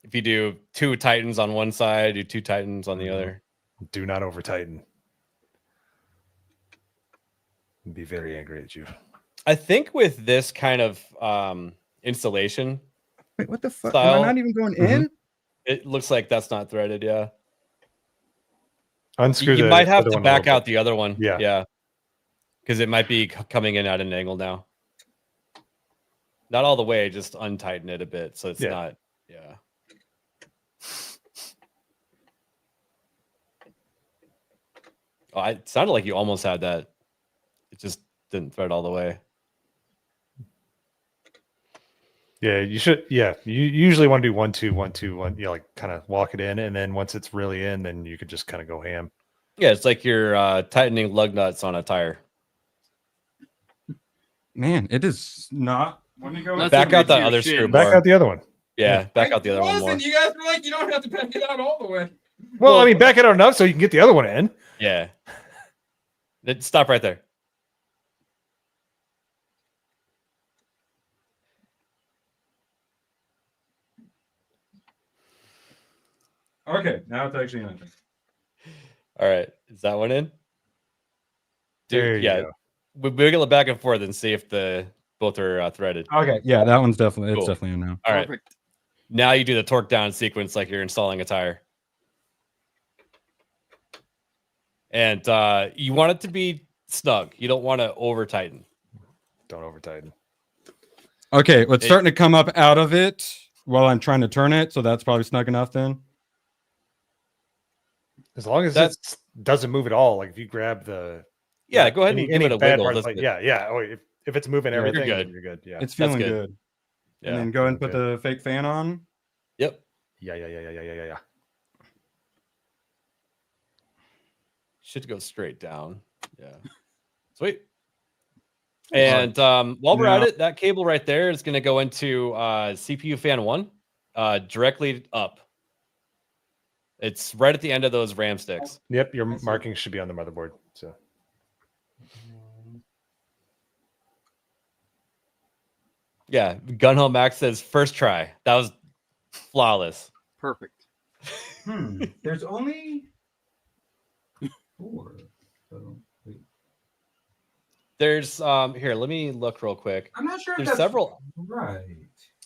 if you do 2 Titans on one side, do 2 Titans on the other. Do not over tighten. Be very angry at you. I think with this kind of installation, Wait, what the fuck? Style. Am I not even going in? it looks like that's not threaded. Yeah, Unscrew you the might have other to one a back little out the other one. Yeah. yeah, because it might be coming in at an angle now. Not all the way, just untighten it a bit so it's Yeah. not. Yeah. Oh, it sounded like you almost had that. It just didn't thread all the way. Yeah, you should. Yeah, you usually want to do 1 2 1 2 1. You know, like kind of walk it in, and then once it's really in, then you could just kind of go ham. Yeah, it's like you're tightening lug nuts on a tire. Man, it is not. When you go That's Back a out that mid-tier other shit. screw Back more. out the other one. Yeah, back out the other one more. You guys were like, you don't have to back it out all the way. Well, I mean, back it out enough so you can get the other one in. Yeah. Stop right there. Okay, now it's actually in. All right. Is that one in? There you yeah. go. We wiggle it back and forth and see if the both are threaded. Okay, yeah, that one's definitely Cool. it's definitely in now. All right. Perfect. Now you do the torque down sequence like you're installing a tire. And you want it to be snug. You don't want to over tighten. Don't over tighten. Okay, well, it's starting to come up out of it while I'm trying to turn it, so that's probably snug enough then. As long as That's- it doesn't move at all. Like if you grab the Yeah, go ahead and give it a bad wiggle. part, That's like, good. yeah. Oh, if it's moving Yeah, you're everything, good. then you're good. Yeah. It's feeling good. good. Yeah. And then go ahead and put Okay. the fake fan on. Yep. Yeah. Should go straight down. Yeah. Sweet. And while we're at Now- it, that cable right there is going to go into CPU fan 1 directly up. It's right at the end of those RAM sticks. Yep. Your marking should be on the motherboard. So Yeah. Gunho Max says first try. That was flawless. Perfect. There's only 4. So There's here, let me look real quick. I'm not sure. There's several Right.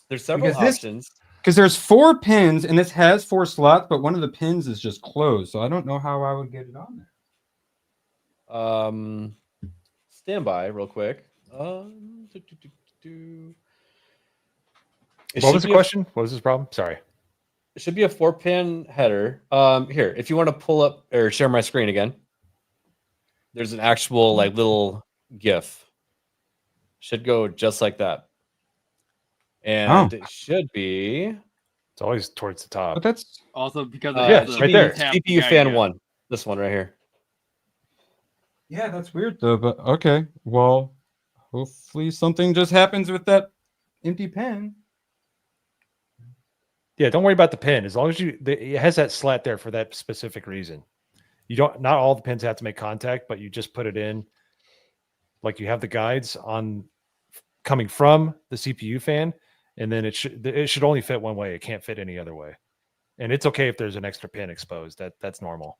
there's several Because this- options. Because there's 4 pins and this has 4 slots, but one of the pins is just closed, so I don't know how I would get it on there. Stand by real quick. what was the question? What was his problem? Sorry. It should be a 4-pin header. Here, if you want to pull up or share my screen again, there's an actual like little GIF. Should go just like that. And it should be. It's always towards the top. But that's Also because yeah, the right there. tap CPU guy, fan yeah. 1. This one right here. yeah, that's weird though. But okay, well, hopefully something just happens with that empty pin. Yeah, don't worry about the pin. As long as it has that slat there for that specific reason. You don't. Not all the pins have to make contact, but you just put it in. Like you have the guides on coming from the CPU fan, and then it should only fit one way. It can't fit any other way. And it's okay if there's an extra pin exposed. That's normal.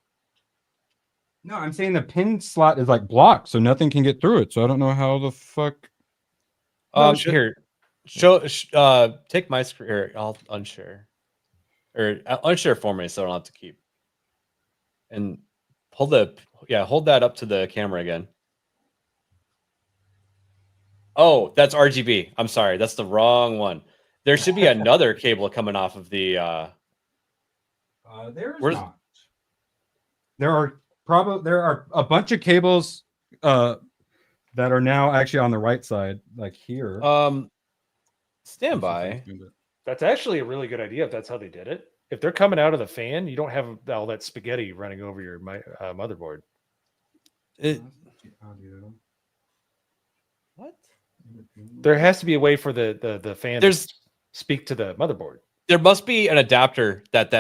No, I'm saying the pin slot is like blocked, so nothing can get through it. So I don't know how the fuck. Here, take my screen. Or I'll unshare, or unshare for me, so I don't have to keep. And hold that up to the camera again. Oh, that's RGB. I'm sorry, that's the wrong one. There should be another cable coming off of the There's Where's- not. There are a bunch of cables that are now actually on the right side, like here. Stand by. That's actually a really good idea if that's how they did it. If they're coming out of the fan, you don't have all that spaghetti running over your motherboard. What? There has to be a way for the fan There's- to speak to the motherboard. There must be an adapter that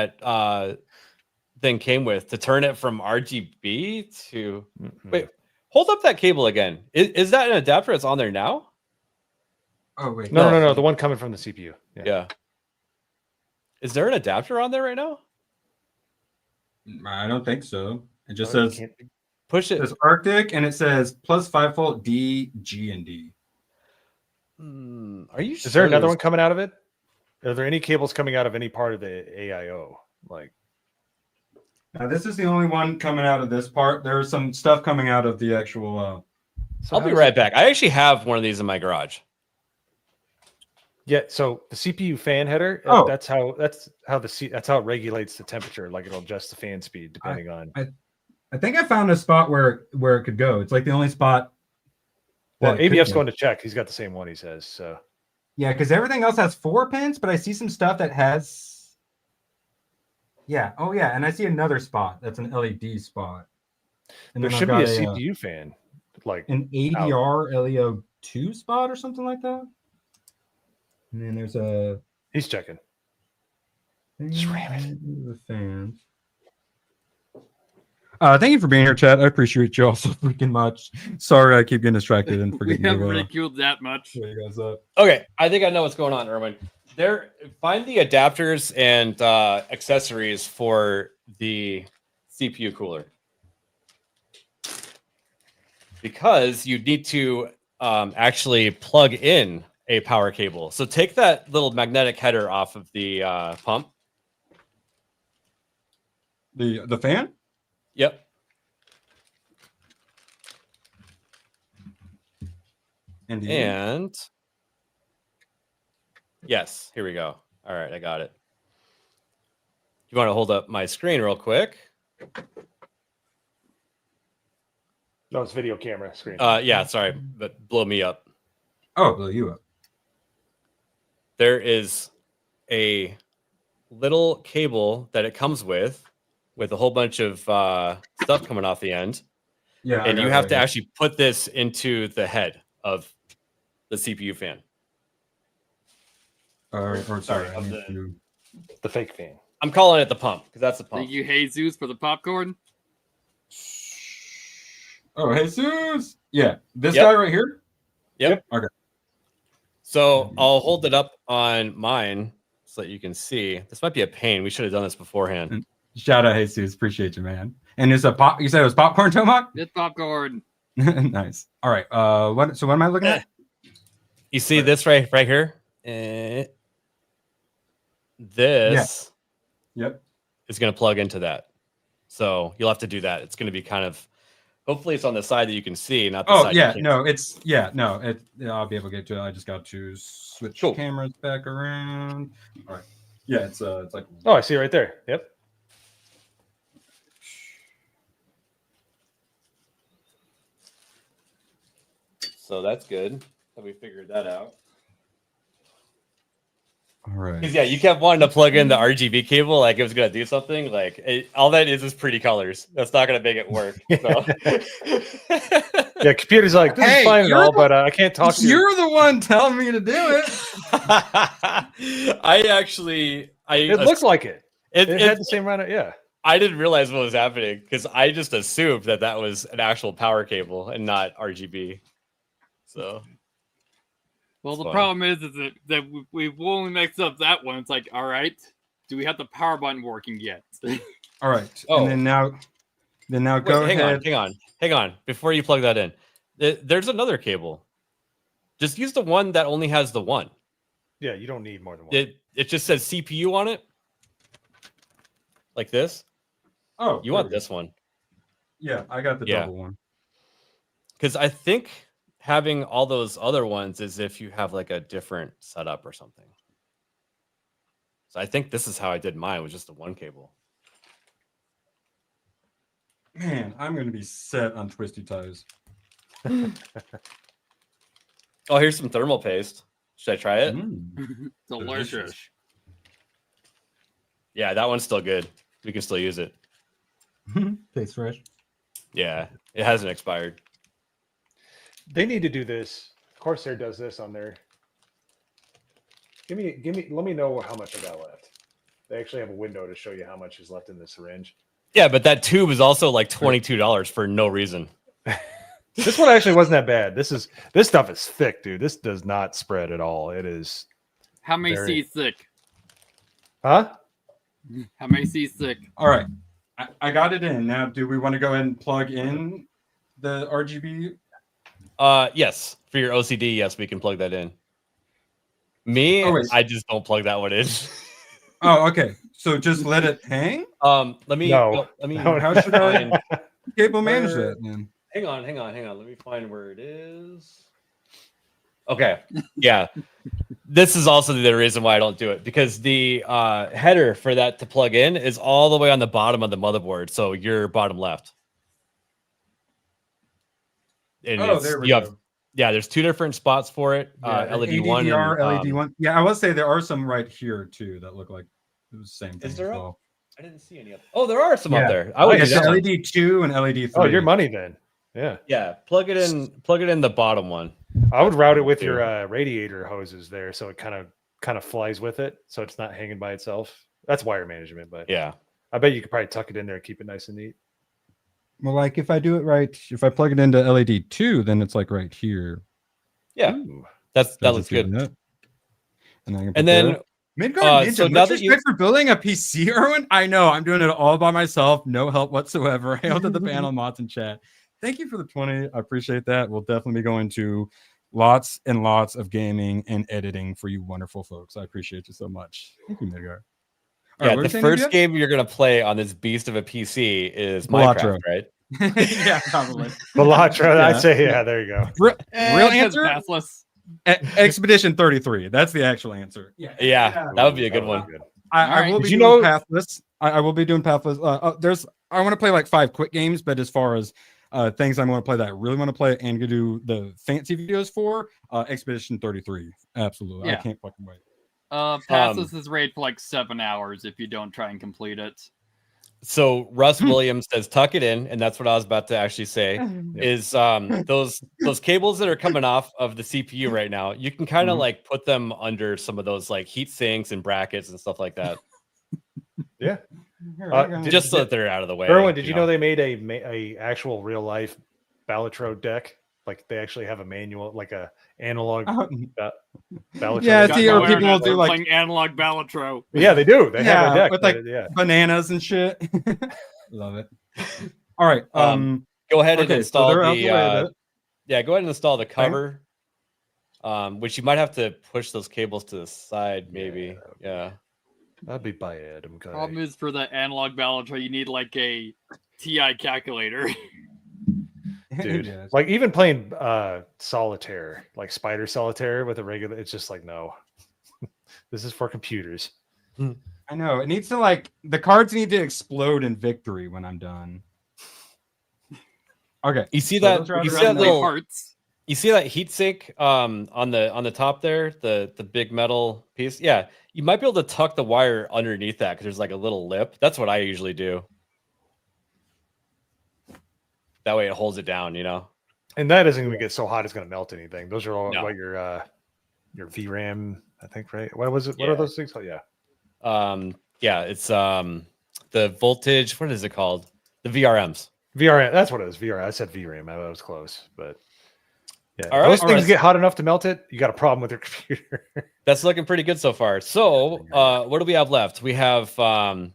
thing came with to turn it from RGB to. Wait, hold up that cable again. Is that an adapter that's on there now? Oh wait, No. The one coming from the CPU. Yeah. Is there an adapter on there right now? I don't think so. It just Oh, you says can't- Push it it. says Arctic, and it says plus 5-volt D, G, and D. Are you? Is there another one coming out of it? Are there any cables coming out of any part of the AIO? Like, Now this is the only one coming out of this part. There's some stuff coming out of the actual. I'll be right back. I actually have one of these in my garage. yeah. So the CPU fan header. Oh. That's how that's how it regulates the temperature. Like it'll adjust the fan speed depending on. I think I found a spot where it could go. It's like the only spot. Well, that it could ABF's go. going to check. He's got the same one. He says so. Yeah, because everything else has 4 pins, but I see some stuff that has. Yeah. Oh, yeah. And I see another spot that's an LED spot. And There then I've should be a got CPU fan, like an ADR LEO 2 spot or something like that. And then there's a. He's checking. Just ram it. The fans. Thank you for being here, chat. I appreciate you all so freaking much. Sorry, I keep getting distracted and We forgetting haven't to ridiculed that much. show you guys up. Okay, I think I know what's going on, Erwin. Find the adapters and accessories for the CPU cooler, because you need to actually plug in a power cable. So take that little magnetic header off of the pump. The fan? Yep. And yes, here we go. All right, I got it. You want to hold up my screen real quick? No, it's video camera screen. Yeah, sorry, but blow me up. Oh, blow you up. There is a little cable that it comes with a whole bunch of stuff coming off the end. Yeah, and you have to actually put this into the head of the CPU fan. Or sorry, of the fake fan. I'm calling it the pump because that's the pump. Thank you, Jesus, for the popcorn. Oh, Jesus. Yeah, this Yep. guy right here. Yep. Okay. So I'll hold it up on mine so that you can see. This might be a pain. We should have done this beforehand. Shout out, Jesus. Appreciate you, man. And it's a pop. You said it was popcorn, Tomac? It's popcorn. Nice. All right. What am I looking at? You see this right here? This Yep. is going to plug into that. So you'll have to do that. It's going to be kind of, hopefully it's on the side that you can see, not the Oh side you yeah, can't no, it's I'll be able to get to it. I just got to switch Cool. cameras back around. All right. Yeah, it's like Oh, I see it right there. Yep. So that's good that we figured that out. all right. Because yeah, you kept wanting to plug in the RGB cable like it was gonna do something. Like all that is pretty colors. That's not gonna make it work. So. Yeah, computer's like, this Hey, is fine and you're all, the- but I can't talk to you. You're the one telling me to do it. It looked like it. It had It, the same amount of, yeah. I didn't realize what was happening because I just assumed that was an actual power cable and not RGB. So Well, It's the fine. problem is that we've only mixed up that one. It's like, all right, do we have the power button working yet? All right. Oh. And then now go wait, ahead. hang on. Before you plug that in, there's another cable. Just use the one that only has the one. Yeah, you don't need more than one. It just says CPU on it, like this. Oh, You there want we go. this one Yeah, I got the Yeah. double one. because I think having all those other ones is if you have like a different setup or something. So I think this is how I did mine with just the one cable. Man, I'm gonna be set on twisty ties. Oh, here's some thermal paste. Should I try it? Delicious. Yeah, that one's still good. We can still use it. Tastes fresh. Yeah, it hasn't expired. They need to do this. Corsair does this on their. Let me know how much I got left. They actually have a window to show you how much is left in the syringe. Yeah, but that tube is also like $22 for no reason. This one actually wasn't that bad. This stuff is thick, dude. This does not spread at all. It is. How many C's thick? Huh? How many C's thick? All right, I got it in. Now, do we want to go ahead and plug in the RGB? Yes, for your OCD, yes, we can plug that in. Me, I just don't plug that one in. Oh, okay. So just let it hang. Let me. No. Let me. How should I cable manage that then? Hang on. Let me find where it is. Okay. Yeah. This is also the reason why I don't do it, because the header for that to plug in is all the way on the bottom of the motherboard. So your bottom left. And There we go. Yeah, there's two different spots for it. LED one, LED one. Yeah, I will say there are some right here too that look like it was the same thing. Is there? As well. I didn't see any of. Oh, there are some up there. I Oh, would yeah, do that one. LED 2 and LED 3. Oh, your money then. Yeah. Yeah, plug it in. Plug it in the bottom one. I would route it with your radiator hoses there, so it kind of flies with it, so it's not hanging by itself. That's wire management, but Yeah. I bet you could probably tuck it in there and keep it nice and neat. Well, like if I do it right, if I plug it into LED 2, then it's like right here. Yeah, Ooh. that So looks just do good. that. And then, And then Midgard Ninja, so now much that you- respect for building a PC, Erwin. I know I'm doing it all by myself, no help whatsoever. Hail to the panel mods in chat. Thank you for the 20. I appreciate that. We'll definitely be going to lots and lots of gaming and editing for you wonderful folks. I appreciate you so much. Thank you, Midgard. All Yeah, right, what the are you saying, first India? game you're gonna play on this beast of a PC is Balatro. Minecraft, right? Yeah, probably. Balatra, Yeah. I'd say, yeah, there you go. Real Because answer? passless. Expedition 33. That's the actual answer. Yeah, that would be a good one. I Alright. will be Did you doing know- pathless. I will be doing pathless. I want to play like 5 quick games, but as far as things I'm going to play that I really want to play and to do the fancy videos for, Expedition 33. Absolutely. I Yeah. can't fucking wait. Passless is raid for like 7 hours if you don't try and complete it. So Russ Williams says tuck it in, and that's what I was about to actually say. Is those cables that are coming off of the CPU right now? You can kind of like put them under some of those like heat sinks and brackets and stuff like that, Yeah. Here, I got it. just so that they're out of the way. Erwin, did you know they made a actual real life Balatro deck? Like they actually have a manual, like a analog Balatro. Yeah, deck. see, or people will do like playing analog Balatro. Yeah, they do. They have a deck with like yeah. bananas and shit. Love it. All right. Go ahead and okay, so install they're out the way of it. yeah, go ahead and install the cover. Which you might have to push those cables to the side, maybe. Yeah. That'd be by Adam. Guy. Problem is for the analog Balatro, you need like a TI calculator. Dude, Yes. like even playing solitaire, like Spider Solitaire with a regular, it's just like no. This is for computers. I know it needs to like the cards need to explode in victory when I'm done. Okay, You see so that? those are You out see that around little? Parts. You see that heat sink on the top there, the big metal piece? Yeah, you might be able to tuck the wire underneath that because there's like a little lip. That's what I usually do. That way it holds it down, you know. And that isn't going to get so hot it's going to melt anything. Those are all No. what your VRAM, I think, right? What was it? What Yeah. are those things called? Yeah. Yeah, it's the voltage. What is it called? The VRMs. VRM. That's what it is. VRM. I said VRAM. I was close, but yeah. All right, Those all things right. get hot enough to melt it. You got a problem with your computer. That's looking pretty good so far. So, what do we have left? We have a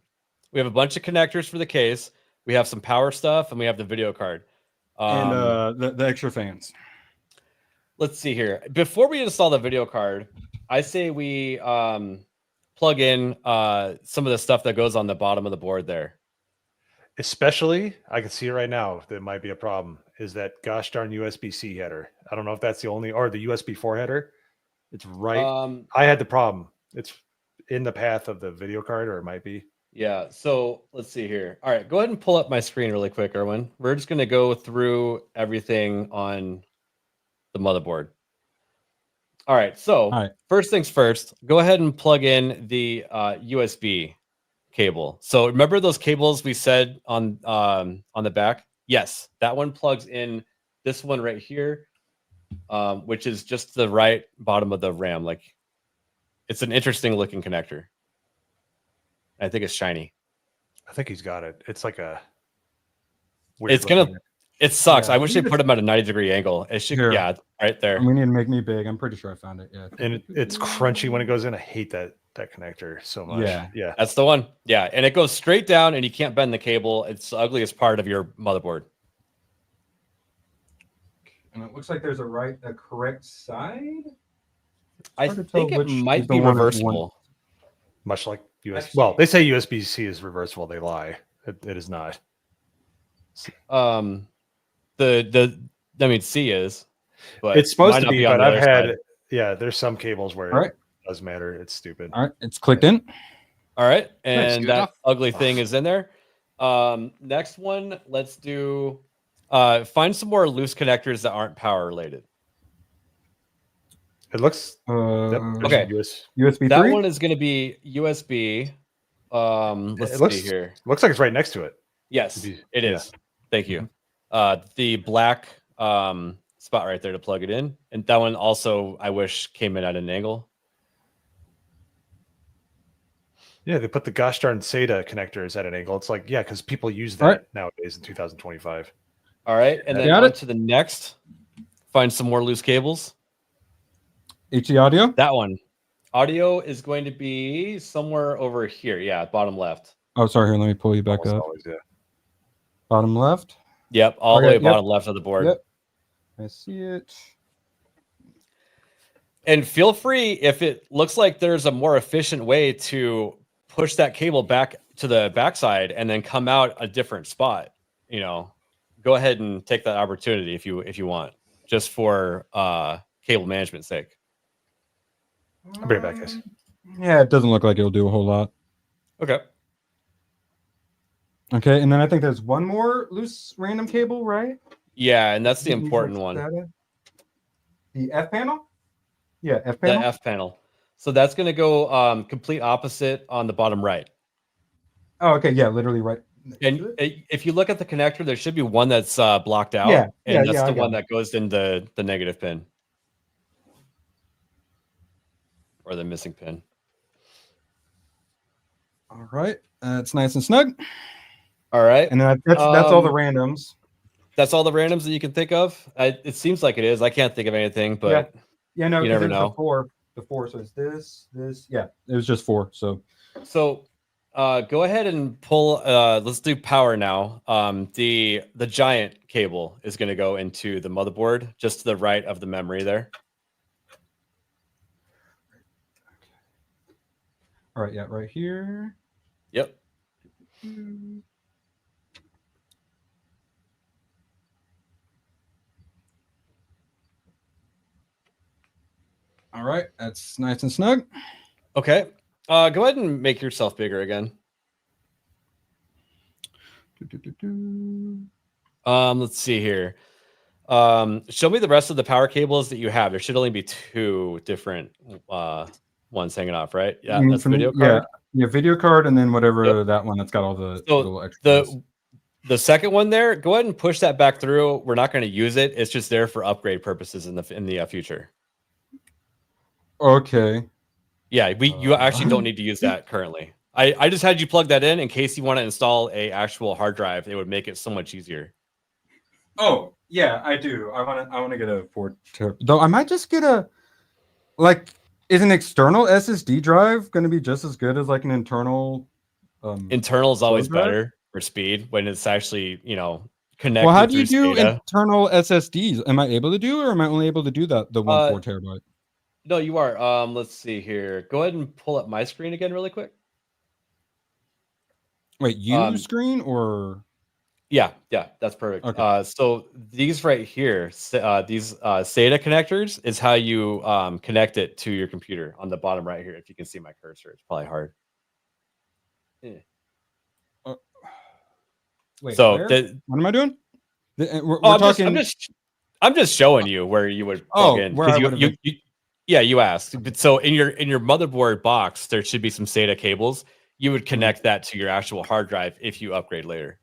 bunch of connectors for the case. We have some power stuff, and we have the video card. and the extra fans. Let's see here. Before we install the video card, I say we plug in some of the stuff that goes on the bottom of the board there. Especially, I can see it right now. That might be a problem. Is that gosh darn USB-C header? I don't know if that's the only, or the USB 4 header. It's right. I had the problem. It's in the path of the video card, or it might be. Yeah, so let's see here. All right, go ahead and pull up my screen really quick, Erwin. We're just going to go through everything on the motherboard. All right, so first things first, go ahead and plug in the USB cable. So remember those cables we said on the back? Yes, that one plugs in this one right here, which is just the right bottom of the RAM. Like, it's an interesting looking connector. I think it's shiny. I think he's got it. It's like a. It's gonna. It sucks. Yeah, I wish they put him at a 90-degree angle. It should. Here. Yeah, right there. We need to make me big. I'm pretty sure I found it. Yeah. And it's crunchy when it goes in. I hate that connector so much. Yeah. That's the one. Yeah, and it goes straight down, and you can't bend the cable. It's the ugliest part of your motherboard. And it looks like there's a correct side. I think it might be reversible. Much like USB. Well, they say USB-C is reversible. They lie. It is not. C is, but it's supposed to not be. on But the I've other had. side. Yeah, there's some cables where it does matter. It's stupid. All right, it's clicked in. All right, and good that enough. ugly thing is in there. Next one, let's do. Find some more loose connectors that aren't power related. It looks okay. USB that 3? one is going to be USB. Let's see here. Looks like it's right next to it. Yes, it is. Thank you. The black spot right there to plug it in, and that one also I wish came in at an angle. Yeah, they put the gosh darn SATA connectors at an angle. It's like, yeah, because people use that nowadays in 2025. All right, and then on to the next. Find some more loose cables. HE audio? That one. Audio is going to be somewhere over here. Yeah, bottom left. Oh, sorry. Here, let me pull you back up. Always, yeah. Bottom left? Yep, all the way bottom left of the board. Yep. I see it. And feel free, if it looks like there's a more efficient way to push that cable back to the backside and then come out a different spot, go ahead and take that opportunity if you want, just for cable management sake. I'll be right back, guys. Yeah, it doesn't look like it'll do a whole lot. Okay. Okay, and then I think there's one more loose random cable, right? Yeah, and that's the important one. The F panel? Yeah, F panel. The F panel. So that's going to go complete opposite on the bottom right. Oh, okay. Yeah, literally right. And if you look at the connector, there should be one that's blocked out. Yeah, and that's yeah, the one that goes in the negative pin. Or the missing pin. All right. It's nice and snug. All right. And then that's all the randoms. That's all the randoms that you can think of? It seems like it is. I can't think of anything, but yeah, no, you never know. The four. So it's this. Yeah, it was just 4. So go ahead and pull. Let's do power now. The giant cable is going to go into the motherboard, just to the right of the memory there. All right, yeah, right here. Yep. All right, that's nice and snug. Okay. Go ahead and make yourself bigger again. Let's see here. Show me the rest of the power cables that you have. There should only be 2 different ones hanging off, right? Yeah, that's the video card. Yeah, video card, and then whatever that one that's got all the little extras. The second one there, go ahead and push that back through. We're not going to use it. It's just there for upgrade purposes in the future. Okay. Yeah, you actually don't need to use that currently. I just had you plug that in case you want to install a actual hard drive. It would make it so much easier. Oh yeah, I do. I want to get a 4 terabyte. Though I might just get is an external SSD drive going to be just as good as like an internal? Internal is always better for speed when it's actually connected. Well, how do you do SATA. internal SSDs? Am I able to do, or am I only able to do the 4 terabyte? No, you are. Let's see here. Go ahead and pull up my screen again really quick. Wait, screen or? Yeah, that's perfect. Okay. So these right here, these SATA connectors is how you connect it to your computer on the bottom right here. If you can see my cursor, it's probably hard. Wait, So where? the, What am I doing? We're oh, talking. I'm just showing you where you would Oh, plug in. where I 'Cause would've been. yeah, you asked. But so in your motherboard box, there should be some SATA cables. You would connect that to your actual hard drive if you upgrade later.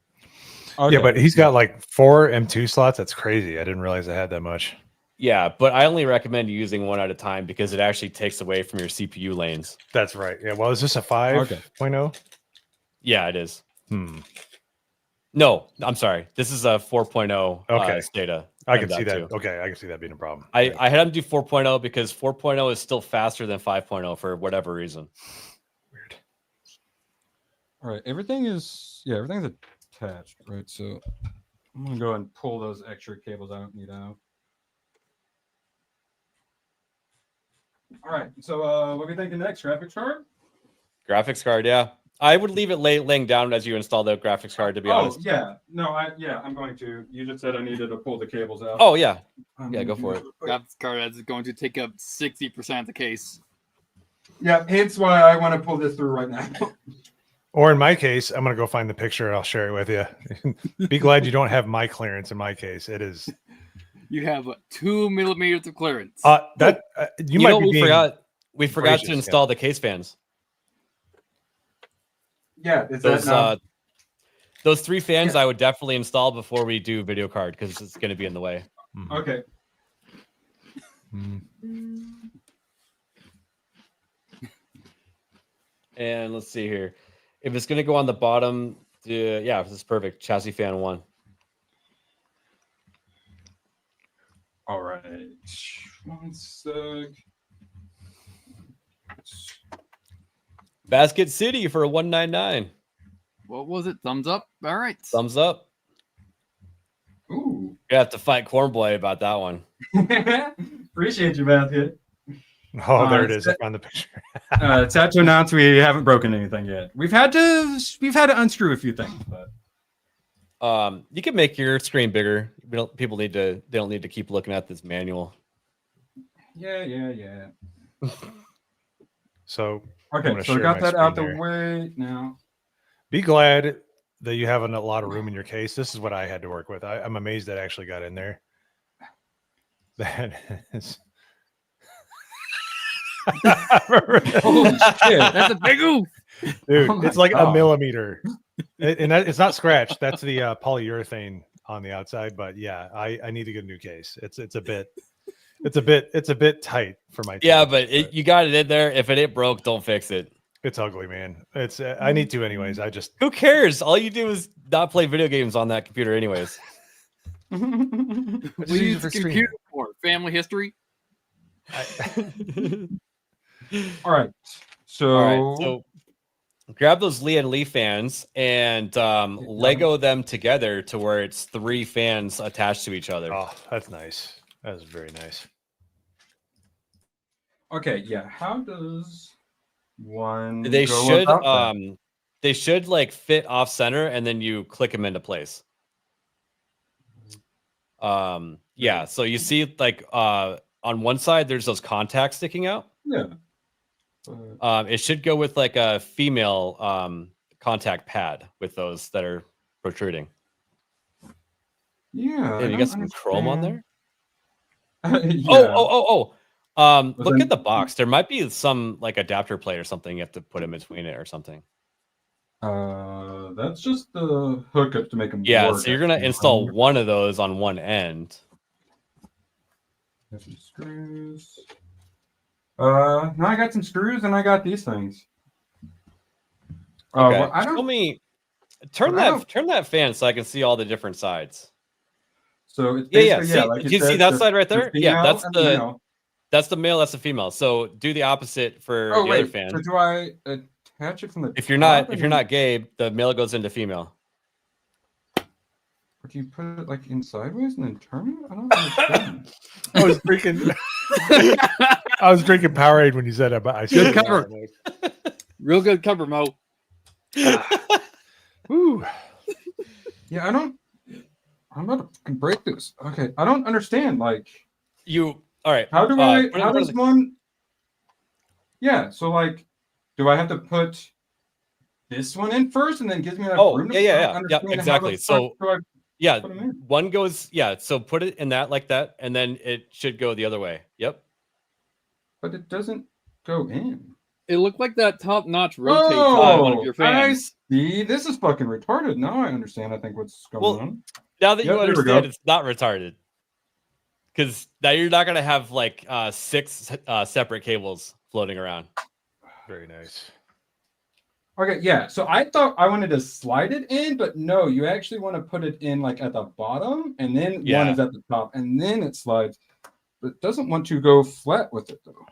Okay. Yeah, but he's got like 4 M2 slots. That's crazy. I didn't realize I had that much. Yeah, but I only recommend using one at a time because it actually takes away from your CPU lanes. That's right. Yeah. Well, is this a 5.0? Yeah, it is. No, I'm sorry. This is a 4.0 Okay. SATA. I can see M.2. that. Okay, I can see that being a problem. I had him do 4.0 because 4.0 is still faster than 5.0 for whatever reason. All right, everything's attached, right? So I'm gonna go and pull those extra cables I don't need out. All right, so what are we thinking next? Graphics card? Graphics card, yeah. I would leave it laying down as you install the graphics card, to be honest. Yeah. No, I'm going to. You just said I needed to pull the cables out. Oh, yeah. Yeah, go for it. Graphics card is going to take up 60% of the case. Yeah, hence why I want to pull this through right now. Or in my case, I'm going to go find the picture and I'll share it with you. Be glad you don't have my clearance in my case. It is. You have 2 millimeters of clearance. You might be being we forgot to gracious, install the case fans. Yeah, is those 3 fans I would definitely install before we do video card because it's going to be in the way. Okay. And let's see here. If it's going to go on the bottom, yeah, this is perfect. Chassis fan 1. All right. One sec. Basket City for a 199. What was it? Thumbs up? All right. Thumbs up. Ooh. You have to fight Cornboy about that one. Appreciate you, Basket. Oh, there it is. I found the picture. Sad to announce we haven't broken anything yet. We've had to unscrew a few things, but you can make your screen bigger. They don't need to keep looking at this manual. Yeah. So okay, so I got that out the way now. Be glad that you have a lot of room in your case. This is what I had to work with. I'm amazed that actually got in there. That is. Holy shit, that's a big oof. Dude, it's like a millimeter. And it's not scratched. That's the polyurethane on the outside. But yeah, I need to get a new case. It's a bit tight for my. Yeah, but you got it in there. If it ain't broke, don't fix it. It's ugly, man. It's I need to anyways. Who cares? All you do is not play video games on that computer, anyways. What do you use the computer for? Family history. All right. So grab those Lee and Lee fans and Lego them together to where it's 3 fans attached to each other. Oh, that's nice. That's very nice. Okay, yeah. How does one They go should about that? they should like fit off center and then you click them into place. Yeah, so you see like on one side there's those contacts sticking out. Yeah. It should go with like a female contact pad with those that are protruding. Yeah. Hey, you got some chrome on there? Yeah. Look at the box. There might be some like adapter plate or something you have to put in between it or something. That's just the hookup to make them Yeah, work. so you're gonna install one of those on one end. Got some screws. Now I got some screws and I got these things. Okay. Well, I don't. Show me. Turn that fan so I can see all the different sides. So it's Yeah. basically, See, like do it you see says that the- side right there? the Yeah, female that's and the male. that's the male. That's the female. So do the opposite for Oh the other wait, fan. so do I attach it from the? If you're top not and then- Gabe, the male goes into female. Or do you put it like in sideways and then turn it? I don't understand. I was freaking. I was drinking Powerade when you said it, but I Good said cover. Real good cover, Mo. Woo. Yeah, I'm about to fucking break this. Okay, I don't understand. Like, You all right? how do put I? it in How front of does the- one? Yeah, so like, do I have to put this one in first, and then gives me that. Oh, room to yeah, understand how exactly. the fuck So do I yeah, put 'em in? one goes. Yeah, so put it in that like that, and then it should go the other way. Yep. But it doesn't go in. It looked like that top-notch rotate on one of your I fans. see. This is fucking retarded. Now I understand. I think what's going Well, on. Now that Yep, you there we understand, go. it's not retarded. Because now you're not gonna have like 6 separate cables floating around. Very nice. Okay, yeah. So I thought I wanted to slide it in, but no, you actually want to put it in like at the bottom, and then one Yeah. is at the top, and then it slides. But it doesn't want to go flat with it though.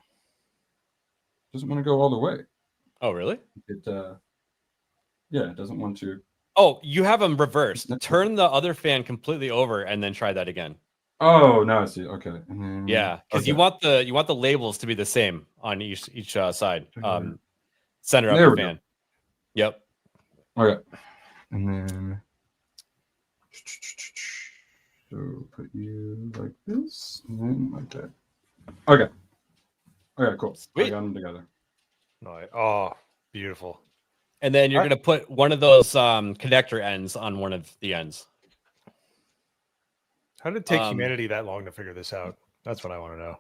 Doesn't want to go all the way. Oh, really? It yeah, it doesn't want to. Oh, you have them reversed. Turn the other fan completely over and then try that again. Oh, now I see. Okay. And then, Yeah, because okay. you want the labels to be the same on each side. Center of There the we go. fan. Yep. Okay. And then so put you like this, and then like that. Okay. Okay, cool. Sweet. I got them together. Oh, beautiful. And then you're Alright. gonna put one of those connector ends on one of the ends. How did it take humanity that long to figure this out? That's what I want to know.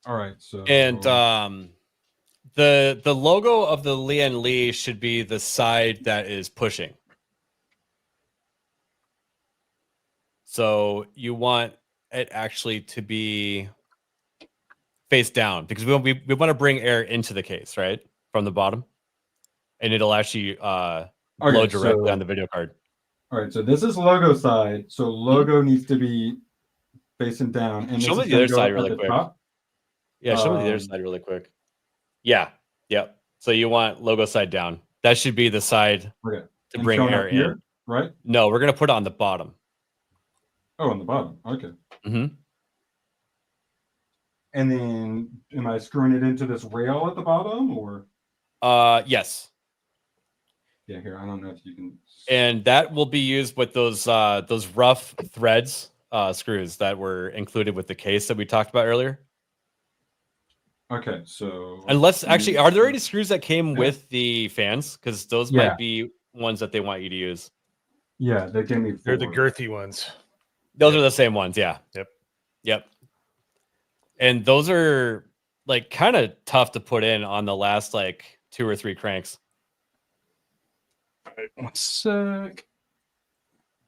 All right. So And the logo of the Lian Li should be the side that is pushing. So you want it actually to be face down because we want to bring air into the case, right? From the bottom. And it'll actually blow directly on the video card. All right, so this is logo side. So logo needs to be facing down. And Show this me is the other gonna go side at really the quick. top. Yeah, show me the other side really quick. Yeah, yep. So you want logo side down. That should be the side Okay. to And bring showing air up here, in. right? No, we're gonna put it on the bottom. Oh, on the bottom. Okay. Mm-hmm. And then am I screwing it into this rail at the bottom or? Yes. Yeah, here. I don't know if you can. And that will be used with those rough threads screws that were included with the case that we talked about earlier. Okay, so. Unless actually, are there any screws that came with the fans? Because those Yeah. might be ones that they want you to use. Yeah, they gave me. They're the 4. girthy ones. Those are the same ones, yeah. Yep. Yep. And those are like kind of tough to put in on the last like 2 or 3 cranks. All right, 1 sec.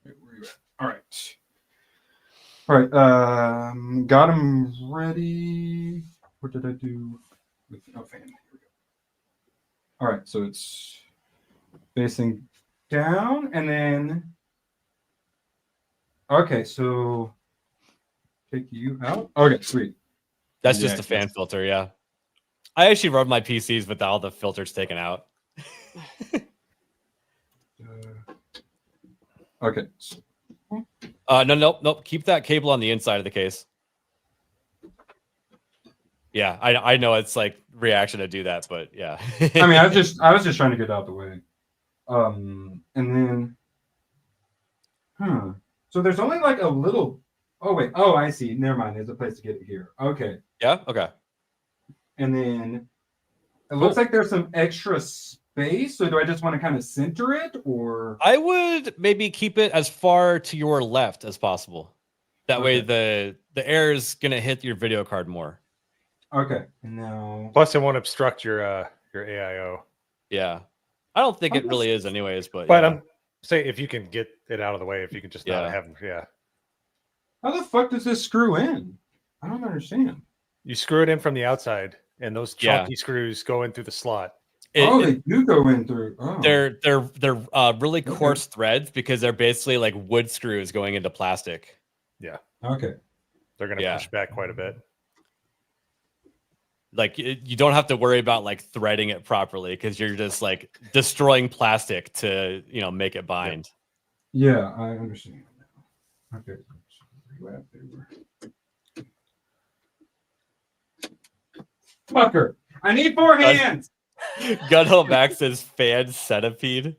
Wait, where you at? All right. All right. Got them ready. What did I do with fan? Here we go. All right, so it's facing down, and then. Okay, so take you out. Okay, sweet. That's Yeah, just a fan filter, yeah. I actually run my PCs with all the filters taken out. Okay. Nope. Keep that cable on the inside of the case. Yeah, I know it's like reaction to do that, but yeah. I mean, I was just trying to get out the way. And then, so there's only like a little. Oh wait. Oh, I see. Never mind. There's a place to get it here. Okay. Yeah. Okay. And then it looks like there's some extra space. So do I just want to kind of center it, or? I would maybe keep it as far to your left as possible. That way, the air is gonna hit your video card more. Okay. Now. Plus, it won't obstruct your AIO. Yeah, I don't think it really is, anyways. But But yeah. I'm saying if you can get it out of the way, if you can just not have them, How the fuck does this screw in? I don't understand. You screw it in from the outside, and those chunky screws go in through the slot. They do go in through. Oh. They're really coarse threads because they're basically like wood screws going into plastic. Yeah. Okay. They're gonna push back quite a bit. Like you don't have to worry about like threading it properly because you're just like destroying plastic to make it bind. Yeah, I understand. Okay. Fucker! I need 4 hands. Gunhill Max's fan centipede.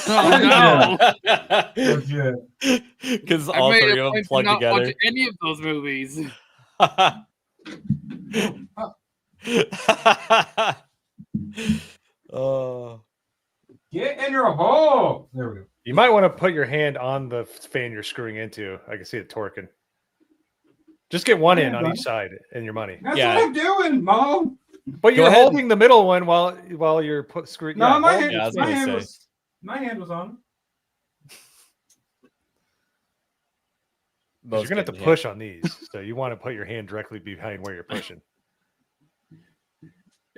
Oh no! Because I all made 3 a of them point to plug not together. watch any of those movies. Get in your hole. There we go. You might want to put your hand on the fan you're screwing into. I can see it torquing. Just get one in on each side and your money. That's what I'm doing, Mom. But you're holding the middle one while you're screwing. No, my hand was on. You're gonna have to push on these, so you want to put your hand directly behind where you're pushing.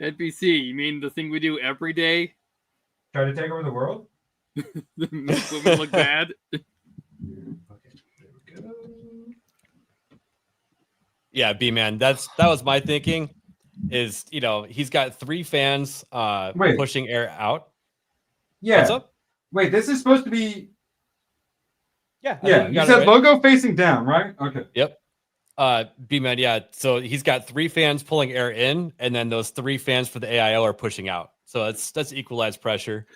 NPC, you mean the thing we do every day? Try to take over the world? Make women look bad? Yeah, B-Man, that was my thinking. Is he's got 3 fans pushing air out. Yeah. What's up? Wait, this is supposed to be. Yeah. Yeah. You said logo facing down, right? Okay. Yep. B-Man, yeah. So he's got 3 fans pulling air in, and then those 3 fans for the AIO are pushing out. So that's equalized pressure.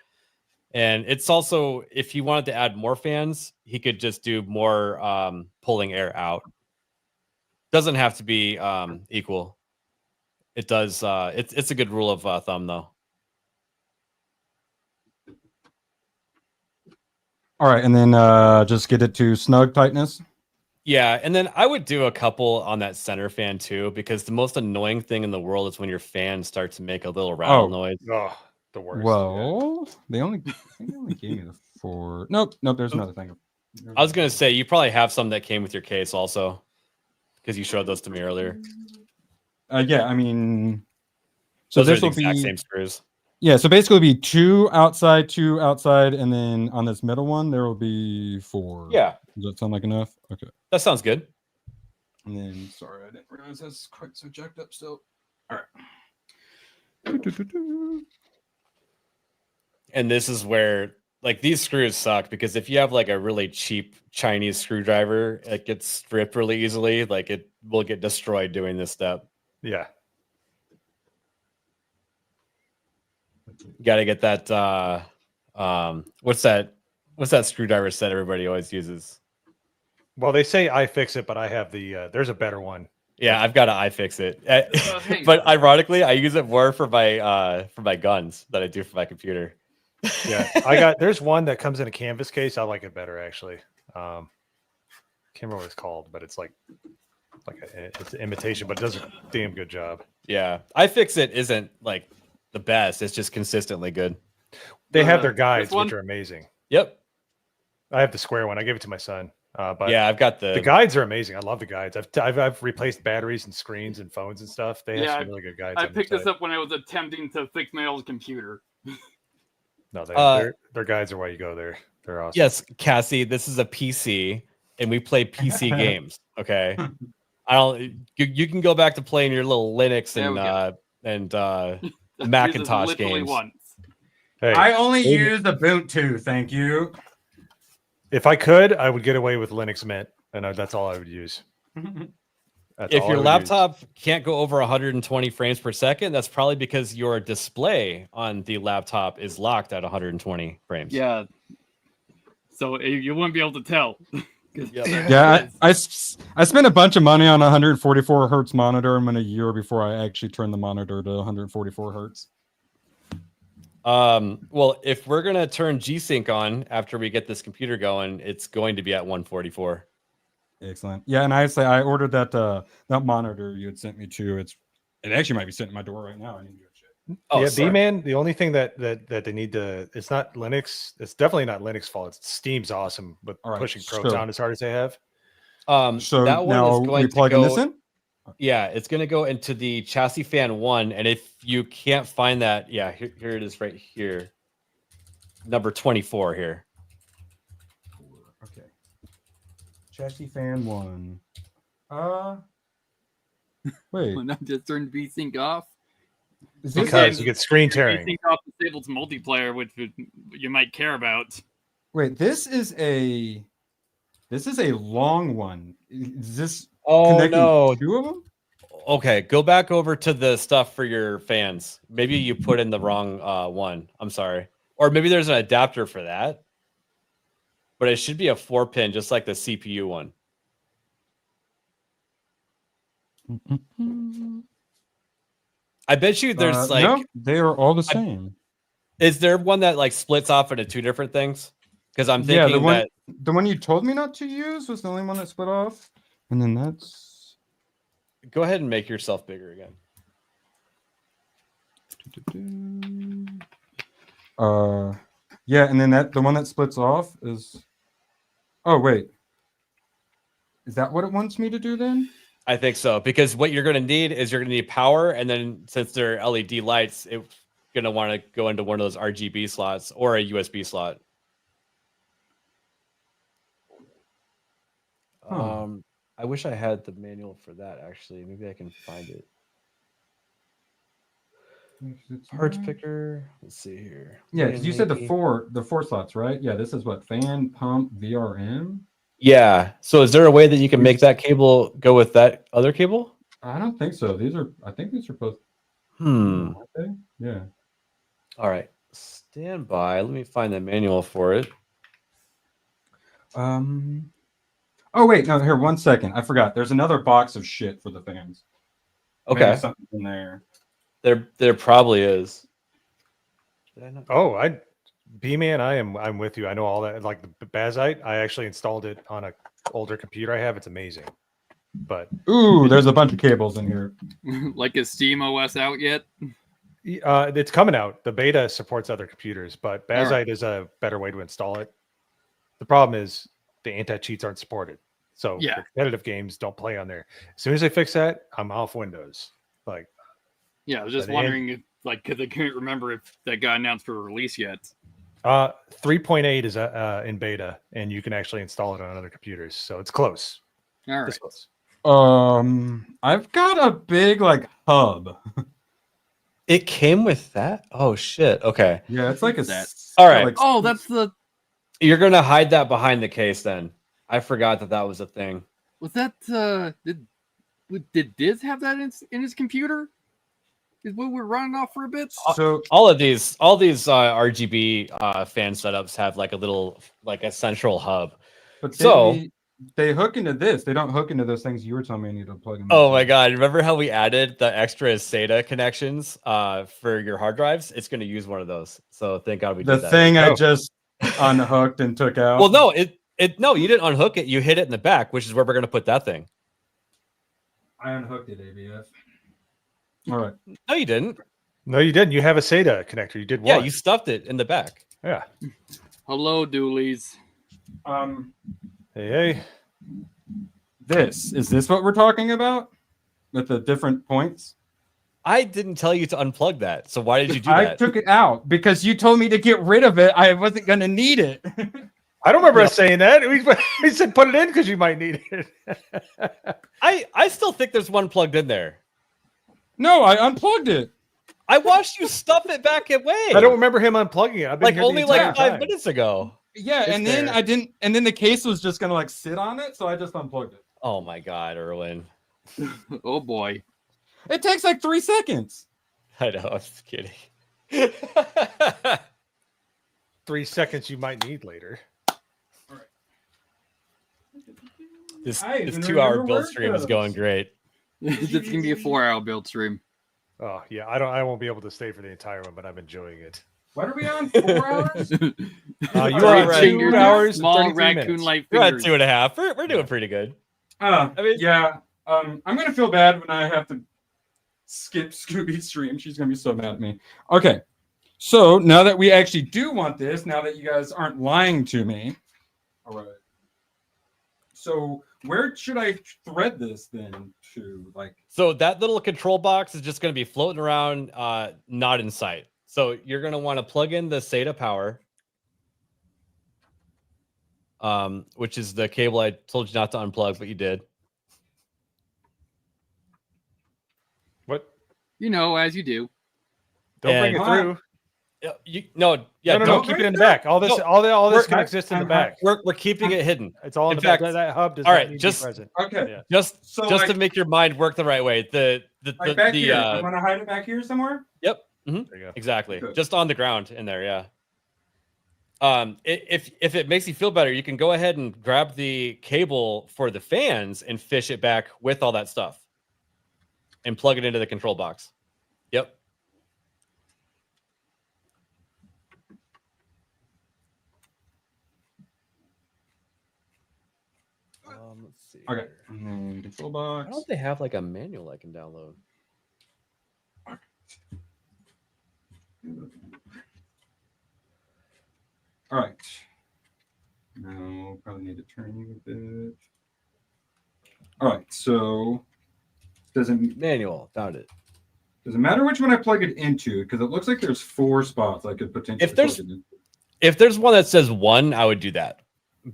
And it's also, if he wanted to add more fans, he could just do more pulling air out. Doesn't have to be equal. It does. It's a good rule of thumb, though. All right, and then just get it to snug tightness. Yeah, and then I would do a couple on that center fan too, because the most annoying thing in the world is when your fan starts to make a little rattle noise. Oh, the worst. Well, they only gave me the 4. Nope. There's another thing. I was gonna say you probably have some that came with your case also, because you showed those to me earlier. Yeah, I mean, so those this are the will exact be same screws. Yeah, so basically it'll be 2 outside, and then on this middle one there will be 4. Yeah. Does that sound like enough? Okay. That sounds good. And then, sorry, I didn't realize that's quite so jacked up still. All right. And this is where, like, these screws suck, because if you have like a really cheap Chinese screwdriver, it gets stripped really easily. Like, it will get destroyed doing this step. Yeah. Got to get that. What's that screwdriver set everybody always uses? Well, they say iFixit, but I have the. There's a better one. Yeah, I've got to iFixit. But ironically, I use it more for my guns than I do for my computer. Yeah, there's one that comes in a canvas case. I like it better, actually. Can't remember what it's called, but it's it's an imitation, but it does a damn good job. Yeah, iFixit isn't like the best. It's just consistently good. They have their guides, which are amazing. Yep. I have the square one. I gave it to my son. But yeah, I've got the guides are amazing. I love the guides. I've replaced batteries and screens and phones and stuff. They have some really good guides. I picked this up when I was attempting to fix my old computer. No, their guides are why you go there. They're awesome. Yes, Cassie, this is a PC, and we play PC games. Okay, You can go back to playing your little Linux and Macintosh games. Once. Hey, I only use Ubuntu. Thank you. If I could, I would get away with Linux Mint, and that's all I would use. If your laptop can't go over 120 frames per second, that's probably because your display on the laptop is locked at 120 frames. Yeah. So you wouldn't be able to tell. Yeah, I spent a bunch of money on a 144 hertz monitor in a year before I actually turned the monitor to 144 hertz. Well, if we're gonna turn G-Sync on after we get this computer going, it's going to be at 144. Excellent. Yeah, and I ordered that monitor you had sent me to. It actually might be sitting at my door right now. I need to go check. Oh, yeah, B-Man, the only thing that they need to, it's not Linux. It's definitely not Linux fault. It's Steam's awesome, but pushing Proton as hard as they have. So that one now is going we plugging this in? Yeah, it's going to go into the chassis fan 1. And if you can't find that, yeah, here it is right here. Number 24 here. Okay. Chassis fan 1. Wait. When I just turned VSync off. Because you get screen tearing. VSync off disables multiplayer, which you might care about. Wait, this is a long one. Is this connecting 2 of them? Okay, go back over to the stuff for your fans. Maybe you put in the wrong one. I'm sorry. Or maybe there's an adapter for that. But it should be a 4-pin, just like the CPU one. I bet you there's like no, they are all the same. Is there one that like splits off into two different things? Because I'm thinking the one you told me not to use was the only one that split off, and then that's. Go ahead and make yourself bigger again. Yeah, and then the one that splits off is. Oh wait. Is that what it wants me to do then? I think so, because what you're going to need is you're going to need power, and then since they're LED lights, it's going to want to go into one of those RGB slots or a USB slot. Huh. I wish I had the manual for that. Actually, maybe I can find it. Parts picker. Let's see here. Yeah, because you said the four slots, right? Yeah, this is what fan, pump, VRM. Yeah. So is there a way that you can make that cable go with that other cable? I don't think so. I think these are both. Aren't they? Yeah. All right. Stand by. Let me find the manual for it. Oh wait, no. Here, 1 second. I forgot. There's another box of shit for the fans. Okay. Maybe something in there. There probably is. Did I not? Oh, B-Man, I'm with you. I know all that. Like the Bazite, I actually installed it on a older computer I have. It's amazing. But ooh, there's a bunch of cables in here. Like, is Steam OS out yet? It's coming out. The beta supports other computers, but Bazite right. is a better way to install it. The problem is the anti-cheats aren't supported. So Yeah. the competitive games don't play on there. As soon as they fix that, I'm off Windows. Like, Yeah, I was just wondering if, like, because I couldn't remember if that got announced for release yet. 3.8 is in beta, and you can actually install it on other computers. So it's close. All right. It's close. I've got a big like hub. It came with that? Oh shit. Okay. Yeah, it's like a. All right. Like, Oh, that's the. You're gonna hide that behind the case then. I forgot that was a thing. Was that did Diz have that in his computer? Is what we're running off for a bit? so All these RGB fan setups have like a central hub. but So they hook into this. They don't hook into those things you were telling me I need to plug them. oh into. my god, remember how we added the extra SATA connections for your hard drives? It's gonna use one of those. So thank God we The did that. thing I just unhooked and took out. Well, no, no, you didn't unhook it. You hit it in the back, which is where we're gonna put that thing. I unhooked it, ABF. All right. No, you didn't. No, you didn't. You have a SATA connector. You did one. Yeah, you stuffed it in the back. Yeah. Hello, Doolies. Hey. This is this what we're talking about with the different points? I didn't tell you to unplug that. So why did you do I that? took it out because you told me to get rid of it. I wasn't going to need it. I don't remember us saying that. We said put it in because you might need it. I still think there's one plugged in there. No, I unplugged it. I watched you stuff it back away. I don't remember him unplugging it. I've been like here the only entire like 5 time. minutes ago. Yeah, It's and then there. I didn't, and then the case was just gonna like sit on it, so I just unplugged it. Oh my god, Erwin. Oh boy. It takes like 3 seconds. I know, I'm just kidding. 3 seconds you might need later. This I even 2-hour remember build where stream it is going goes. great. It's gonna be a 4-hour build stream. Oh yeah, I won't be able to stay for the entire one, but I'm enjoying it. What are we on? 4 hours? You All are right. at 2 hours and Small 33 raccoon minutes. like We're at fingers. 2.5. We're doing pretty good. I mean- Yeah. I'm gonna feel bad when I have to skip Scooby's stream. She's gonna be so mad at me. Okay. So now that we actually do want this, now that you guys aren't lying to me. All right. So where should I thread this then to like So that little control box is just going to be floating around, not in sight. So you're going to want to plug in the SATA power, which is the cable I told you not to unplug, but you did. What? You know, as you do. Don't bring And- it through. No, No, don't keep it in the back. All this, No, all this we're- can exist in the back. We're keeping it hidden. It's all in in the fact- back. That hub does all not right, need just- to be present. okay. Yeah. Just So, just like- to make your mind work the right way. Like back here. I'm gonna hide it back here somewhere. Yep. There you go. Exactly. Good. Just on the ground in there, yeah. If it makes you feel better, you can go ahead and grab the cable for the fans and fish it back with all that stuff and plug it into the control box. Yep. Let's see. Okay. here. And then control Why box. don't they have like a manual I can download? All right. Now probably need to turn you a bit. All right. So doesn't Manual. Found it. matter which one I plug it into because it looks like there's 4 spots I could potentially If there's- plug it in. If there's one that says 1, I would do that.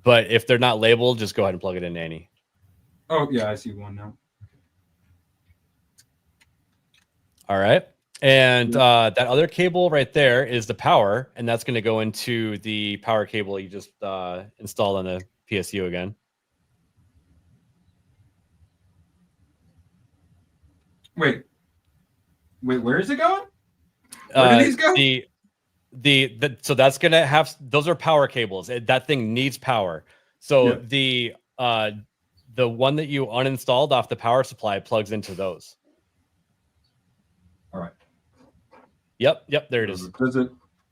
But if they're not labeled, just go ahead and plug it in, Nanny. Oh yeah, I see one now. All right. And that other cable right there is the power, and that's going to go into the power cable you just installed on the PSU again. Wait, where is it going? Where do these go? So that's going to have, those are power cables. That thing needs power. So the one that you uninstalled off the power supply plugs into those. All right. Yep, there it is.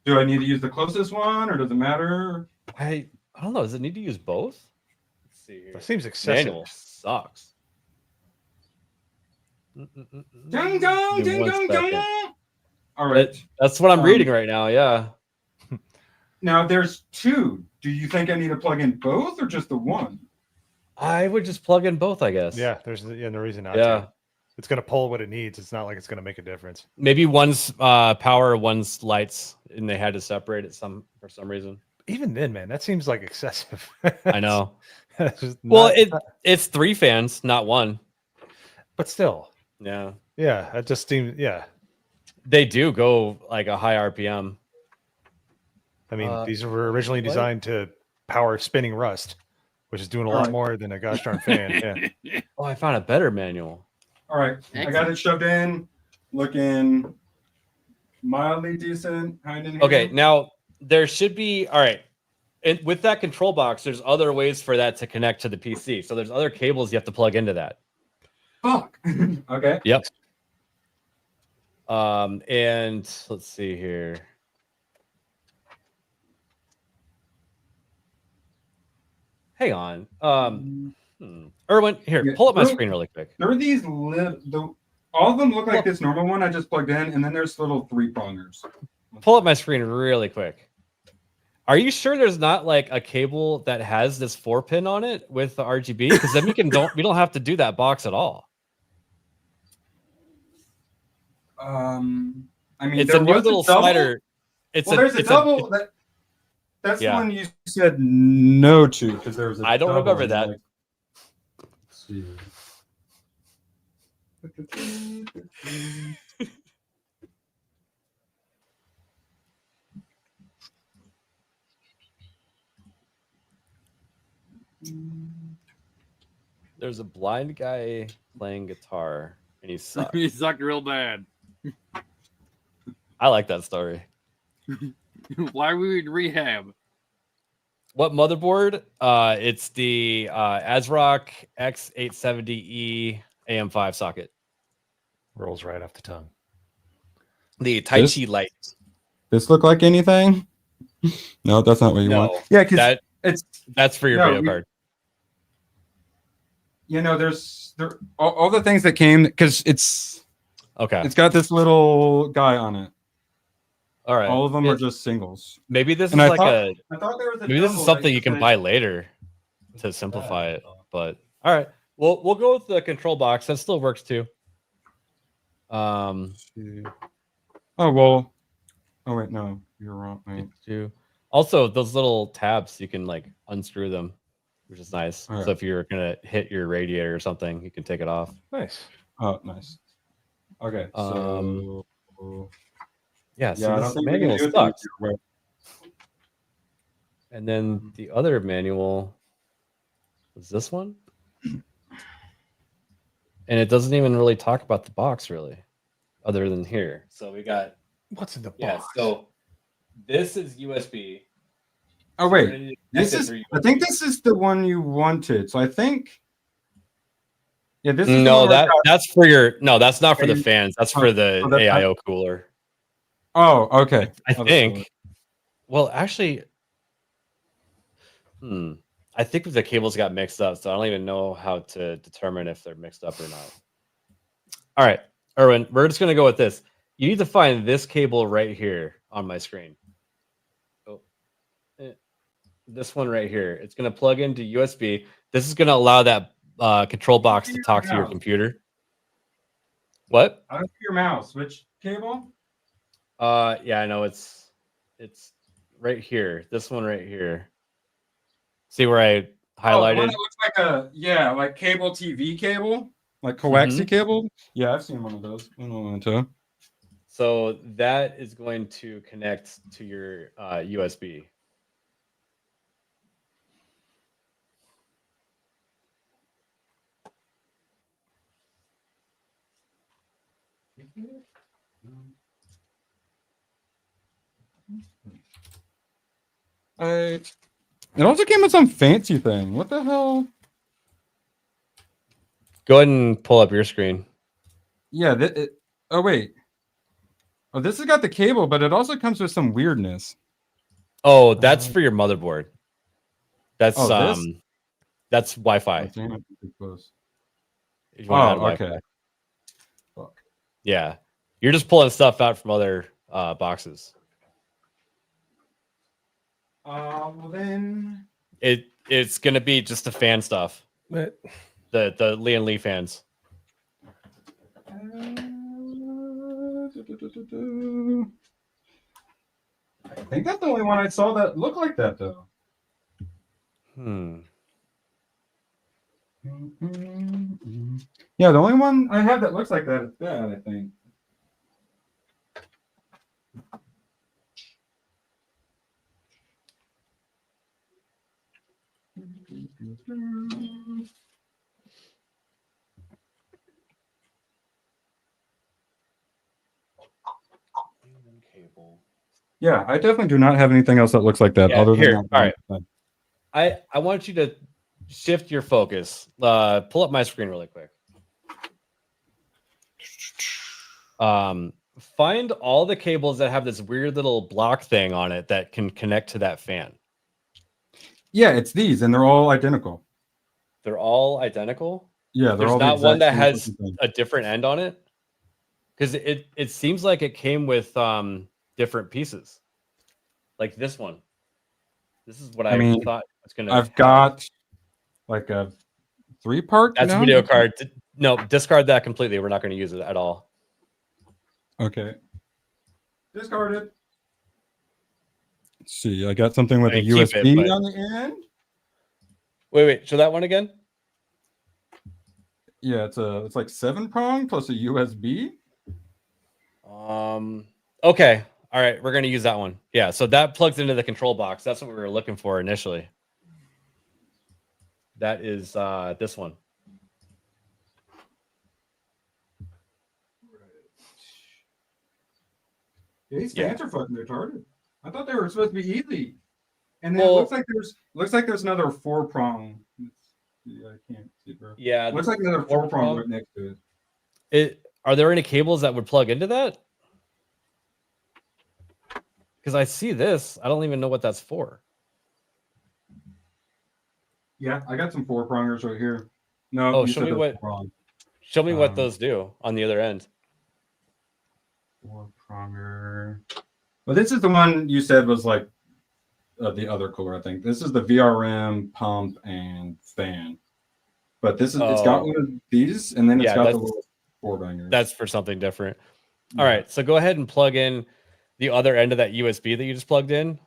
Do I need to use the closest one or does it matter? I don't know. Does it need to use both? Let's see here. That seems excessive. Manual sucks. Ding dong, ding dong, dong. All right. That's what I'm reading right now. Yeah. Now there's 2. Do you think I need to plug in both or just the one? I would just plug in both, I guess. Yeah, there's no reason not Yeah. to. It's going to pull what it needs. It's not like it's going to make a difference. Maybe one's power, one's lights, and they had to separate it for some reason. Even then, man, that seems like excessive. I know. It's just Well, not- it's 3 fans, not 1. but still, Yeah. yeah, it just seems. Yeah, They do go like a high RPM. I mean, these were originally designed to power spinning rust, which is doing a lot Alright. more than a gosh darn fan. Yeah. Oh, I found a better manual. All right. I got it shoved in, looking mildly decent. Hiding here. Okay, now there should be, all right. And with that control box, there's other ways for that to connect to the PC. So there's other cables you have to plug into that. Fuck. Okay. Yep. And let's see here. Hang on. Erwin, here, Yeah, pull up my real- screen really quick. There are these all of them look like this normal one I just plugged in, and then there's little 3-prongers. Pull up my screen really quick. Are you sure there's not like a cable that has this 4-pin on it with the RGB? Because then we don't have to do that box at all. I mean, It's there a new was little double. slider. There's a double. That's Yeah. the one you said no to because there was a I don't double, remember and that. like- let's see. There's a blind guy playing guitar, and he sucks. He sucked real bad. I like that story. Why are we in rehab? What motherboard? It's the ASRock X870E AM5 socket. Rolls right off the tongue. The Tai This- Chi light. This look like anything? No, that's not what you want. Yeah, because that's for your video card. You know, there's all the things that came because it's Okay. It's got this little guy on it. All right. All of them are just singles. Maybe this And is I like thought- I thought there was a maybe this is double something that you you can could- buy later to simplify it. But all right. Well, we'll go with the control box. That still works too. Oh well. Oh wait, no, you're wrong. Wait. Also, those little tabs, you can like unscrew them, which is nice. All right. So if you're gonna hit your radiator or something, you can take it off. Nice. Oh, nice. Okay. So Yeah, so I this don't think we can manual do it sucks. the easier way. And then the other manual was this one. And it doesn't even really talk about the box really, other than here. So we got what's in the box? Yeah, so this is USB. Oh So we're gonna wait, need to connect this it is. through I think this is the one you wanted. So I think. Yeah, this is No, the one where that's for your that's not for the And- fans. That's for the for the- AIO cooler. Oh, okay. I Other think. cooler. Well, actually, I think the cables got mixed up, so I don't even know how to determine if they're mixed up or not. All right, Erwin, we're just gonna go with this. You need to find this cable right here on my screen. Oh, this one right here. It's gonna plug into USB. This is gonna allow that control box to talk to your computer. What? I don't see your mouse. Which cable? Yeah, I know it's right here. This one right here. See where I Oh, the highlighted? one that looks like cable TV cable, like coaxi cable. Yeah, I've seen one of those. Too. So that is going to connect to your USB. It also came with some fancy thing. What the hell? Go ahead and pull up your screen. Yeah. Oh wait. Oh, this has got the cable, but it also comes with some weirdness. Oh, that's for your motherboard. That's this? that's Wi-Fi. If you wanna add Wi-Fi. okay. Fuck. Yeah, you're just pulling stuff out from other boxes. Well then. It's gonna be just the fan stuff. The Lian Lee fans. I think that's the only one I saw that looked like that though. Yeah, the only one I have that looks like that is that, I think. Yeah, I definitely do not have anything else that looks like that. Yeah, other here, than all right. I want you to shift your focus. Pull up my screen really quick. Find all the cables that have this weird little block thing on it that can connect to that fan. Yeah, it's these, and they're all identical. They're all identical. Yeah, they're There's all the not one exact that same has fucking thing. a different end on it, because it seems like it came with different pieces, like this one. This is what I mean, thought was gonna. I've got like a 3-part. That's a video card. No, discard that completely. We're not going to use it at all. Okay. Discarded. Let's see. I got something with I a mean, keep USB it, but- on the end. Wait. Show that one again. Yeah, it's like 7-prong plus a USB. Okay. All right. We're going to use that one. Yeah. So that plugs into the control box. That's what we were looking for initially. That is this one. Yeah, these fans are fucking retarded. I thought they were supposed to be easy. And then Well- it looks like there's another 4-prong. Yeah, I can't see, bro. Yeah. Looks like another 4-prong right next to it. Are there any cables that would plug into that? Because I see this. I don't even know what that's for. Yeah, I got some 4-prongers right here. No, Oh, you show said me they're what. 4-prong. Show me what those do on the other end. 4-pronger. Well, this is the one you said was like the other cooler, I think. This is the VRM, pump, and fan. But this is it's got Oh. one of these, and then it's Yeah, got the that's- little 4-banger. That's for something different. All right. So go ahead and plug in the other end of that USB that you just plugged in.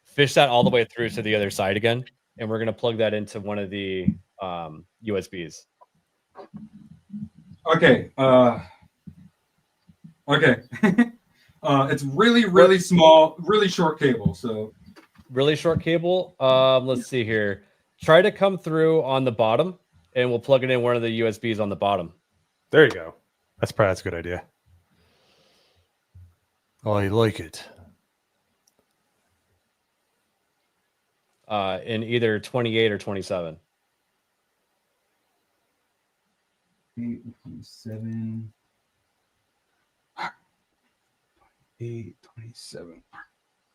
Fish that all the way through to the other side again. And we're going to plug that into one of the USBs. Okay. Okay. It's really small, really short cable. So Really short cable. Let's see here. Try to come through on the bottom, and we'll plug it in one of the USBs on the bottom. There you go. That's a good idea. I like it. In either 28 or 27. 27. 27.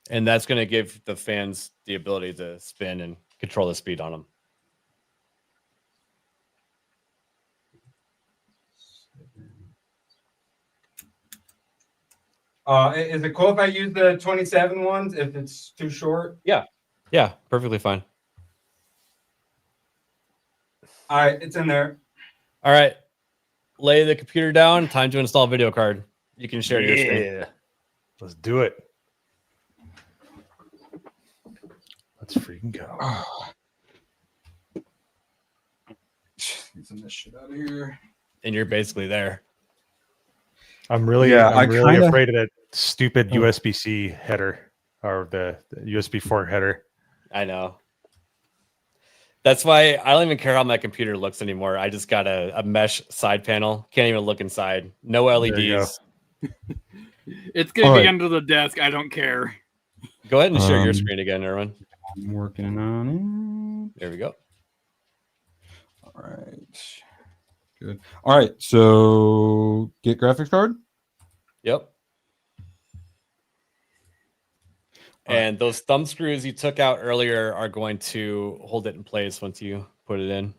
And that's going to give the fans the ability to spin and control the speed on them. Is it cool if I use the 27 ones if it's too short? Yeah. Yeah, perfectly fine. All right, it's in there. All right. Lay the computer down. Time to install a video card. You can share your screen. Let's do it. Let's freaking go. Get some of this shit out of here. And you're basically there. I'm really, Yeah, I'm I really kinda- afraid of that stupid USB-C header or the USB 4 header. I know. That's why I don't even care how my computer looks anymore. I just got a mesh side panel. Can't even look inside. No There you go. LEDs. It's gonna All be right. under the desk. I don't care. Go ahead and share your Um, screen again, Erwin. I'm working on it. There we go. All right. Good. All right. So get graphics card. Yep. And those thumb screws you took out earlier are going to hold it in place once you put it in.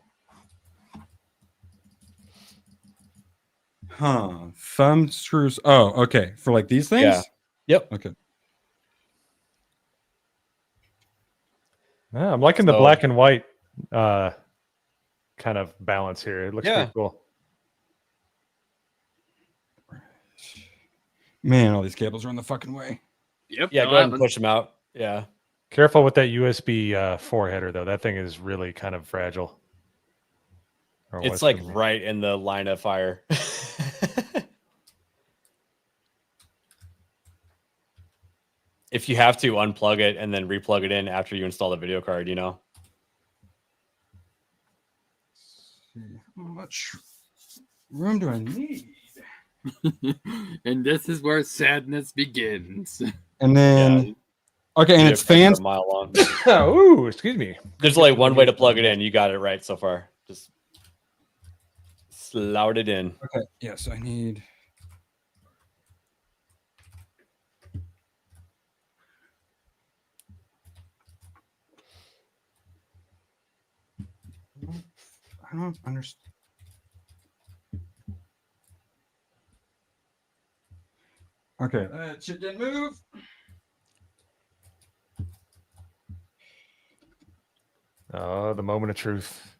Huh. Thumb screws. Oh, okay. For like these things? Yeah. Yep. Okay. Yeah, I'm liking the So- black and white kind of balance here. It looks Yeah. pretty cool. Man, all these cables are in the fucking way. Yep. Yeah, no, go ahead and I'm- push them out. Yeah. Careful with that USB 4 header, though. That thing is really kind of fragile. Or It's was like for me. right in the line of fire. If you have to unplug it and then replug it in after you install the video card, you know. How much room do I need? And this is where sadness begins. And then, Yeah. okay, and Video it's cards are fans. a mile long. Ooh, excuse me. There's only one way to plug it in. You got it right so far. Just slout it in. Okay, yes, I need. I don't understand. Okay, that shit didn't move. Oh, the moment of truth.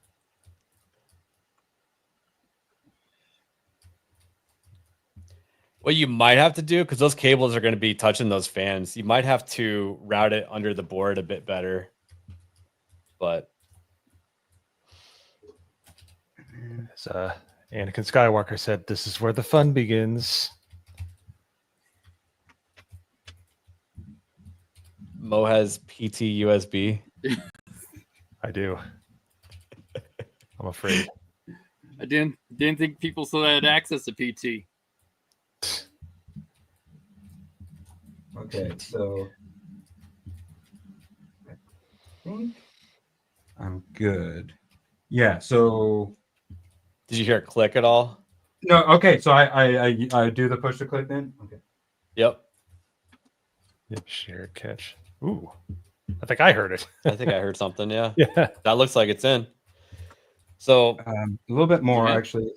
What you might have to do, because those cables are going to be touching those fans, you might have to route it under the board a bit better. But As Anakin Skywalker said, this is where the fun begins. Mo has PT USB. I do. I'm afraid. I didn't think people still had access to PT. Okay, so I think I'm good. Yeah, so Did you hear it click at all? no, okay, so I do the push to click then. Okay. Yep. Yep, share catch. Ooh, I think I heard it. I think I heard something. Yeah. Yeah. That looks like it's in. So A little bit more Yeah. actually,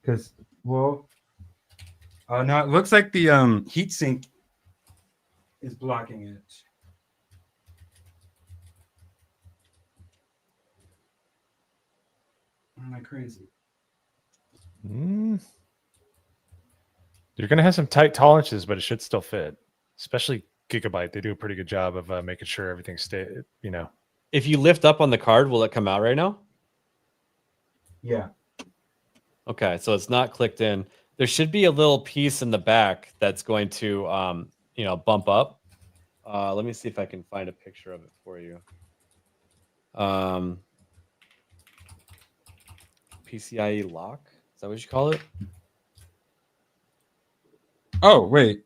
because well, no, it looks like the heat sink is blocking it. Am I crazy? Mm. You're gonna have some tight tolerances, but it should still fit. Especially Gigabyte, they do a pretty good job of making sure everything stay. You know, if you lift up on the card, will it come out right now? Yeah. Okay, so it's not clicked in. There should be a little piece in the back that's going to, bump up. Let me see if I can find a picture of it for you. PCIe lock. Is that what you call it? Oh wait.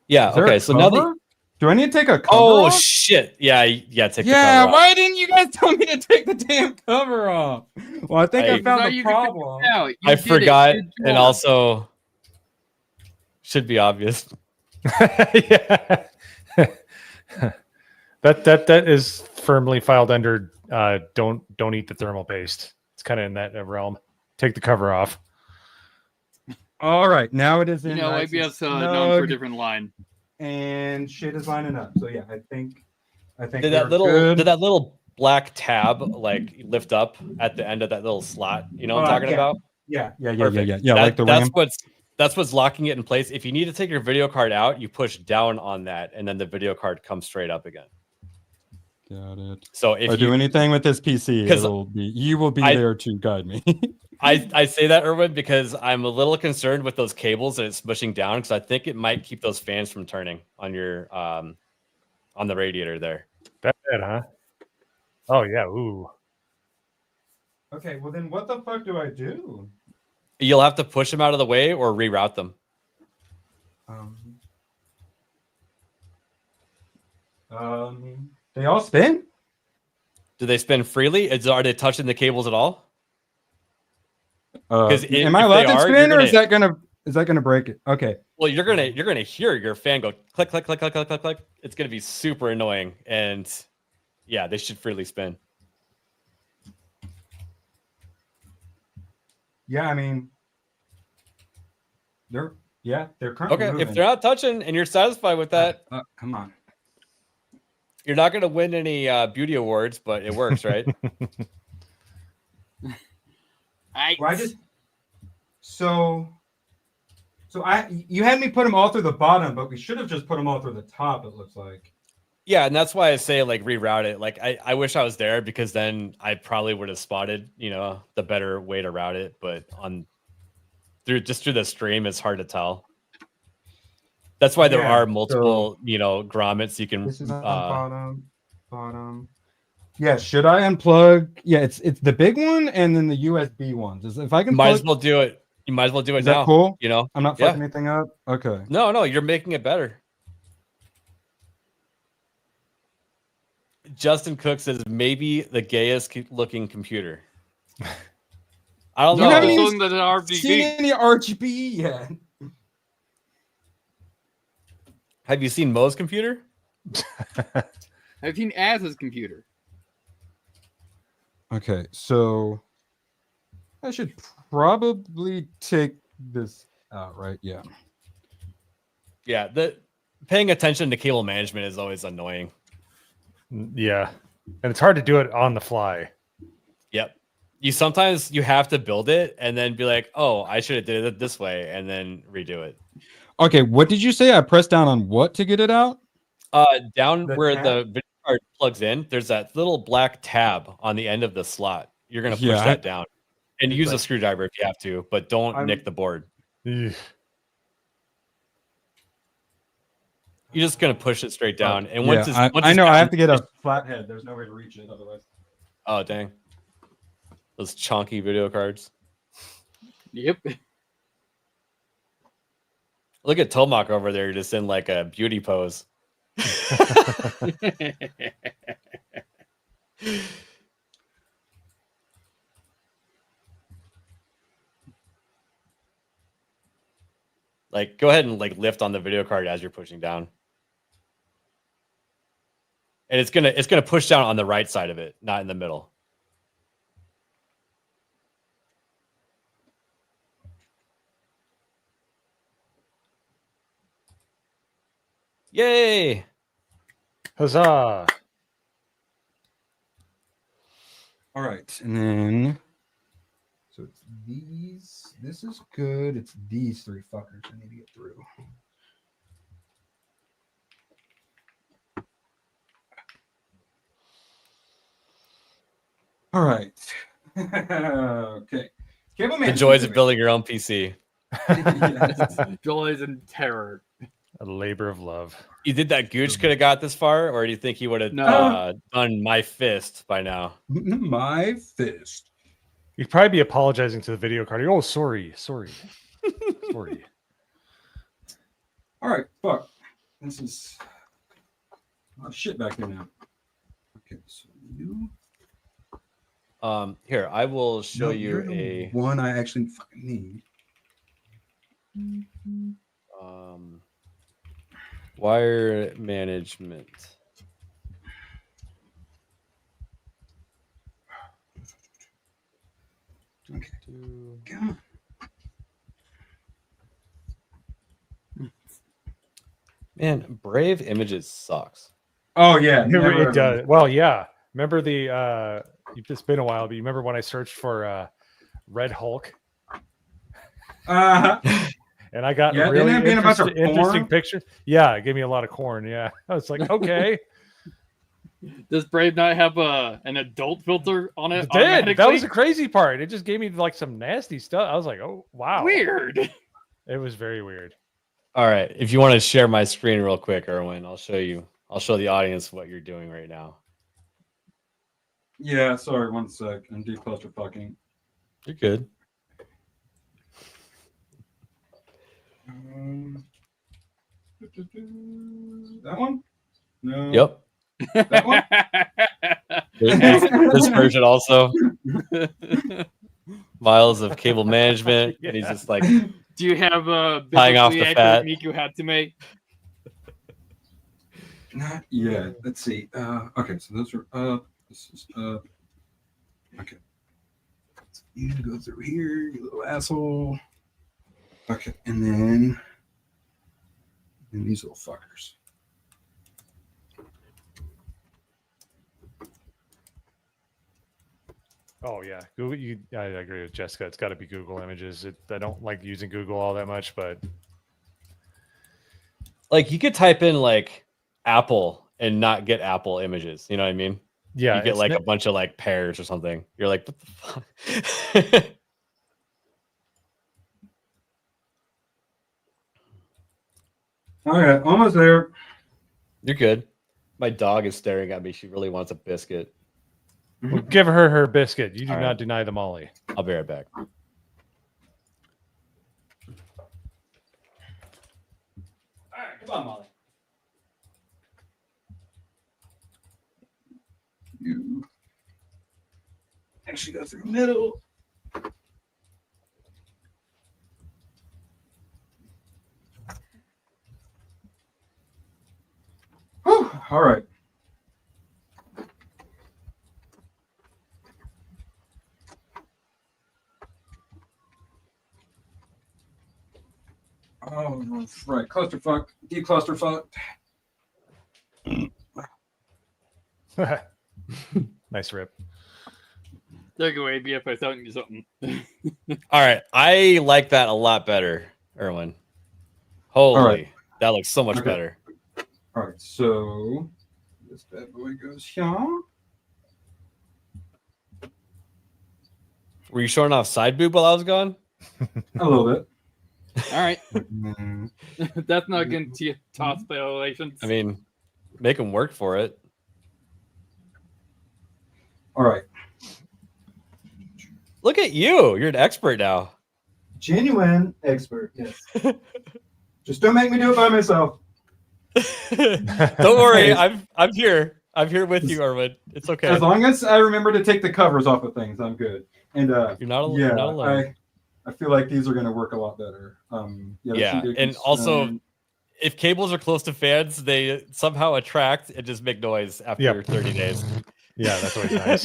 Yeah. Is there Okay. a So now cover? that Do I need to take a cover Oh off? shit! Yeah, yeah. Take the Yeah, cover off. why didn't you guys tell me to take the damn cover off? Well, I think I I found thought the you could figure problem. it out. You I did it. forgot, Good and job. also should be obvious. Yeah. that is firmly filed under don't eat the thermal paste. It's kind of in that realm. Take the cover off. All right, now it is You in. know, nice and ABS known for a snug, different line. and shit is lining up. So yeah, I think. Did that little black tab like lift up at the end of that little slot? You know what I'm talking yeah. about? Yeah. Perfect. Like the RAM. That's what's locking it in place. If you need to take your video card out, you push down on that, and then the video card comes straight up again. Got it. So if I do you anything with this PC, 'Cause you will be there to guide me. I say that, Erwin, because I'm a little concerned with those cables that it's smushing down, because I think it might keep those fans from turning on your on the radiator there. That bad, huh? Oh yeah. Ooh. Okay, well then what the fuck do I do? You'll have to push them out of the way or reroute them. They all spin? Do they spin freely? Are they touching the cables at all? Am I allowed to spin, or is that gonna break it? Okay. Well, you're gonna hear your fan go click click click click click click click. It's gonna be super annoying, and yeah, they should freely spin. Yeah, I mean, they're currently Okay, moving. if they're not touching and you're satisfied with that, come on. you're not gonna win any beauty awards, but it works, right? You had me put them all through the bottom, but we should have just put them all through the top. It looks like. Yeah, and that's why I say like reroute it. Like I wish I was there, because then I probably would have spotted, the better way to route it. But through the stream, it's hard to tell. That's why there are multiple, grommets you can. This is on bottom. Yeah, should I unplug? Yeah, it's the big one and then the USB ones. If I can, Might as well do it. You might as well do it Is now. that cool? You know, I'm not fucking anything up. Okay. No, you're making it better. Justin Cook says maybe the gayest looking computer. I don't know. You haven't even RGB. seen any RGB yet. Have you seen Mo's computer? I've seen Az's computer. Okay, so I should probably take this out, right? Yeah. Yeah, the paying attention to cable management is always annoying. Yeah, and it's hard to do it on the fly. Yep. Sometimes you have to build it and then be like, oh, I should have did it this way, and then redo it. Okay, what did you say? I pressed down on what to get it out? Down The where tab? the video card plugs in, there's that little black tab on the end of the slot. You're gonna push Yeah, that down and use a screwdriver if you have to, but don't nick the board. Ugh. You're just gonna push it straight down, and Yeah, once it's, I it's know I down, have to get a flat head. There's no way to reach it otherwise. Oh dang, those chonky video cards. Yep. Look at Tomac over there, just in like a beauty pose. Like, go ahead and like lift on the video card as you're pushing down. And it's gonna push down on the right side of it, not in the middle. Yay! Huzzah! All right, and then so it's these. This is good. It's these three fuckers I need to get through. All right. Okay. Cable The joys of building your own PC. Joys and terror. A labor of love. You did that Gooch could have got this far, or do you think he would have done my fist by now? My fist. You'd probably be apologizing to the video card. Oh, sorry. Sorry. All right. Fuck. This is Oh, shit back here now. Okay, so you. Here, I will show you you're the a one I actually fucking need. wire management. Okay. Come on. Man, Brave Images sucks. Oh yeah, It does. Well, yeah. Remember the it's been a while, but you remember when I searched for Red Hulk? Uh-huh. And I got Yeah, really didn't it have a bunch of interesting corn? pictures. Yeah, it gave me a lot of corn. Yeah. I was like, okay. Does Brave not have an adult filter on it? It did. That was automatically? the crazy part. It just gave me like some nasty stuff. I was like, oh wow. Weird. It was very weird. All right, if you want to share my screen real quick, Erwin, I'll show you. I'll show the audience what you're doing right now. Yeah, sorry, 1 sec. I'm declusterfucking. You're good. That one? No. Yep. That one? This version also. Miles of cable management, and he's just like Do you have a tying off the fat. Miku Hatsume? Not yet. Let's see. Okay, so those are up. This is up. Okay. So you go through here, you little asshole. Okay, and then these little fuckers. Oh yeah, Google. I agree with Jessica. It's got to be Google Images. I don't like using Google all that much, but like you could type in like Apple and not get Apple images. You know what I mean? yeah, You get it's like ne- a bunch of like pears or something. You're like, what the fuck? All right, almost there. You're good. My dog is staring at me. She really wants a biscuit. well, give her her biscuit. You do All not right. deny the Molly. I'll be right back. All right, come on, Molly. You actually go through the middle. Whew, all right. Oh, that's right. Clusterfuck. Declusterfuck. Nice rip. Take away ABF by telling you something. All right. I like that a lot better, Erwin. Holy, right. that looks so much Okay. better. All right, so this bad boy goes here. Were you showing off side boob while I was gone? A little bit. All right. Mm, That's not going to toss violations. I mean, make them work for it. all right. Look at you. You're an expert now. Genuine expert, yes. Just don't make me do it by myself. Don't worry. I'm here. I'm here with you, Erwin. It's okay. As long as I remember to take the covers off of things, I'm good. And You're not, yeah, you're not alone. I feel like these are going to work a lot better. Yeah, and also, if cables are close to fans, they somehow attract and just make noise after Yep. 30 days. Yeah, that's always nice.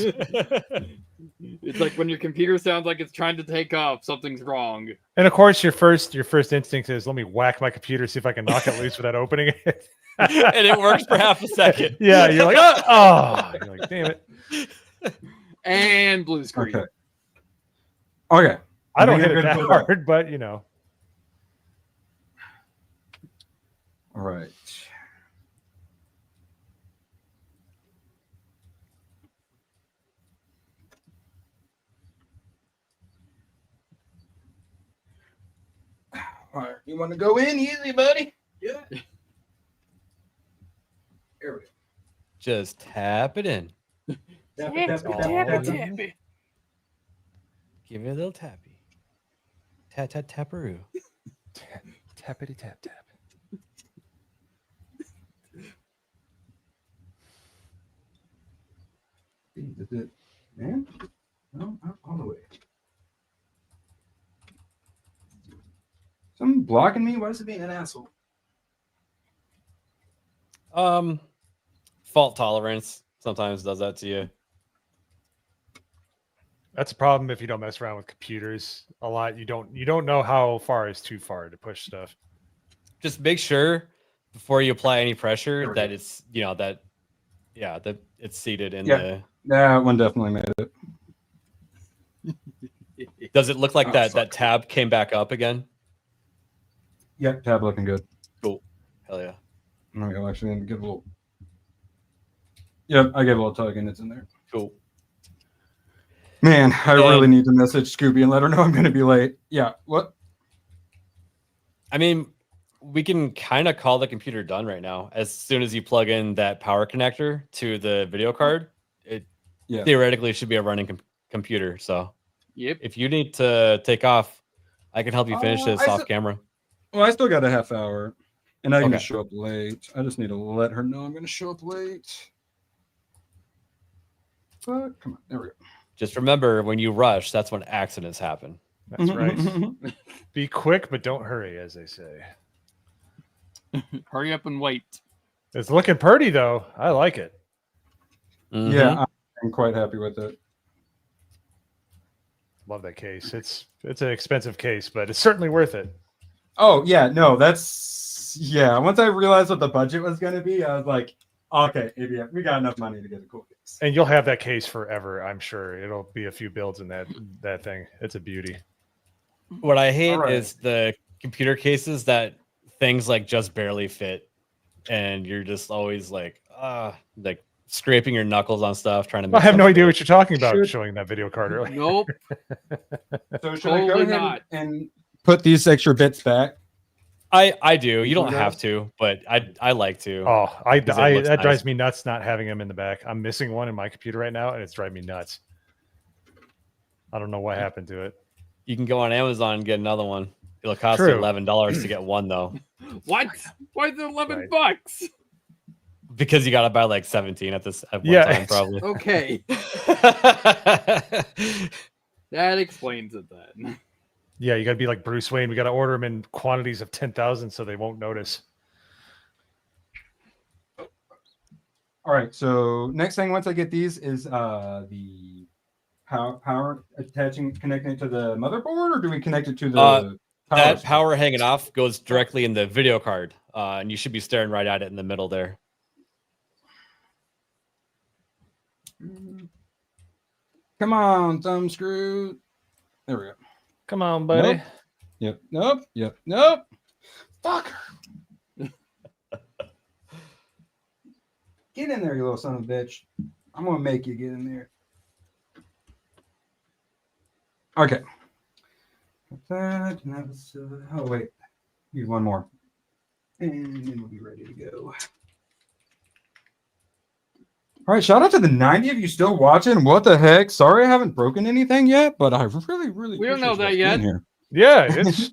It's like when your computer sounds like it's trying to take off, something's wrong. And of course, your first instinct is let me whack my computer, see if I can knock it loose without opening it. And it works for half a second. Yeah, you're like, oh, you're like, damn it. And blue screen. Okay. Okay. I don't We hit have it good that feedback. hard, but you know. All right. All right. You want to go in easy, buddy? Yeah. There we go. Just tap it in. Tap it, tap it, tap it, tap it. Give it a little tappy. Tat tat taparoo. Tappity tap tap. it, man? No, not all the way. Someone blocking me? Why is it being an asshole? Fault tolerance sometimes does that to you. That's a problem if you don't mess around with computers a lot. You don't know how far is too far to push stuff. Just make sure before you apply any pressure that it's that it's seated in the. That one definitely made it. Does it look like that tab came back up again? Yep, tab looking good. Cool. Hell yeah. Okay, I'll actually give a little. Yep, I gave a little tug and it's in there. Cool. Man, I really need to message Scooby and let her know I'm going to be late. Yeah, what? I mean, we can kind of call the computer done right now. As soon as you plug in that power connector to the video card, it theoretically should be a running computer. So if you need to take off, I can help you finish this off camera. Well, I still got a half hour, and I'm going to show up late. I just need to let her know I'm going to show up late. But come on, there we go. Just remember, when you rush, that's when accidents happen. That's right. Be quick, but don't hurry, as they say. Hurry up and wait. It's looking pretty, though. I like it. Mm-hmm. Yeah, I'm quite happy with it. Love that case. It's an expensive case, but it's certainly worth it. Oh yeah, no, that's Once I realized what the budget was going to be, I was like, okay, ABF, we got enough money to get a cool case. And you'll have that case forever, I'm sure. It'll be a few builds in that thing. It's a beauty. What I hate is the computer cases that things like just barely fit, and you're just always like scraping your knuckles on stuff trying to. I have no idea what you're talking about. Showing that video card earlier. Nope. So should I go ahead and put these extra bits back? I do. You don't have to, but I like to. Oh, that nice. drives me nuts not having them in the back. I'm missing one in my computer right now, and it's driving me nuts. I don't know what happened to it. You can go on Amazon and get another one. It'll cost you $11 to get one, though. What? Why is it $11? Because you got to buy like 17 at one time, probably. Okay. That explains it then. Yeah, you got to be like Bruce Wayne. We got to order them in quantities of 10,000 so they won't notice. All right. So next thing, once I get these, is the power connecting it to the motherboard, or do we connect it to the that power hanging off goes directly in the video card, and you should be staring right at it in the middle there. Come on, thumb screw. There we go. Come on, buddy. Nope. Yep. Nope. Yep. Nope. Fucker. Get in there, you little son of a bitch. I'm gonna make you get in there. Okay. Oh wait. Need one more. And then we'll be ready to go. All right, shout out to the 90 of you still watching. What the heck? Sorry I haven't broken anything yet, but I really we don't know that yet. Here. Yeah, it's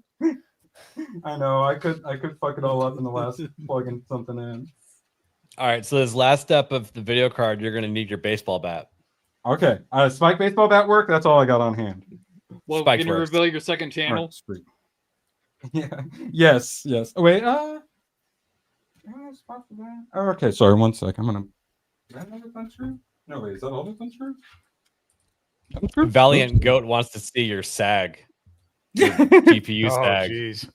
I know. I could fuck it all up in the last plugging something in. All right, so this last step of the video card, you're going to need your baseball bat. Okay. Spike baseball bat work. That's all I got on hand. Well, Spike can you first. reveal your second channel? Right, yeah. Yes. Oh, wait. Oh, okay. Sorry. 1 sec. I'm gonna. Is that another thumb screw? No, wait. Is that all the thumb screw? Valiant Goat wants to see your SAG. Your GPU SAG. Jeez.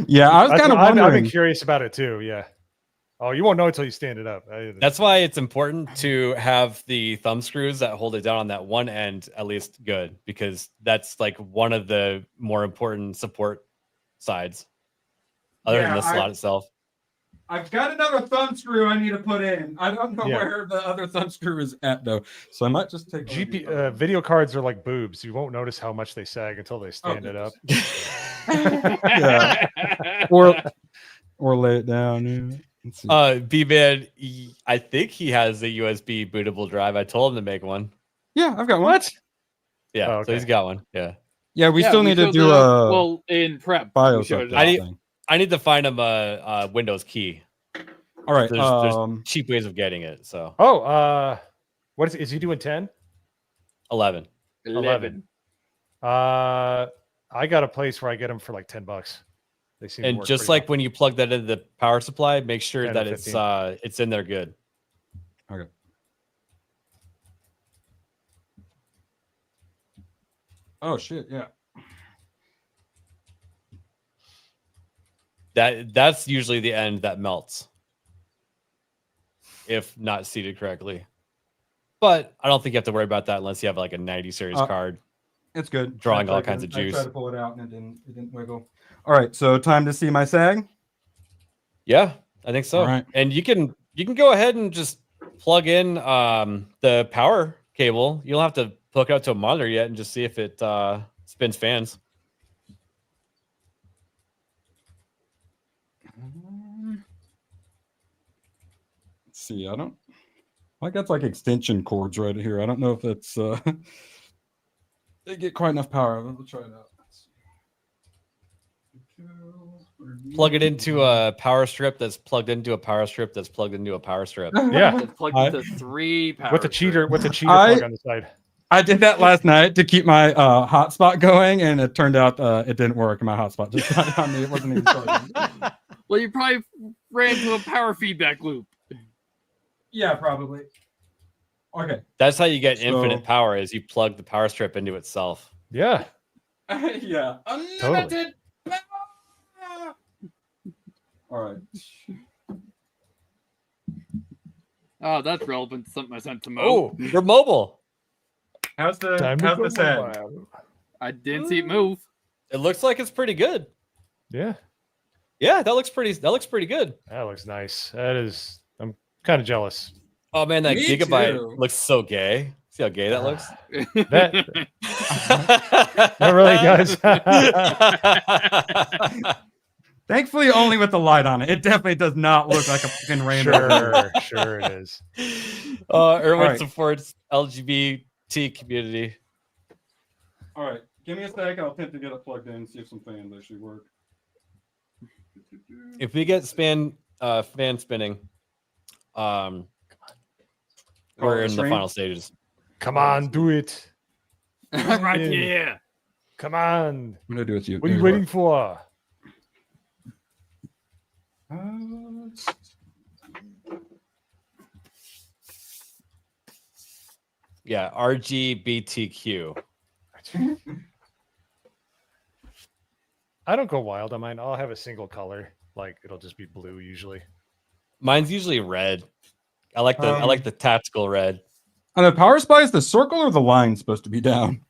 Yeah, I was kind of wondering. I've been curious about it too. Yeah. Oh, you won't know until you stand it up. That's why it's important to have the thumb screws that hold it down on that one end at least good, because that's like one of the more important support sides other than the slot itself. I've got another thumb screw I need to put in. I don't know where the other thumb screw is at though, so I might just take video cards are like boobs. You won't notice how much they sag until they stand it up. Yeah. or lay it down. B-Man, I think he has a USB bootable drive. I told him to make one. Yeah, I've got one. What? Yeah, so he's got one. Yeah, we still need to do a well in prep. BIOS I need to find him a Windows key. All right, there's cheap ways of getting it. So what is he doing 10? 11. 11. I got a place where I get them for like $10. They seem to And work just pretty like well. when you plug that into the power supply, make sure 10 that to it's 15. it's in there good. Okay. Oh shit! Yeah. That's usually the end that melts if not seated correctly. But I don't think you have to worry about that unless you have like a 90 series card. It's good. Drawing I all tried kinds of I juice. tried to pull it out and it didn't wiggle. All right, so time to see my sag. Yeah, I think so. All right. And you can go ahead and just plug in the power cable. You don't have to hook it up to a monitor yet and just see if it spins fans. Let's see. I don't. I got like extension cords right here. I don't know if it's they get quite enough power. We'll try it out. Plug it into a power strip that's plugged into a power strip that's plugged into a power strip. Yeah, It's plugged into 3 power with the cheater strips. plug on the side. I did that last night to keep my hotspot going, and it turned out it didn't work. My hotspot just got on me. It wasn't even charging. Well, you probably ran into a power feedback loop. Yeah, probably. Okay. That's how you get So- infinite power is you plug the power strip into itself. Yeah, Yeah. totally. All right. Oh, that's relevant to something I sent to Mo. Oh, they're mobile. How's the Time to sag? go. I didn't see it move. It looks like it's pretty good. Yeah, Yeah, that looks pretty good. that looks nice. That is. I'm kind of jealous. Oh man, that Me gigabyte too. looks so gay. See how gay that looks? That really, guys. Thankfully, only with the light on it. It definitely does not look like a fucking rainbow. Sure it is. Erwin right. supports LGBT community. All right, give me a sec. I'll attempt to get it plugged in and see if some fans actually work. If we get fan spinning, we're in the stream? final stages. Come on, do it. Right, yeah. Come on. I'm gonna do it to you. What are you waiting for? Yeah, RGBTQ. I don't go wild on mine. I'll have a single color. Like it'll just be blue usually. Mine's usually red. I like the tactical red. On the power supply, is the circle or the line supposed to be down?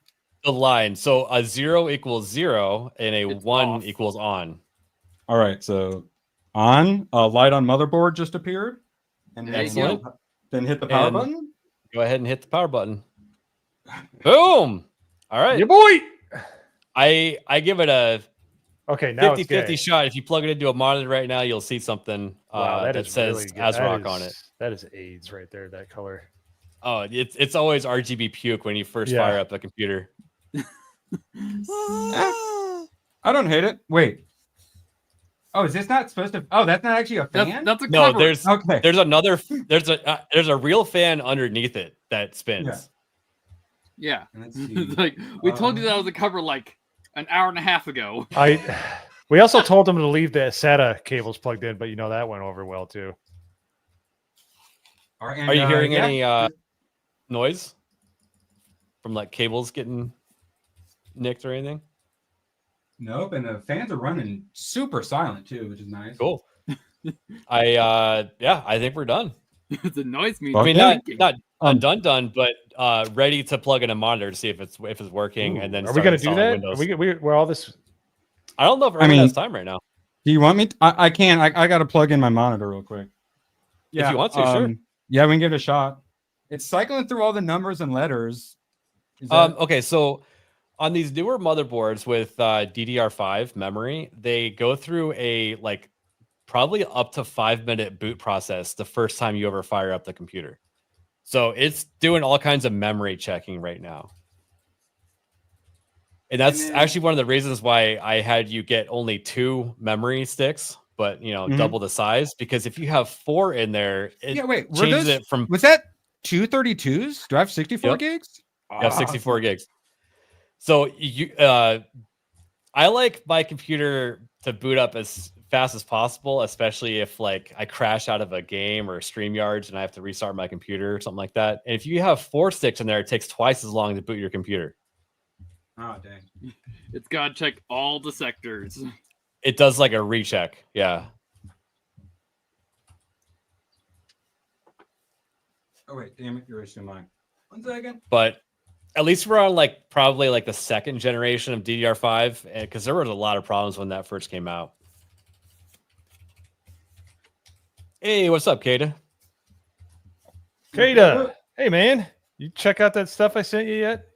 The line. So a 0 equals 0 and a It's 1 off. equals on. All right, so on light on motherboard just appeared, and There you Excellent. then hit the power And- button. Go ahead and hit the power button. Boom. All right. Yeah, boy. I give it a Okay, now 50-50 it's gay. shot. If you plug it into a monitor right now, you'll see something Wow, that is says really good. ASRock That on is- it. That is AIDS right there. That color. Oh, it's always RGB puke when you first Yeah. fire up a computer. I don't hate it. Wait. Oh, is this not supposed to? Oh, that's not actually a fan. That's a No, cover. there's Okay. there's a real fan underneath it that spins. Yeah. Yeah. Let's see. Like we told you that was a cover like an hour and a half ago. We also told them to leave the SATA cables plugged in, but you know that went over well too. All right, Are you hearing yeah. any noise from like cables getting nicked or anything? Nope, and the fans are running super silent too, which is nice. Cool. I think we're done. It's a noise meter. I mean, Okay. not done, but ready to plug in a monitor to see if it's working, and then Are we start going to do installing that? Windows. We're all this. I don't know if everyone has time right now. Do you want me? I can. I got to plug in my monitor real quick. If you want to, sure. Yeah, we can give it a shot. It's cycling through all the numbers and letters. Is that- Okay, so on these newer motherboards with DDR5 memory, they go through a probably up to 5-minute boot process the first time you ever fire up the computer. So it's doing all kinds of memory checking right now. And that's actually one of the reasons why I had you get only 2 memory sticks, but double the size, because if you have 4 in there, it yeah, wait. Were changes those, it from was that 232s? Do I have 64 Yep. gigs? Yeah, 64 gigs. So I like my computer to boot up as fast as possible, especially if like I crash out of a game or StreamYards and I have to restart my computer or something like that. And if you have 4 sticks in there, it takes twice as long to boot your computer. Oh dang! It's got to check all the sectors. It does like a recheck. Yeah. Oh wait, damn it! You're wasting mine. 1 second. But at least we're on like probably like the 2nd generation of DDR5, because there was a lot of problems when that first came out. Hey, what's up, Kada? Kada, hey man, you check out that stuff I sent you yet?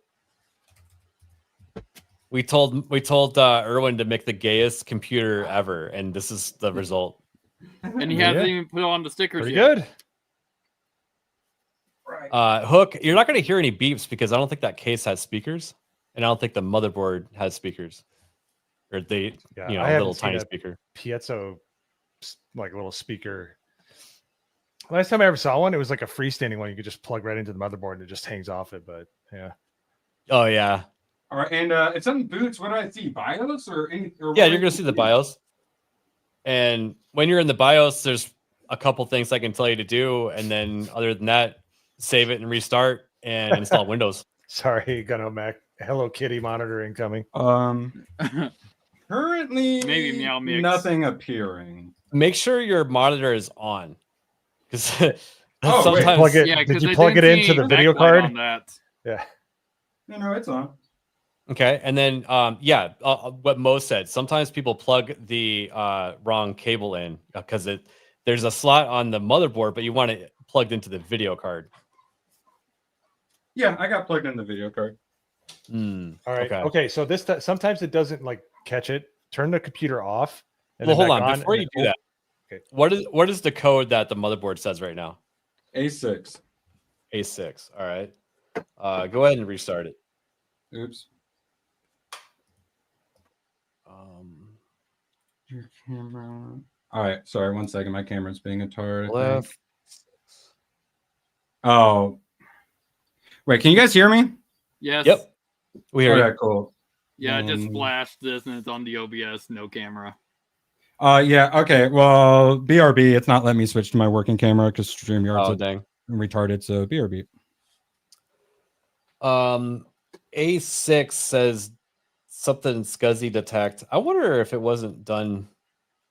We told Erwin to make the gayest computer ever, and this is the result. And he hasn't even put on the stickers Pretty yet. good. Hook, you're not going to hear any beeps because I don't think that case has speakers, and I don't think the motherboard has speakers, or they, I little haven't seen tiny a speaker. Piezo, like little speaker. Last time I ever saw one, it was like a freestanding one. You could just plug right into the motherboard and it just hangs off it. But yeah. Oh yeah. All right, and if something boots, what do I see? BIOS or any? Or Yeah, you're going to see the BIOS, and when you're in the BIOS, there's a couple things I can tell you to do, and then other than that, save it and restart and install Windows. Sorry, Gunno Mac. Hello Kitty monitor incoming. Currently, Maybe Meow Mix. nothing appearing. Make sure your monitor is on, because sometimes plug it. Yeah, did 'cause you I plug it didn't into see the video backlight card? on that. Yeah. No, it's on. Okay, and then what Mo said. Sometimes people plug the wrong cable in because there's a slot on the motherboard, but you want it plugged into the video card. Yeah, I got plugged in the video card. All right. Okay. So this sometimes it doesn't like catch it. Turn the computer off. And Well, then hold back on. Before you do that, okay. What is the code that the motherboard says right now? A6. A6. All right. Go ahead and restart it. Oops. Your camera. All right. Sorry. 1 second. My camera's being a tard. Left. Oh. Wait. Can you guys hear me? Yes. Yep. We hear you. Okay. Cool. Yeah, I just flashed this and it's on the OBS, no camera. Yeah. Okay. Well, BRB. It's not letting me switch to my working camera because StreamYard's Oh dang. retarded. So BRB. A6 says something SCSI detect. I wonder if it wasn't done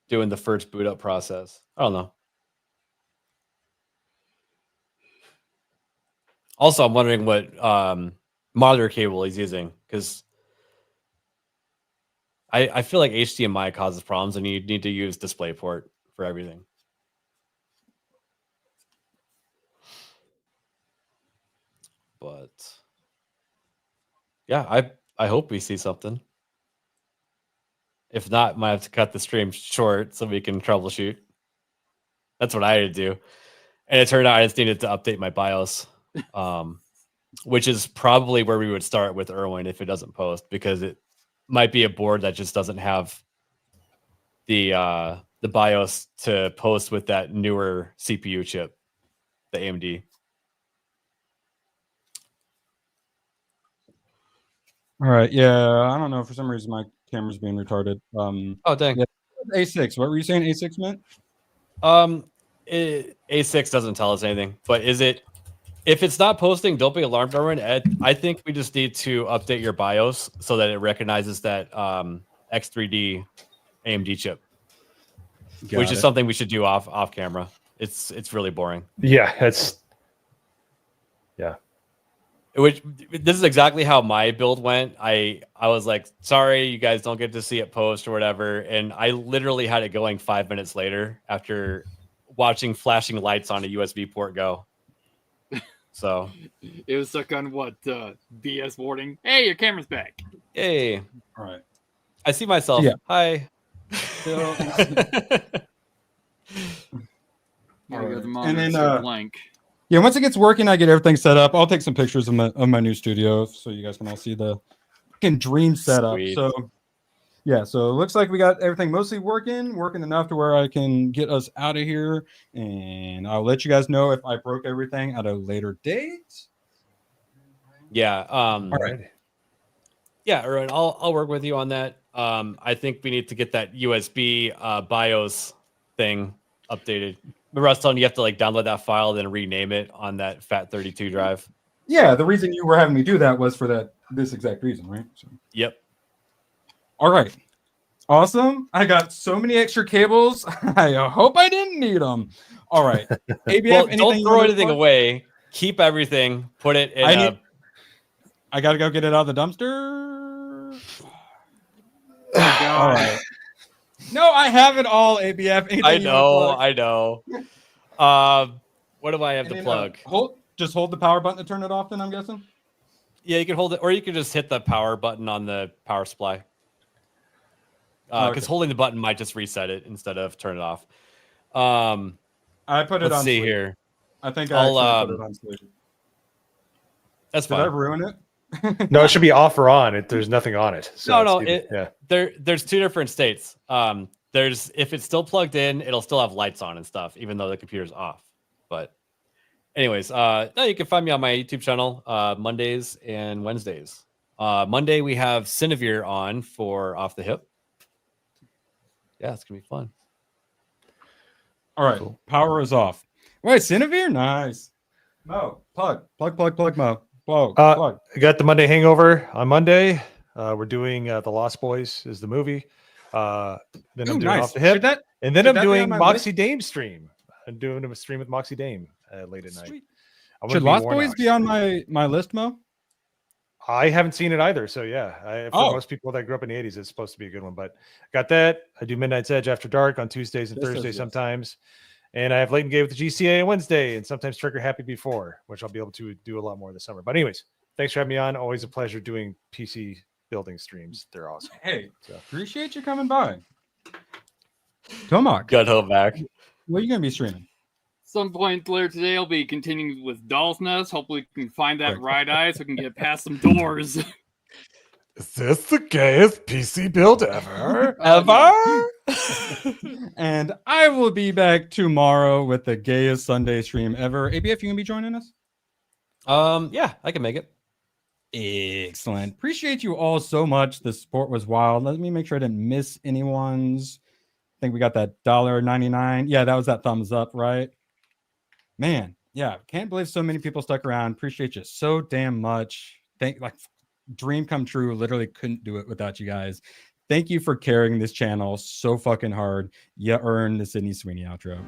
doing the first boot up process. I don't know. Also, I'm wondering what monitor cable he's using, because I feel like HDMI causes problems and you need to use DisplayPort for everything. But yeah, I hope we see something. If not, might have to cut the stream short so we can troubleshoot. That's what I had to do. And it turned out I just needed to update my BIOS, which is probably where we would start with Erwin if it doesn't post, because it might be a board that just doesn't have the BIOS to post with that newer CPU chip, the AMD. All right. Yeah. I don't know. For some reason, my camera's being retarded. Oh, dang. Yeah. A6. What were you saying A6 meant? A6 doesn't tell us anything, but if it's not posting, don't be alarmed, Erwin. I think we just need to update your BIOS so that it recognizes that X3D AMD chip, which is something we should do off camera. It's really boring. Yeah, Which this is exactly how my build went. I was like, sorry, you guys don't get to see it post or whatever, and I literally had it going 5 minutes later after watching flashing lights on a USB port go. So it was stuck on what BS warning. Hey, your camera's back. Hey. All right. I see myself. Yeah. Hi. And then blank. Yeah, once it gets working, I get everything set up. I'll take some pictures of my new studio so you guys can all see the fucking dream setup. Sweet. So yeah, so it looks like we got everything mostly working enough to where I can get us out of here, and I'll let you guys know if I broke everything at a later date. Yeah. All right. Yeah, Erwin, I'll work with you on that. I think we need to get that USB BIOS thing updated. Remember I was telling you have to like download that file, then rename it on that FAT32 drive. Yeah, the reason you were having me do that was for this exact reason, right? So. Yep. All right. Awesome. I got so many extra cables. I hope I didn't need them. All right. ABF, Well, anything don't you throw wanna anything plug? away. Keep everything. Put it in. I gotta go get it out of the dumpster. All right. No, I have it all. ABF. Anything I you wanna plug? know. What do I have And to then, plug? Just hold the power button to turn it off. Then I'm guessing. Yeah, you can hold it, or you can just hit the power button on the power supply. Because Okay. holding the button might just reset it instead of turn it off. I put it Let's on. see sleep. here. I think I I'll, actually put it on sleep. That's Did fine. I ruin it? No, it should be off or on. There's nothing on it. So No, it's either- there's two different states. There's if it's still plugged in, it'll still have lights on and stuff, even though the computer's off. But anyways, no, you can find me on my YouTube channel Mondays and Wednesdays. Monday we have Cinevere on for Off the Hip. Yeah, it's gonna be fun. All right, power is off. Wait, Cinevere, nice. Mo, plug, Mo. Plug. I got the Monday Hangover on Monday. We're doing The Lost Boys is the movie. Then I'm doing nice. Off the Hip. Should that- and then should I'm that be doing on my Moxie list? Dame stream. I'm doing a stream with Moxie Dame late at night. Sweet. I wanna Should be Lost more Boys Nox. be on my list, Mo? I haven't seen it either. So yeah, for most people that grew up in the 80s, it's supposed to be a good one. But got that. I do Midnight's Edge After Dark on Tuesdays and Yes, yes, Thursdays yes. sometimes. And I have Late and Gay with the GCA on Wednesday and sometimes Trigger Happy Before, which I'll be able to do a lot more this summer. But anyways, thanks for having me on. Always a pleasure doing PC building streams. They're awesome. Hey, So. appreciate you coming by. Tomac, Got home back. what are you gonna be streaming? Some point later today, I'll be continuing with Doll's Nest. Hopefully, we can find that right eye so we can get past some doors. Is this the gayest PC build ever? And I will be back tomorrow with the gayest Sunday stream ever. ABF, you gonna be joining us? Yeah, I can make it. Excellent. Appreciate you all so much. The support was wild. Let me make sure I didn't miss anyone's. I think we got that $1.99. Yeah, that was that thumbs up, right? Man, yeah, can't believe so many people stuck around. Appreciate you so damn much. Dream come true. Literally couldn't do it without you guys. Thank you for carrying this channel so fucking hard. You earned the Sydney Sweeney outro.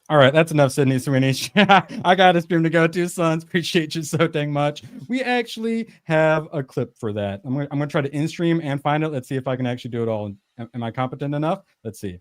All right, that's enough, Sydney Sweeney. I got a stream to go to, sons. Appreciate you so dang much. We actually have a clip for that. I'm gonna try to in stream and find it. Let's see if I can actually do it all. Am I competent enough? Let's see.